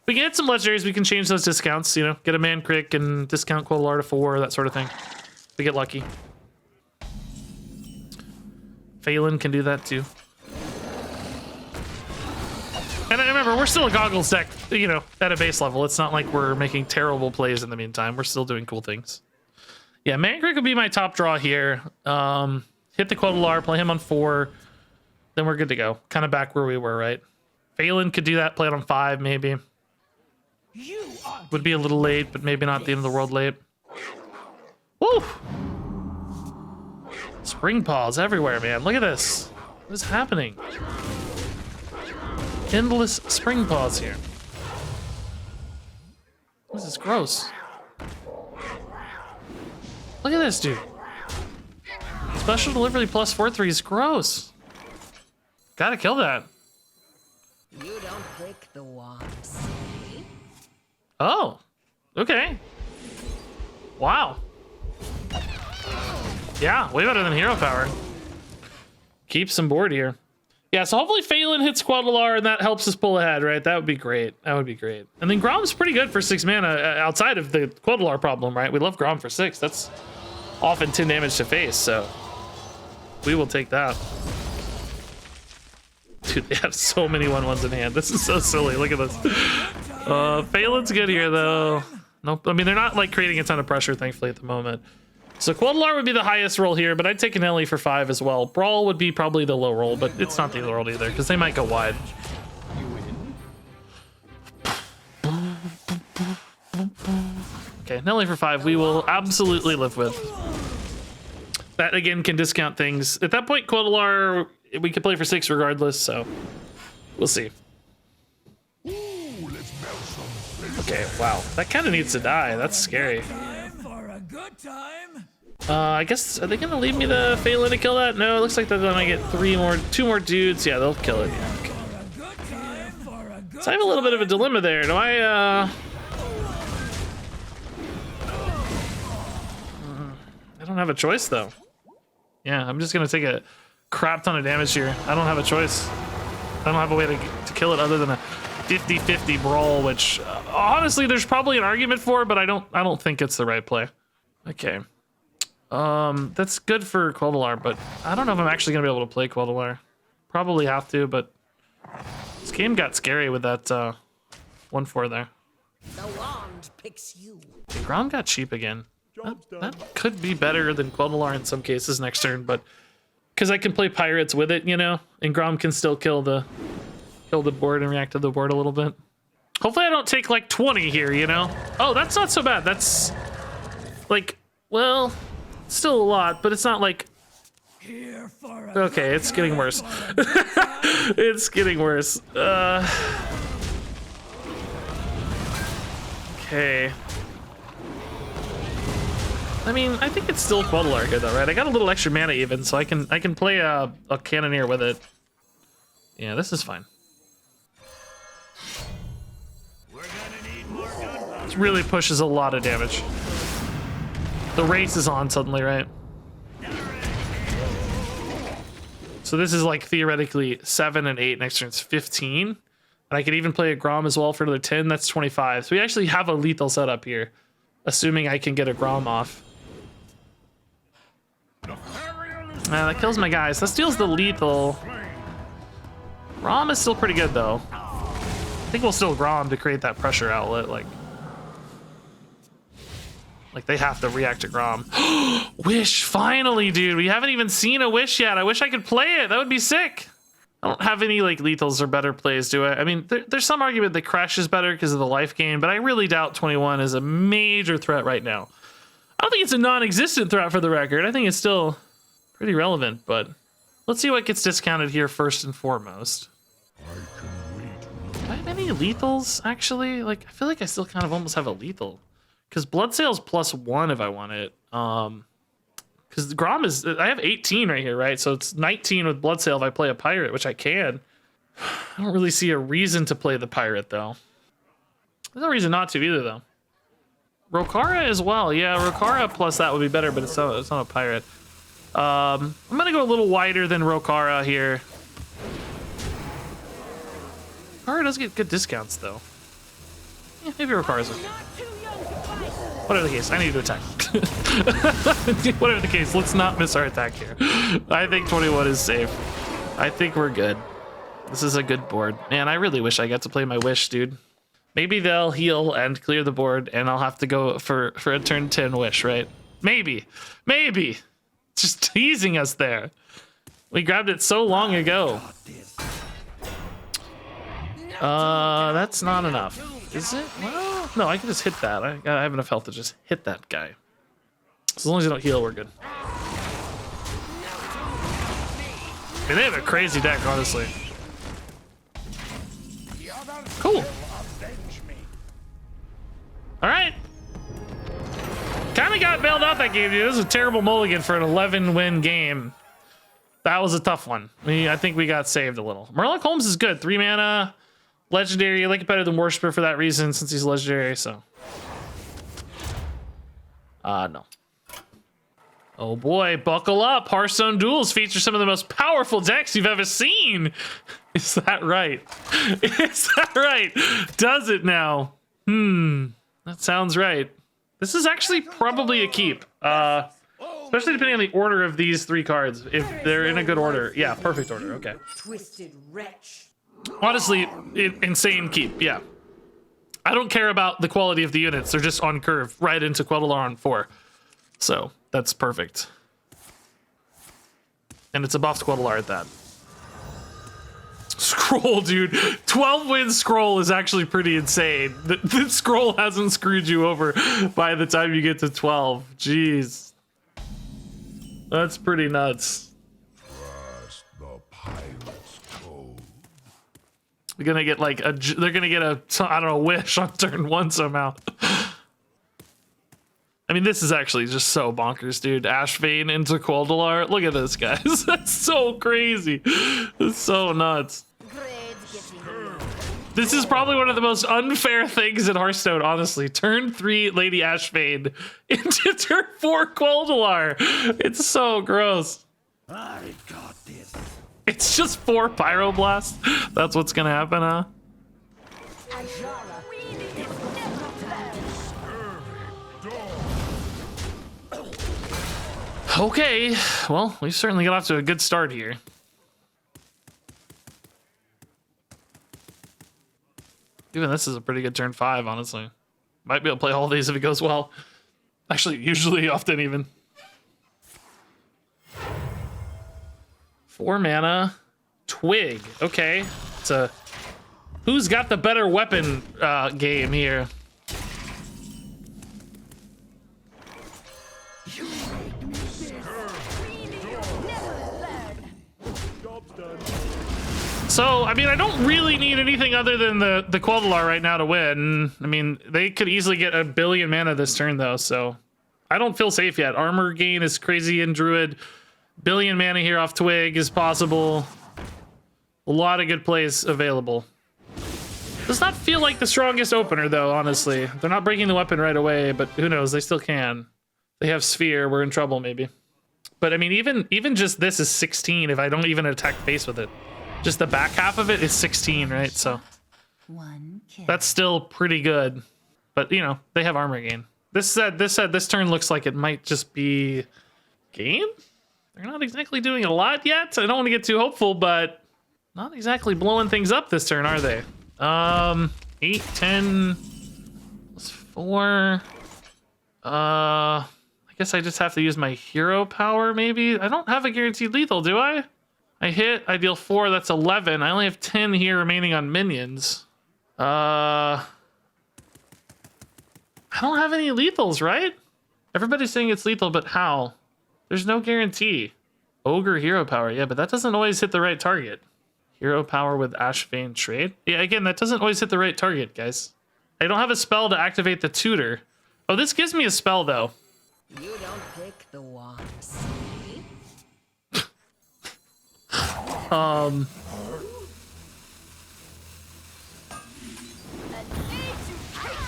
we can get some legendaries. We can change those discounts, you know, get a man crick and discount Quel'Delar to 4, that sort of thing. We get lucky. Phelan can do that too. And remember, we're still a Goggles deck, you know, at a base level. It's not like we're making terrible plays in the meantime. We're still doing cool things. Yeah, man crick would be my top draw here. Hit the Quel'Delar, play him on 4. Then we're good to go. Kind of back where we were, right? Phelan could do that, play it on 5, maybe. Would be a little late, but maybe not the end of the world late. Woo! Spring paws everywhere, man. Look at this. What is happening? Endless spring paws here. This is gross. Look at this, dude. Special delivery plus 4/3 is gross. Gotta kill that. You don't pick the ones. Oh, okay. Wow. Yeah, way better than hero power. Keep some board here. Yeah, so hopefully Phelan hits Quel'Delar and that helps us pull ahead, right? That would be great. That would be great. And then Grom's pretty good for 6 mana outside of the Quel'Delar problem, right? We love Grom for 6. That's often 10 damage to face, so we will take that. Dude, they have so many 1/1s in hand. This is so silly. Look at this. Phelan's good here, though. Nope. I mean, they're not like creating a ton of pressure, thankfully, at the moment. So Quel'Delar would be the highest roll here, but I'd take an Ellie for 5 as well. Brawl would be probably the low roll, but it's not the low roll either, because they might go wide. Okay, Nelly for 5, we will absolutely live with. That, again, can discount things. At that point, Quel'Delar, we could play for 6 regardless, so we'll see. Okay, wow. That kind of needs to die. That's scary. I guess, are they gonna leave me the Phelan to kill that? No, it looks like they're gonna get two more dudes. Yeah, they'll kill it. Yeah, okay. So I have a little bit of a dilemma there. Do I don't have a choice though. Yeah, I'm just gonna take a crap ton of damage here. I don't have a choice. I don't have a way to kill it other than a 50-50 brawl, which honestly there's probably an argument for, but I don't think it's the right play. Okay. That's good for Quel'Delar, but I don't know if I'm actually gonna be able to play Quel'Delar. Probably have to, but this game got scary with that 1/4 there. The wand picks you. Okay, Grom got cheap again. That could be better than Quel'Delar in some cases next turn, but because I can play pirates with it, you know, and Grom can still kill the board and react to the board a little bit. Hopefully I don't take like 20 here, you know? Oh, that's not so bad. That's like, well, still a lot, but it's not like... Okay, it's getting worse. It's getting worse. Okay. I mean, I think it's still Quel'Delar here though, right? I got a little extra mana even, so I can play a Cannoneer with it. Yeah, this is fine. This really pushes a lot of damage. The race is on suddenly, right? So this is like theoretically 7 and 8, next turn's 15. And I could even play a Grom as well for another 10, that's 25. So we actually have a lethal setup here, assuming I can get a Grom off. That kills my guys. That steals the lethal. Grom is still pretty good though. I think we'll still Grom to create that pressure outlet, like they have to react to Grom. Wish, finally, dude. We haven't even seen a Wish yet. I wish I could play it. That would be sick. I don't have any like lethals or better plays, do I? I mean, there's some argument that Crash is better because of the life gain, but I really doubt 21 is a major threat right now. I don't think it's a non-existent threat for the record. I think it's still pretty relevant, but let's see what gets discounted here first and foremost. Do I have any lethals, actually? Like, I feel like I still kind of almost have a lethal. Because Bloodsail's +1 if I want it. Because the Grom is... I have 18 right here, right? So it's 19 with Bloodsail if I play a Pirate, which I can. I don't really see a reason to play the Pirate, though. There's no reason not to either, though. Rokara as well. Yeah, Rokara plus that would be better, but it's not a Pirate. I'm going to go a little wider than Rokara here. Rokara does get good discounts, though. Yeah, maybe Rokara's okay. Whatever the case, I need to attack. Whatever the case, let's not miss our attack here. I think 21 is safe. I think we're good. This is a good board. Man, I really wish I got to play my Wish, dude. Maybe they'll heal and clear the board, and I'll have to go for a turn 10 Wish, right? Maybe. Maybe. Just teasing us there. We grabbed it so long ago. That's not enough. Is it? Well, no, I can just hit that. I have enough health to just hit that guy. As long as you don't heal, we're good. I mean, they have a crazy deck, honestly. Cool. All right. Kind of got bailed out that game, dude. This was a terrible mulligan for an 11-win game. That was a tough one. I think we got saved a little. Murloc Holmes is good. 3 mana. Legendary, I like it better than Worshipper for that reason, since he's legendary, so. No. Oh boy, buckle up. Hearthstone Duels feature some of the most powerful decks you've ever seen. Is that right? Is that right? Does it now? That sounds right. This is actually probably a keep. Especially depending on the order of these 3 cards. If they're in a good order. Yeah, perfect order, okay. Twisted wretch. Honestly, insane keep, yeah. I don't care about the quality of the units. They're just on curve right into Quel'Delar on 4. So, that's perfect. And it's a buffed Quel'Delar at that. Scroll, dude. 12-win scroll is actually pretty insane. The scroll hasn't screwed you over by the time you get to 12. Jeez. That's pretty nuts. They're gonna get like they're gonna get I don't know, Wish on turn 1 somehow. I mean, this is actually just so bonkers, dude. Ashvane into Quel'Delar. Look at this, guys. That's so crazy. It's so nuts. This is probably one of the most unfair things in Hearthstone, honestly. Turn 3 Lady Ashvane into turn 4 Quel'Delar. It's so gross. I got this. It's just 4 Pyroblast. That's what's gonna happen, huh? Okay, well, we certainly got off to a good start here. Even this is a pretty good turn 5, honestly. Might be able to play all these if it goes well. Actually, usually, often even. 4 mana, Twig. Okay, it's a who's got the better weapon game here. So, I mean, I don't really need anything other than the Quel'Delar right now to win. I mean, they could easily get 1 billion mana this turn, though, so I don't feel safe yet. Armor gain is crazy in Druid. 1 billion mana here off Twig is possible. A lot of good plays available. Does not feel like the strongest opener, though, honestly. They're not breaking the weapon right away, but who knows? They still can. They have Sphere. We're in trouble, maybe. But, I mean, even just this is 16 if I don't even attack face with it. Just the back half of it is 16, right? So that's still pretty good. But, you know, they have armor gain. This turn looks like it might just be game? They're not exactly doing a lot yet. I don't want to get too hopeful, but not exactly blowing things up this turn, are they? 8, 10, plus 4. I guess I just have to use my hero power, maybe? I don't have a guaranteed lethal, do I? I hit, I deal 4, that's 11. I only have 10 here remaining on minions. I don't have any lethals, right? Everybody's saying it's lethal, but how? There's no guarantee. Ogre hero power, yeah, but that doesn't always hit the right target. Hero power with Ashvane trade? Yeah, again, that doesn't always hit the right target, guys. I don't have a spell to activate the tutor. Oh, this gives me a spell, though. You don't pick the ones.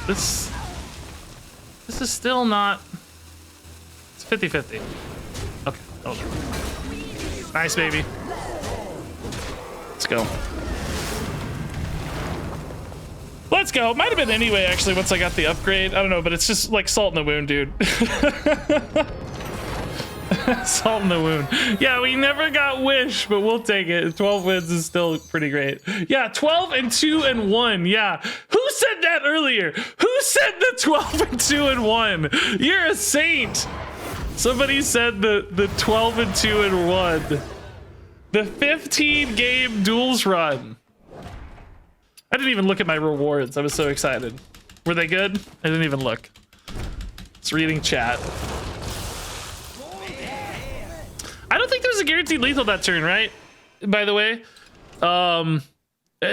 This is still not. It's 50-50. Okay. Oh. Nice, baby. Let's go. Let's go. Might have been anyway, actually, once I got the upgrade. I don't know, but it's just like salt in the wound, dude. Salt in the wound. Yeah, we never got Wish, but we'll take it. 12 wins is still pretty great. Yeah, 12 and 2 and 1. Yeah. Who said that earlier? Who said the 12 and 2 and 1? You're a saint. Somebody said the 12 and 2 and 1. The 15 game duels run. I didn't even look at my rewards. I was so excited. Were they good? I didn't even look. It's reading chat. I don't think there's a guaranteed lethal that turn, right? By the way,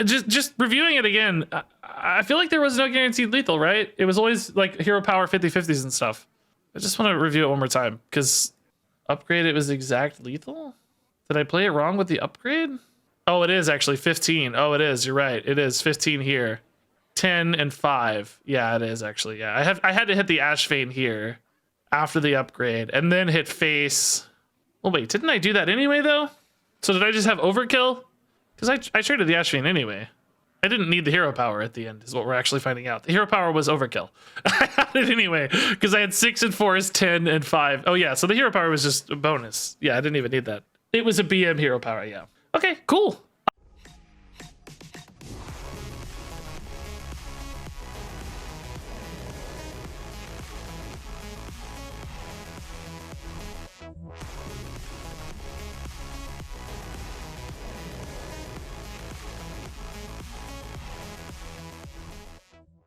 just reviewing it again, I feel like there was no guaranteed lethal, right? It was always like hero power 50-50s and stuff. I just want to review it one more time because upgrade it was exact lethal. Did I play it wrong with the upgrade? Oh, it is actually 15. Oh, it is. You're right. It is 15 here, 10 and 5. Yeah, it is actually. Yeah, I had to hit the Ashvane here after the upgrade and then hit face. Well, wait, didn't I do that anyway, though? So did I just have overkill? Because I traded the Ashvane anyway. I didn't need the hero power at the end, is what we're actually finding out. The hero power was overkill. I had it anyway, because I had 6 and 4 is 10 and 5. Oh, yeah, so the hero power was just a bonus. Yeah, I didn't even need that. It was a BM hero power, yeah. Okay, cool.